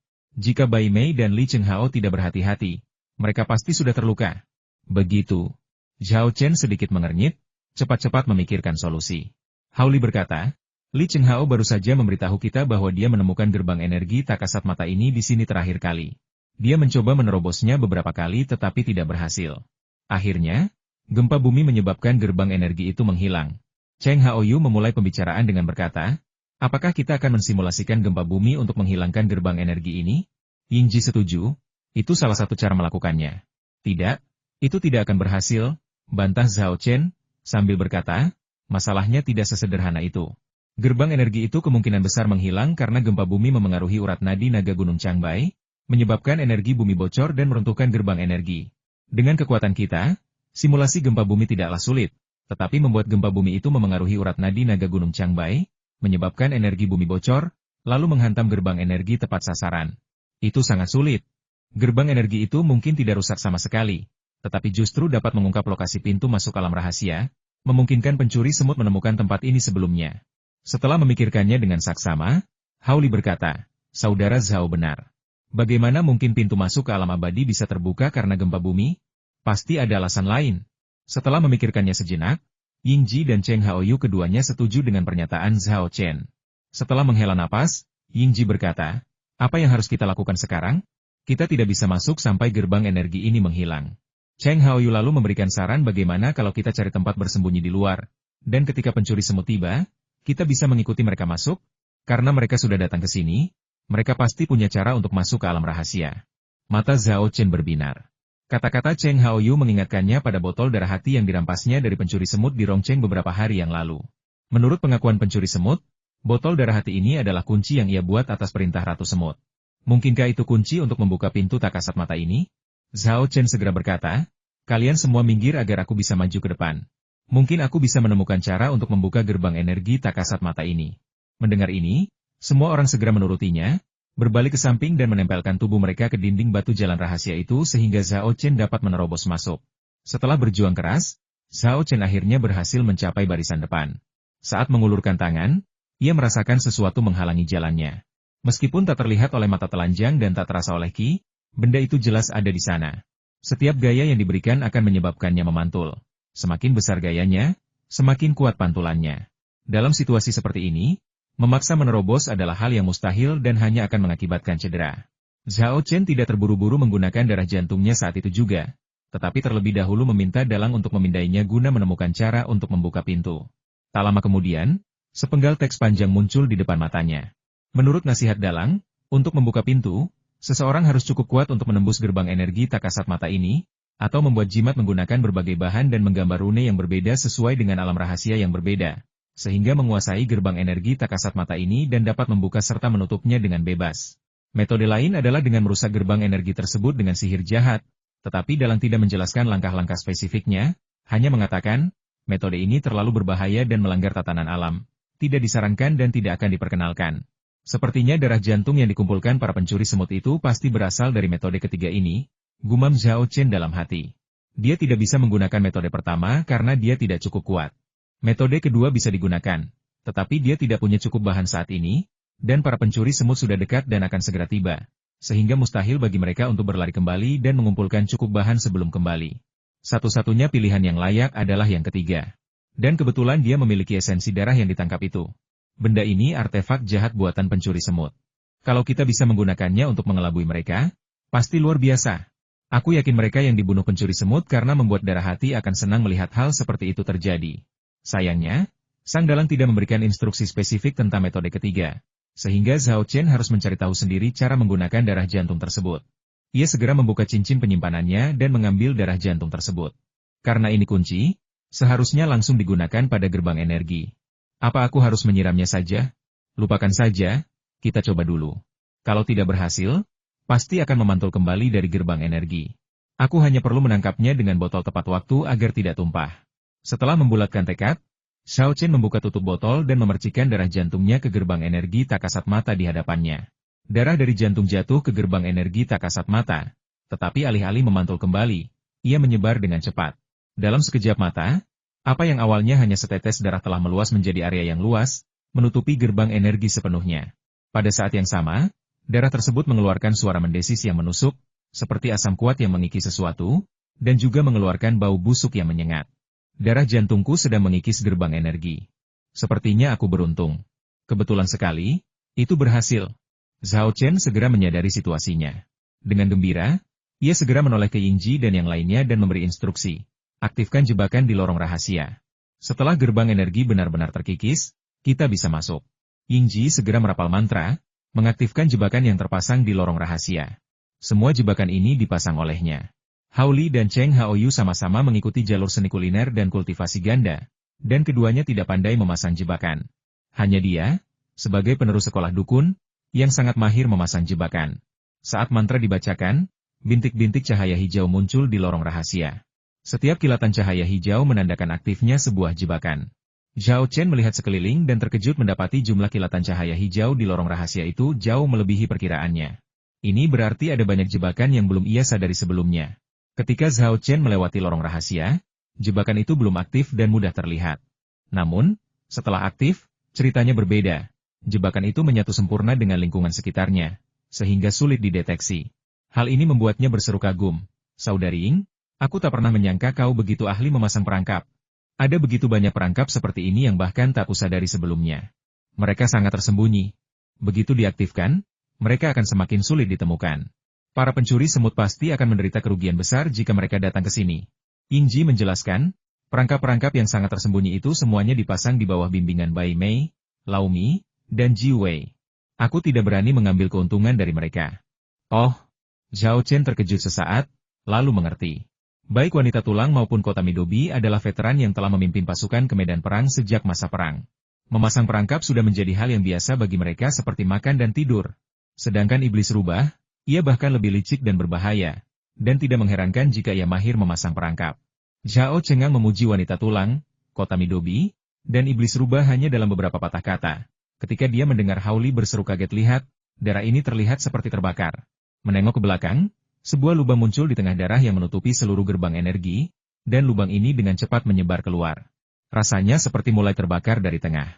Jika Bai Mei dan Li Chenghao tidak berhati-hati, mereka pasti sudah terluka. Begitu. Zhao Chen sedikit mengernyit, cepat-cepat memikirkan solusi. Hao Li berkata, Li Chenghao baru saja memberitahu kita bahwa dia menemukan gerbang energi tak kasat mata ini di sini terakhir kali. Dia mencoba menerobosnya beberapa kali tetapi tidak berhasil. Akhirnya, gempa bumi menyebabkan gerbang energi itu menghilang. Cheng Haoyu memulai pembicaraan dengan berkata, apakah kita akan mensimulasikan gempa bumi untuk menghilangkan gerbang energi ini? Yingji setuju, itu salah satu cara melakukannya. Tidak, itu tidak akan berhasil, bantah Zhao Chen, sambil berkata, masalahnya tidak sesederhana itu. Gerbang energi itu kemungkinan besar menghilang karena gempa bumi memengaruhi urat nadi naga Gunung Changbai, menyebabkan energi bumi bocor dan meruntuhkan gerbang energi. Dengan kekuatan kita, simulasi gempa bumi tidaklah sulit, tetapi membuat gempa bumi itu memengaruhi urat nadi naga Gunung Changbai, menyebabkan energi bumi bocor, lalu menghantam gerbang energi tepat sasaran. Itu sangat sulit. Gerbang energi itu mungkin tidak rusak sama sekali, tetapi justru dapat mengungkap lokasi pintu masuk alam rahasia, memungkinkan pencuri semut menemukan tempat ini sebelumnya. Setelah memikirkannya dengan saksama, Hao Li berkata, saudara Zhao benar. Bagaimana mungkin pintu masuk ke alam abadi bisa terbuka karena gempa bumi? Pasti ada alasan lain. Setelah memikirkannya sejenak, Yingji dan Cheng Haoyu keduanya setuju dengan pernyataan Zhao Chen. Setelah menghela napas, Yingji berkata, apa yang harus kita lakukan sekarang? Kita tidak bisa masuk sampai gerbang energi ini menghilang. Cheng Haoyu lalu memberikan saran bagaimana kalau kita cari tempat bersembunyi di luar, dan ketika pencuri semut tiba, kita bisa mengikuti mereka masuk, karena mereka sudah datang ke sini, mereka pasti punya cara untuk masuk ke alam rahasia. Mata Zhao Chen berbinar. Kata-kata Cheng Haoyu mengingatkannya pada botol darah hati yang dirampasnya dari pencuri semut di Rongcheng beberapa hari yang lalu. Menurut pengakuan pencuri semut, botol darah hati ini adalah kunci yang ia buat atas perintah Ratu Semut. Mungkinkah itu kunci untuk membuka pintu tak kasat mata ini? Zhao Chen segera berkata, kalian semua minggir agar aku bisa maju ke depan. Mungkin aku bisa menemukan cara untuk membuka gerbang energi tak kasat mata ini. Mendengar ini, semua orang segera menurutinya, berbalik ke samping dan menempelkan tubuh mereka ke dinding batu jalan rahasia itu sehingga Zhao Chen dapat menerobos masuk. Setelah berjuang keras, Zhao Chen akhirnya berhasil mencapai barisan depan. Saat mengulurkan tangan, ia merasakan sesuatu menghalangi jalannya. Meskipun tak terlihat oleh mata telanjang dan tak terasa oleh Qi, benda itu jelas ada di sana. Setiap gaya yang diberikan akan menyebabkannya memantul. Semakin besar gayanya, semakin kuat pantulannya. Dalam situasi seperti ini, memaksa menerobos adalah hal yang mustahil dan hanya akan mengakibatkan cedera. Zhao Chen tidak terburu-buru menggunakan darah jantungnya saat itu juga, tetapi terlebih dahulu meminta dalang untuk memindainya guna menemukan cara untuk membuka pintu. Tak lama kemudian, sepenggal teks panjang muncul di depan matanya. Menurut nasihat dalang, untuk membuka pintu, seseorang harus cukup kuat untuk menembus gerbang energi tak kasat mata ini, atau membuat jimat menggunakan berbagai bahan dan menggambar rune yang berbeda sesuai dengan alam rahasia yang berbeda, sehingga menguasai gerbang energi tak kasat mata ini dan dapat membuka serta menutupnya dengan bebas. Metode lain adalah dengan merusak gerbang energi tersebut dengan sihir jahat, tetapi dalang tidak menjelaskan langkah-langkah spesifiknya, hanya mengatakan, metode ini terlalu berbahaya dan melanggar tatanan alam, tidak disarankan dan tidak akan diperkenalkan. Sepertinya darah jantung yang dikumpulkan para pencuri semut itu pasti berasal dari metode ketiga ini, gumam Zhao Chen dalam hati. Dia tidak bisa menggunakan metode pertama karena dia tidak cukup kuat. Metode kedua bisa digunakan, tetapi dia tidak punya cukup bahan saat ini, dan para pencuri semut sudah dekat dan akan segera tiba, sehingga mustahil bagi mereka untuk berlari kembali dan mengumpulkan cukup bahan sebelum kembali. Satu-satunya pilihan yang layak adalah yang ketiga. Dan kebetulan dia memiliki esensi darah yang ditangkap itu. Benda ini artefak jahat buatan pencuri semut. Kalau kita bisa menggunakannya untuk mengelabui mereka, pasti luar biasa. Aku yakin mereka yang dibunuh pencuri semut karena membuat darah hati akan senang melihat hal seperti itu terjadi. Sayangnya, sang dalang tidak memberikan instruksi spesifik tentang metode ketiga, sehingga Zhao Chen harus mencari tahu sendiri cara menggunakan darah jantung tersebut. Ia segera membuka cincin penyimpanannya dan mengambil darah jantung tersebut. Karena ini kunci, seharusnya langsung digunakan pada gerbang energi. Apa aku harus menyiramnya saja? Lupakan saja, kita coba dulu. Kalau tidak berhasil, pasti akan memantul kembali dari gerbang energi. Aku hanya perlu menangkapnya dengan botol tepat waktu agar tidak tumpah. Setelah membulatkan tekad, Zhao Chen membuka tutup botol dan memercikkan darah jantungnya ke gerbang energi tak kasat mata di hadapannya. Darah dari jantung jatuh ke gerbang energi tak kasat mata, tetapi alih-alih memantul kembali, ia menyebar dengan cepat. Dalam sekejap mata, apa yang awalnya hanya setetes darah telah meluas menjadi area yang luas, menutupi gerbang energi sepenuhnya. Pada saat yang sama, darah tersebut mengeluarkan suara mendesis yang menusuk, seperti asam kuat yang mengikis sesuatu, dan juga mengeluarkan bau busuk yang menyengat. Darah jantungku sedang mengikis gerbang energi. Sepertinya aku beruntung. Kebetulan sekali, itu berhasil. Zhao Chen segera menyadari situasinya. Dengan gembira, ia segera menoleh ke Yingji dan yang lainnya dan memberi instruksi. Aktifkan jebakan di lorong rahasia. Setelah gerbang energi benar-benar terkikis, kita bisa masuk. Yingji segera merapal mantra, mengaktifkan jebakan yang terpasang di lorong rahasia. Semua jebakan ini dipasang olehnya. Hao Li dan Cheng Haoyu sama-sama mengikuti jalur seni kuliner dan kultivasi ganda, dan keduanya tidak pandai memasang jebakan. Hanya dia, sebagai penerus sekolah dukun, yang sangat mahir memasang jebakan. Saat mantra dibacakan, bintik-bintik cahaya hijau muncul di lorong rahasia. Setiap kilatan cahaya hijau menandakan aktifnya sebuah jebakan. Zhao Chen melihat sekeliling dan terkejut mendapati jumlah kilatan cahaya hijau di lorong rahasia itu jauh melebihi perkiraannya. Ini berarti ada banyak jebakan yang belum ia sadari sebelumnya. Ketika Zhao Chen melewati lorong rahasia, jebakan itu belum aktif dan mudah terlihat. Namun, setelah aktif, ceritanya berbeda. Jebakan itu menyatu sempurna dengan lingkungan sekitarnya, sehingga sulit dideteksi. Hal ini membuatnya berseru kagum. Saudari Ying, aku tak pernah menyangka kau begitu ahli memasang perangkap. Ada begitu banyak perangkap seperti ini yang bahkan tak kusadari sebelumnya. Mereka sangat tersembunyi. Begitu diaktifkan, mereka akan semakin sulit ditemukan. Para pencuri semut pasti akan menderita kerugian besar jika mereka datang ke sini. Yingji menjelaskan, perangkap-perangkap yang sangat tersembunyi itu semuanya dipasang di bawah bimbingan Bai Mei, Lao Mi, dan Ji Wei. Aku tidak berani mengambil keuntungan dari mereka. Oh, Zhao Chen terkejut sesaat, lalu mengerti. Baik wanita tulang maupun kota Midobi adalah veteran yang telah memimpin pasukan ke medan perang sejak masa perang. Memasang perangkap sudah menjadi hal yang biasa bagi mereka seperti makan dan tidur. Sedangkan iblis rubah, ia bahkan lebih licik dan berbahaya, dan tidak mengherankan jika ia mahir memasang perangkap. Zhao Cengang memuji wanita tulang, kota Midobi, dan iblis rubah hanya dalam beberapa patah kata. Ketika dia mendengar Hao Li berseru kaget, lihat, darah ini terlihat seperti terbakar. Menengok ke belakang, sebuah lubang muncul di tengah darah yang menutupi seluruh gerbang energi, dan lubang ini dengan cepat menyebar keluar. Rasanya seperti mulai terbakar dari tengah.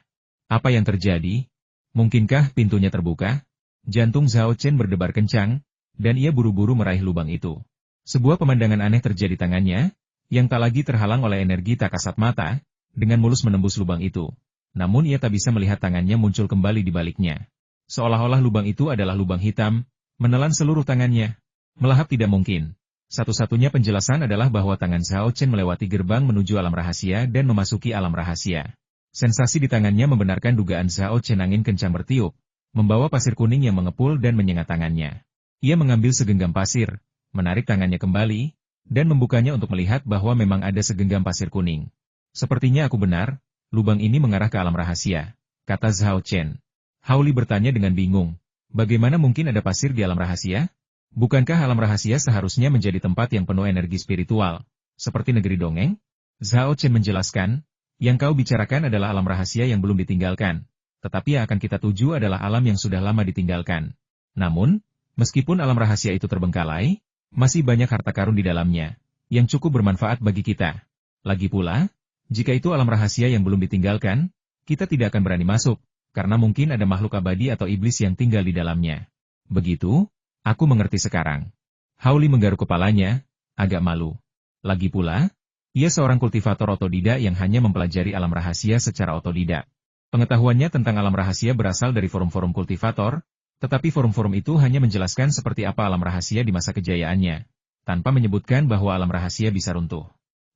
Apa yang terjadi? Mungkinkah pintunya terbuka? Jantung Zhao Chen berdebar kencang, dan ia buru-buru meraih lubang itu. Sebuah pemandangan aneh terjadi tangannya, yang tak lagi terhalang oleh energi tak kasat mata, dengan mulus menembus lubang itu. Namun ia tak bisa melihat tangannya muncul kembali di baliknya. Seolah-olah lubang itu adalah lubang hitam, menelan seluruh tangannya. Melahap tidak mungkin. Satu-satunya penjelasan adalah bahwa tangan Zhao Chen melewati gerbang menuju alam rahasia dan memasuki alam rahasia. Sensasi di tangannya membenarkan dugaan Zhao Chen. Angin kencang bertiup, membawa pasir kuning yang mengepul dan menyengat tangannya. Ia mengambil segenggam pasir, menarik tangannya kembali, dan membukanya untuk melihat bahwa memang ada segenggam pasir kuning. Sepertinya aku benar, lubang ini mengarah ke alam rahasia, kata Zhao Chen. Hao Li bertanya dengan bingung, bagaimana mungkin ada pasir di alam rahasia? Bukankah alam rahasia seharusnya menjadi tempat yang penuh energi spiritual, seperti negeri dongeng? Zhao Chen menjelaskan, yang kau bicarakan adalah alam rahasia yang belum ditinggalkan, tetapi yang akan kita tuju adalah alam yang sudah lama ditinggalkan. Namun, meskipun alam rahasia itu terbengkalai, masih banyak harta karun di dalamnya, yang cukup bermanfaat bagi kita. Lagi pula, jika itu alam rahasia yang belum ditinggalkan, kita tidak akan berani masuk, karena mungkin ada makhluk abadi atau iblis yang tinggal di dalamnya. Begitu? Aku mengerti sekarang. Hao Li menggaruk kepalanya, agak malu. Lagi pula, ia seorang kultivator otodidak yang hanya mempelajari alam rahasia secara otodidak. Pengetahuannya tentang alam rahasia berasal dari forum-forum kultivator, tetapi forum-forum itu hanya menjelaskan seperti apa alam rahasia di masa kejayaannya, tanpa menyebutkan bahwa alam rahasia bisa runtuh.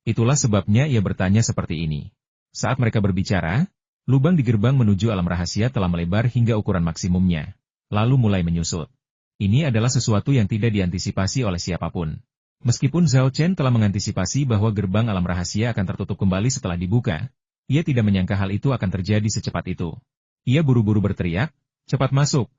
Itulah sebabnya ia bertanya seperti ini. Saat mereka berbicara, lubang di gerbang menuju alam rahasia telah melebar hingga ukuran maksimumnya, lalu mulai menyusut. Ini adalah sesuatu yang tidak diantisipasi oleh siapapun. Meskipun Zhao Chen telah mengantisipasi bahwa gerbang alam rahasia akan tertutup kembali setelah dibuka, ia tidak menyangka hal itu akan terjadi secepat itu. Ia buru-buru berteriak, cepat masuk!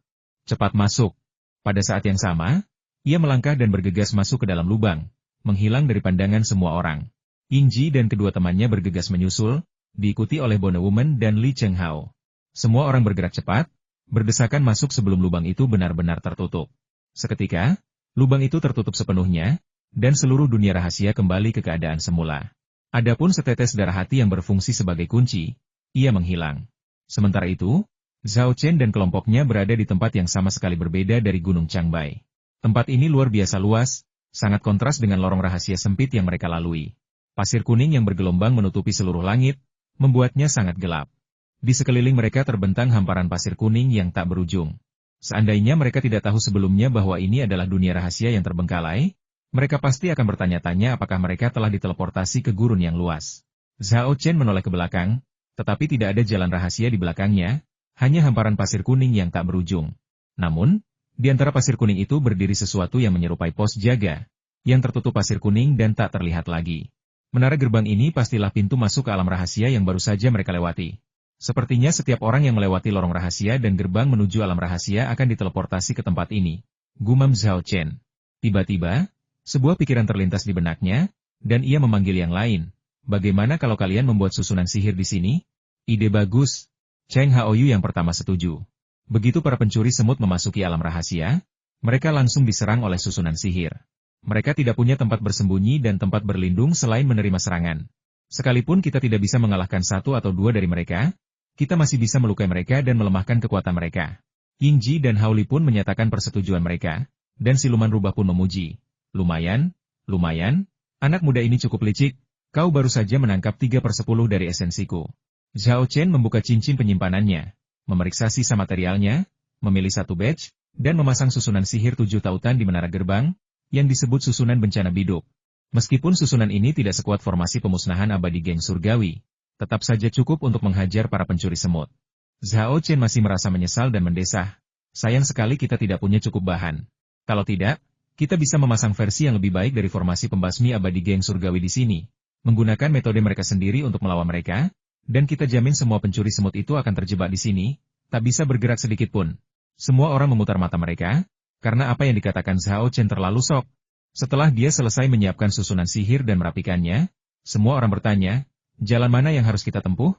Cepat masuk! Pada saat yang sama, ia melangkah dan bergegas masuk ke dalam lubang, menghilang dari pandangan semua orang. Yingji dan kedua temannya bergegas menyusul, diikuti oleh Bone Woman dan Li Chenghao. Semua orang bergerak cepat, berdesakan masuk sebelum lubang itu benar-benar tertutup. Seketika, lubang itu tertutup sepenuhnya, dan seluruh dunia rahasia kembali ke keadaan semula. Adapun setetes darah hati yang berfungsi sebagai kunci, ia menghilang. Sementara itu, Zhao Chen dan kelompoknya berada di tempat yang sama sekali berbeda dari Gunung Changbai. Tempat ini luar biasa luas, sangat kontras dengan lorong rahasia sempit yang mereka lalui. Pasir kuning yang bergelombang menutupi seluruh langit, membuatnya sangat gelap. Di sekeliling mereka terbentang hamparan pasir kuning yang tak berujung. Seandainya mereka tidak tahu sebelumnya bahwa ini adalah dunia rahasia yang terbengkalai, mereka pasti akan bertanya-tanya apakah mereka telah diteleportasi ke gurun yang luas. Zhao Chen menoleh ke belakang, tetapi tidak ada jalan rahasia di belakangnya, hanya hamparan pasir kuning yang tak berujung. Namun, di antara pasir kuning itu berdiri sesuatu yang menyerupai pos jaga, yang tertutup pasir kuning dan tak terlihat lagi. Menara gerbang ini pastilah pintu masuk ke alam rahasia yang baru saja mereka lewati. Sepertinya setiap orang yang melewati lorong rahasia dan gerbang menuju alam rahasia akan diteleportasi ke tempat ini. Gumam Zhao Chen. Tiba-tiba, sebuah pikiran terlintas di benaknya, dan ia memanggil yang lain. Bagaimana kalau kalian membuat susunan sihir di sini? Ide bagus. Cheng Haoyu yang pertama setuju. Begitu para pencuri semut memasuki alam rahasia, mereka langsung diserang oleh susunan sihir. Mereka tidak punya tempat bersembunyi dan tempat berlindung selain menerima serangan. Sekalipun kita tidak bisa mengalahkan satu atau dua dari mereka, kita masih bisa melukai mereka dan melemahkan kekuatan mereka. Yingji dan Haoli pun menyatakan persetujuan mereka, dan siluman rubah pun memuji. Lumayan, anak muda ini cukup licik, kau baru saja menangkap 3/10 dari esensiku. Zhao Chen membuka cincin penyimpanannya, memeriksa sisa materialnya, memilih satu batch, dan memasang susunan sihir 7 tautan di menara gerbang, yang disebut susunan bencana biduk. Meskipun susunan ini tidak sekuat formasi pemusnahan abadi geng surgawi, tetap saja cukup untuk menghajar para pencuri semut. Zhao Chen masih merasa menyesal dan mendesah. Sayang sekali kita tidak punya cukup bahan. Kalau tidak, kita bisa memasang versi yang lebih baik dari formasi pembasmi abadi geng surgawi di sini, menggunakan metode mereka sendiri untuk melawan mereka, dan kita jamin semua pencuri semut itu akan terjebak di sini, tak bisa bergerak sedikit pun. Semua orang memutar mata mereka, karena apa yang dikatakan Zhao Chen terlalu sok. Setelah dia selesai menyiapkan susunan sihir dan merapikannya, semua orang bertanya, jalan mana yang harus kita tempuh?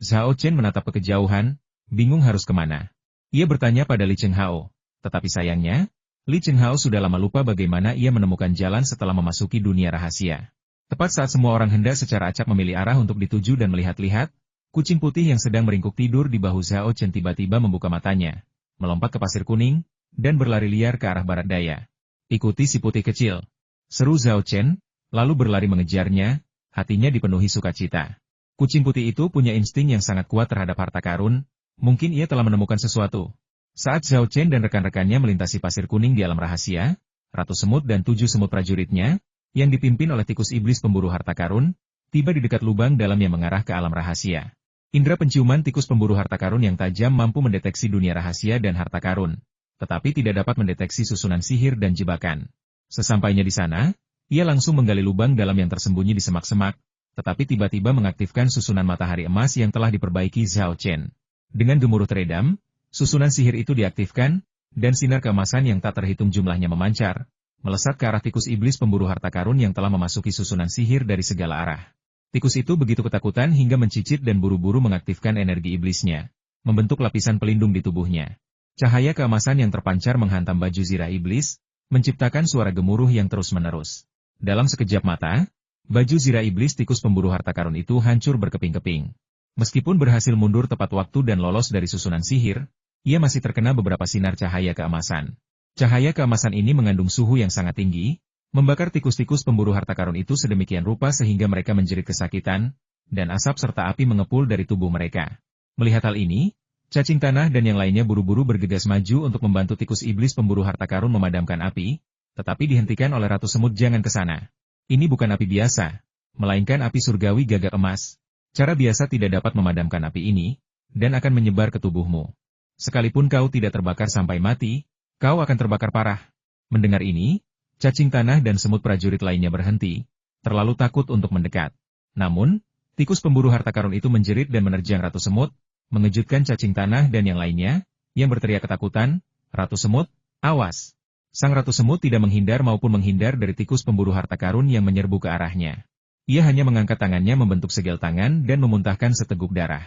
Zhao Chen menatap ke kejauhan, bingung harus kemana. Ia bertanya pada Li Chenghao, tetapi sayangnya, Li Chenghao sudah lama lupa bagaimana ia menemukan jalan setelah memasuki dunia rahasia. Tepat saat semua orang hendak secara acak memilih arah untuk dituju dan melihat-lihat, kucing putih yang sedang meringkuk tidur di bahu Zhao Chen tiba-tiba membuka matanya, melompat ke pasir kuning, dan berlari liar ke arah barat daya. Ikuti si putih kecil, seru Zhao Chen, lalu berlari mengejarnya, hatinya dipenuhi sukacita. Kucing putih itu punya insting yang sangat kuat terhadap harta karun, mungkin ia telah menemukan sesuatu. Saat Zhao Chen dan rekan-rekannya melintasi pasir kuning di alam rahasia, Ratu Semut dan 7 semut prajuritnya, yang dipimpin oleh tikus iblis pemburu harta karun, tiba di dekat lubang dalam yang mengarah ke alam rahasia. Indra penciuman tikus pemburu harta karun yang tajam mampu mendeteksi dunia rahasia dan harta karun, tetapi tidak dapat mendeteksi susunan sihir dan jebakan. Sesampainya di sana, ia langsung menggali lubang dalam yang tersembunyi di semak-semak, tetapi tiba-tiba mengaktifkan susunan matahari emas yang telah diperbaiki Zhao Chen. Dengan gemuruh teredam, susunan sihir itu diaktifkan, dan sinar keemasan yang tak terhitung jumlahnya memancar, melesat ke arah tikus iblis pemburu harta karun yang telah memasuki susunan sihir dari segala arah. Tikus itu begitu ketakutan hingga mencicit dan buru-buru mengaktifkan energi iblisnya, membentuk lapisan pelindung di tubuhnya. Cahaya keemasan yang terpancar menghantam baju zirah iblis, menciptakan suara gemuruh yang terus-menerus. Dalam sekejap mata, baju zirah iblis tikus pemburu harta karun itu hancur berkeping-keping. Meskipun berhasil mundur tepat waktu dan lolos dari susunan sihir, ia masih terkena beberapa sinar cahaya keemasan. Cahaya keemasan ini mengandung suhu yang sangat tinggi, membakar tikus-tikus pemburu harta karun itu sedemikian rupa sehingga mereka menjerit kesakitan, dan asap serta api mengepul dari tubuh mereka. Melihat hal ini, cacing tanah dan yang lainnya buru-buru bergegas maju untuk membantu tikus iblis pemburu harta karun memadamkan api, tetapi dihentikan oleh Ratu Semut. Jangan ke sana. Ini bukan api biasa, melainkan api surgawi gagak emas. Cara biasa tidak dapat memadamkan api ini, dan akan menyebar ke tubuhmu. Sekalipun kau tidak terbakar sampai mati, kau akan terbakar parah. Mendengar ini, cacing tanah dan semut prajurit lainnya berhenti, terlalu takut untuk mendekat. Namun, tikus pemburu harta karun itu menjerit dan menerjang Ratu Semut, mengejutkan cacing tanah dan yang lainnya, yang berteriak ketakutan, Ratu Semut, awas! Sang Ratu Semut tidak menghindar maupun menghindar dari tikus pemburu harta karun yang menyerbu ke arahnya. Ia hanya mengangkat tangannya membentuk segel tangan dan memuntahkan seteguk darah.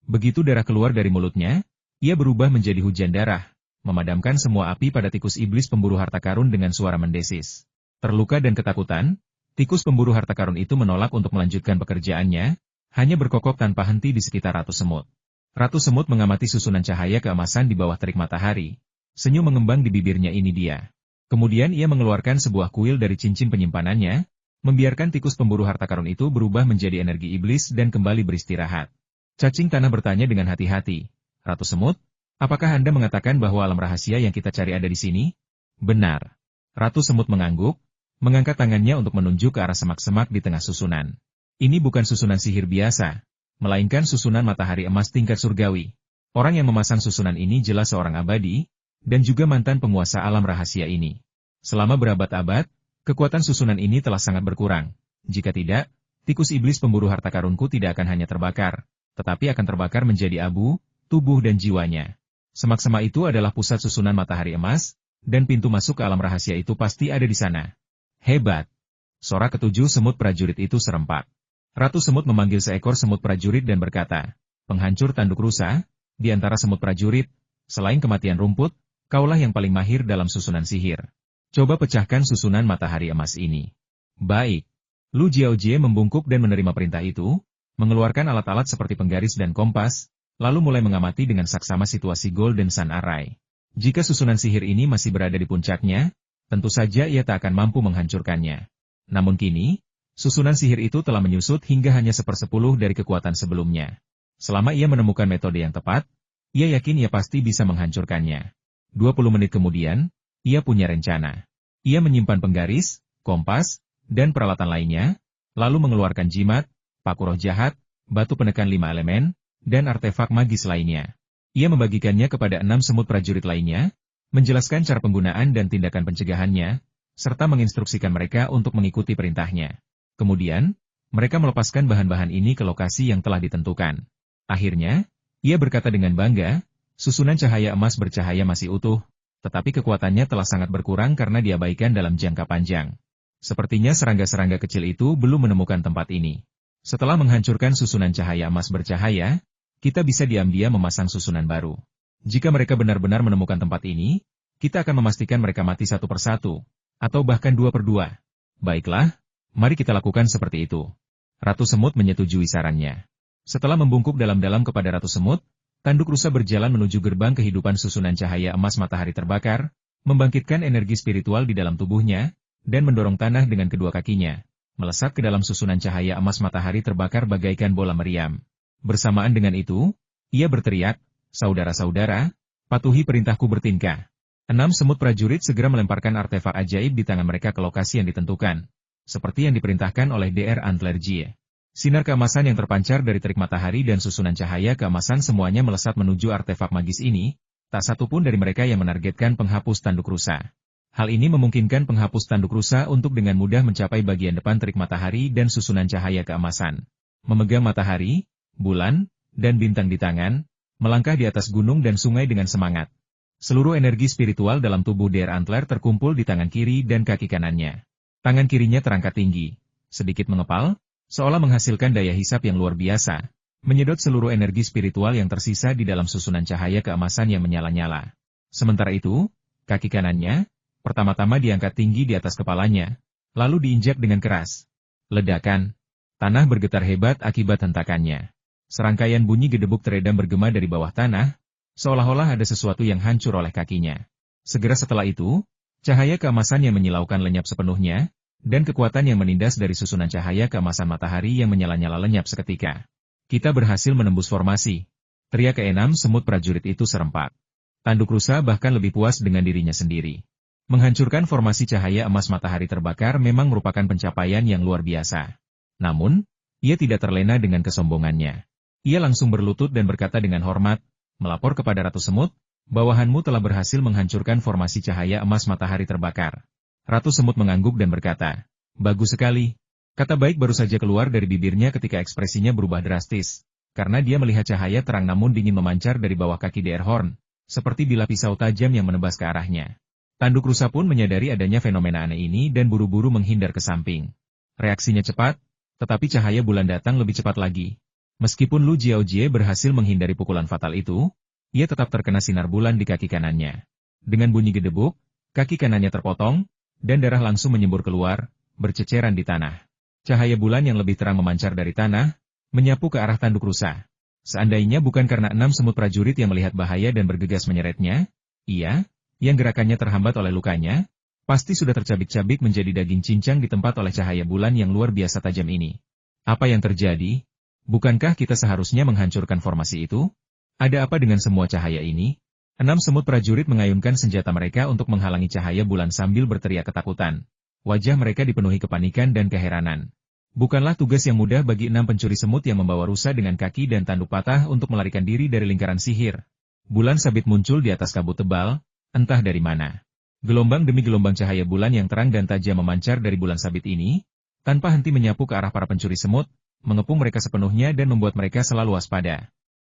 Begitu darah keluar dari mulutnya, ia berubah menjadi hujan darah, memadamkan semua api pada tikus iblis pemburu harta karun dengan suara mendesis. Terluka dan ketakutan, tikus pemburu harta karun itu menolak untuk melanjutkan pekerjaannya, hanya berkokok tanpa henti di sekitar Ratu Semut. Ratu Semut mengamati susunan cahaya keemasan di bawah terik matahari. Senyum mengembang di bibirnya. Ini dia. Kemudian ia mengeluarkan sebuah kuil dari cincin penyimpanannya, membiarkan tikus pemburu harta karun itu berubah menjadi energi iblis dan kembali beristirahat. Cacing tanah bertanya dengan hati-hati, Ratu Semut, Apakah Anda mengatakan bahwa alam rahasia yang kita cari ada di sini? Benar. Ratu Semut mengangguk, mengangkat tangannya untuk menunjuk ke arah semak-semak di tengah susunan. Ini bukan susunan sihir biasa, melainkan susunan matahari emas tingkat surgawi. Orang yang memasang susunan ini jelas seorang abadi, dan juga mantan penguasa alam rahasia ini. Selama berabad-abad, kekuatan susunan ini telah sangat berkurang. Jika tidak, tikus iblis pemburu harta karunku tidak akan hanya terbakar, tetapi akan terbakar menjadi abu, tubuh dan jiwanya. Semak-semak itu adalah pusat susunan matahari emas, dan pintu masuk ke alam rahasia itu pasti ada di sana. Hebat! Sorak ketujuh semut prajurit itu serempak. Ratu Semut memanggil seekor semut prajurit dan berkata, "Penghancur tanduk rusa, di antara semut prajurit, selain kematian rumput, kaulah yang paling mahir dalam susunan sihir. Coba pecahkan susunan matahari emas ini." Baik. Lu Jiaojie membungkuk dan menerima perintah itu, mengeluarkan alat-alat seperti penggaris dan kompas, lalu mulai mengamati dengan saksama situasi Golden Sun Array. Jika susunan sihir ini masih berada di puncaknya, tentu saja ia tak akan mampu menghancurkannya. Namun kini, susunan sihir itu telah menyusut hingga hanya 1/10 dari kekuatan sebelumnya. Selama ia menemukan metode yang tepat, ia yakin ia pasti bisa menghancurkannya. 20 menit kemudian, ia punya rencana. Ia menyimpan penggaris, kompas, dan peralatan lainnya, lalu mengeluarkan jimat, paku roh jahat, batu penekan 5 elemen, dan artefak magis lainnya. Ia membagikannya kepada 6 semut prajurit lainnya, menjelaskan cara penggunaan dan tindakan pencegahannya, serta menginstruksikan mereka untuk mengikuti perintahnya. Kemudian, mereka melepaskan bahan-bahan ini ke lokasi yang telah ditentukan. Akhirnya, ia berkata dengan bangga, susunan cahaya emas bercahaya masih utuh, tetapi kekuatannya telah sangat berkurang karena diabaikan dalam jangka panjang. Sepertinya serangga-serangga kecil itu belum menemukan tempat ini. Setelah menghancurkan susunan cahaya emas bercahaya, kita bisa diam-diam memasang susunan baru. Jika mereka benar-benar menemukan tempat ini, kita akan memastikan mereka mati satu persatu, atau bahkan 2/2. Baiklah, mari kita lakukan seperti itu. Ratu Semut menyetujui sarannya. Setelah membungkuk dalam-dalam kepada Ratu Semut, tanduk rusa berjalan menuju gerbang kehidupan susunan cahaya emas matahari terbakar, membangkitkan energi spiritual di dalam tubuhnya, dan mendorong tanah dengan kedua kakinya, melesat ke dalam susunan cahaya emas matahari terbakar bagaikan bola meriam. Bersamaan dengan itu, ia berteriak, "Saudara-saudara, patuhi perintahku bertingkah." 6 semut prajurit segera melemparkan artefak ajaib di tangan mereka ke lokasi yang ditentukan, seperti yang diperintahkan oleh Dr. Antlerjie. Sinar keemasan yang terpancar dari terik matahari dan susunan cahaya keemasan semuanya melesat menuju artefak magis ini, tak satu pun dari mereka yang menargetkan penghapus tanduk rusa. Hal ini memungkinkan penghapus tanduk rusa untuk dengan mudah mencapai bagian depan terik matahari dan susunan cahaya keemasan. Memegang matahari, bulan, dan bintang di tangan, melangkah di atas gunung dan sungai dengan semangat. Seluruh energi spiritual dalam tubuh Dr. Antler terkumpul di tangan kiri dan kaki kanannya. Tangan kirinya terangkat tinggi, sedikit mengepal, seolah menghasilkan daya hisap yang luar biasa, menyedot seluruh energi spiritual yang tersisa di dalam susunan cahaya keemasan yang menyala-nyala. Sementara itu, kaki kanannya, pertama-tama diangkat tinggi di atas kepalanya, lalu diinjak dengan keras. Ledakan. Tanah bergetar hebat akibat hentakannya. Serangkaian bunyi gedebuk teredam bergema dari bawah tanah, seolah-olah ada sesuatu yang hancur oleh kakinya. Segera setelah itu, cahaya keemasan yang menyilaukan lenyap sepenuhnya, dan kekuatan yang menindas dari susunan cahaya keemasan matahari yang menyala-nyala lenyap seketika. Kita berhasil menembus formasi. Teriak ke-6 semut prajurit itu serempak. Tanduk rusa bahkan lebih puas dengan dirinya sendiri. Menghancurkan formasi cahaya emas matahari terbakar memang merupakan pencapaian yang luar biasa. Namun, ia tidak terlena dengan kesombongannya. Ia langsung berlutut dan berkata dengan hormat, melapor kepada Ratu Semut, bawahanmu telah berhasil menghancurkan formasi cahaya emas matahari terbakar. Ratu Semut mengangguk dan berkata, "Bagus sekali." Kata baik baru saja keluar dari bibirnya ketika ekspresinya berubah drastis, karena dia melihat cahaya terang namun dingin memancar dari bawah kaki Dr. Horn, seperti bila pisau tajam yang menebas ke arahnya. Tanduk rusa pun menyadari adanya fenomena aneh ini dan buru-buru menghindar ke samping. Reaksinya cepat, tetapi cahaya bulan datang lebih cepat lagi. Meskipun Lu Jiaojie berhasil menghindari pukulan fatal itu, ia tetap terkena sinar bulan di kaki kanannya. Dengan bunyi gedebuk, kaki kanannya terpotong, dan darah langsung menyembur keluar, berceceran di tanah. Cahaya bulan yang lebih terang memancar dari tanah, menyapu ke arah tanduk rusa. Seandainya bukan karena 6 semut prajurit yang melihat bahaya dan bergegas menyeretnya, ia, yang gerakannya terhambat oleh lukanya, pasti sudah tercabik-cabik menjadi daging cincang di tempat oleh cahaya bulan yang luar biasa tajam ini. Apa yang terjadi? Bukankah kita seharusnya menghancurkan formasi itu? Ada apa dengan semua cahaya ini? 6 semut prajurit mengayunkan senjata mereka untuk menghalangi cahaya bulan sambil berteriak ketakutan. Wajah mereka dipenuhi kepanikan dan keheranan. Bukanlah tugas yang mudah bagi 6 pencuri semut yang membawa rusa dengan kaki dan tanduk patah untuk melarikan diri dari lingkaran sihir. Bulan sabit muncul di atas kabut tebal, entah dari mana. Gelombang demi gelombang cahaya bulan yang terang dan tajam memancar dari bulan sabit ini, tanpa henti menyapu ke arah para pencuri semut, mengepung mereka sepenuhnya dan membuat mereka selalu waspada.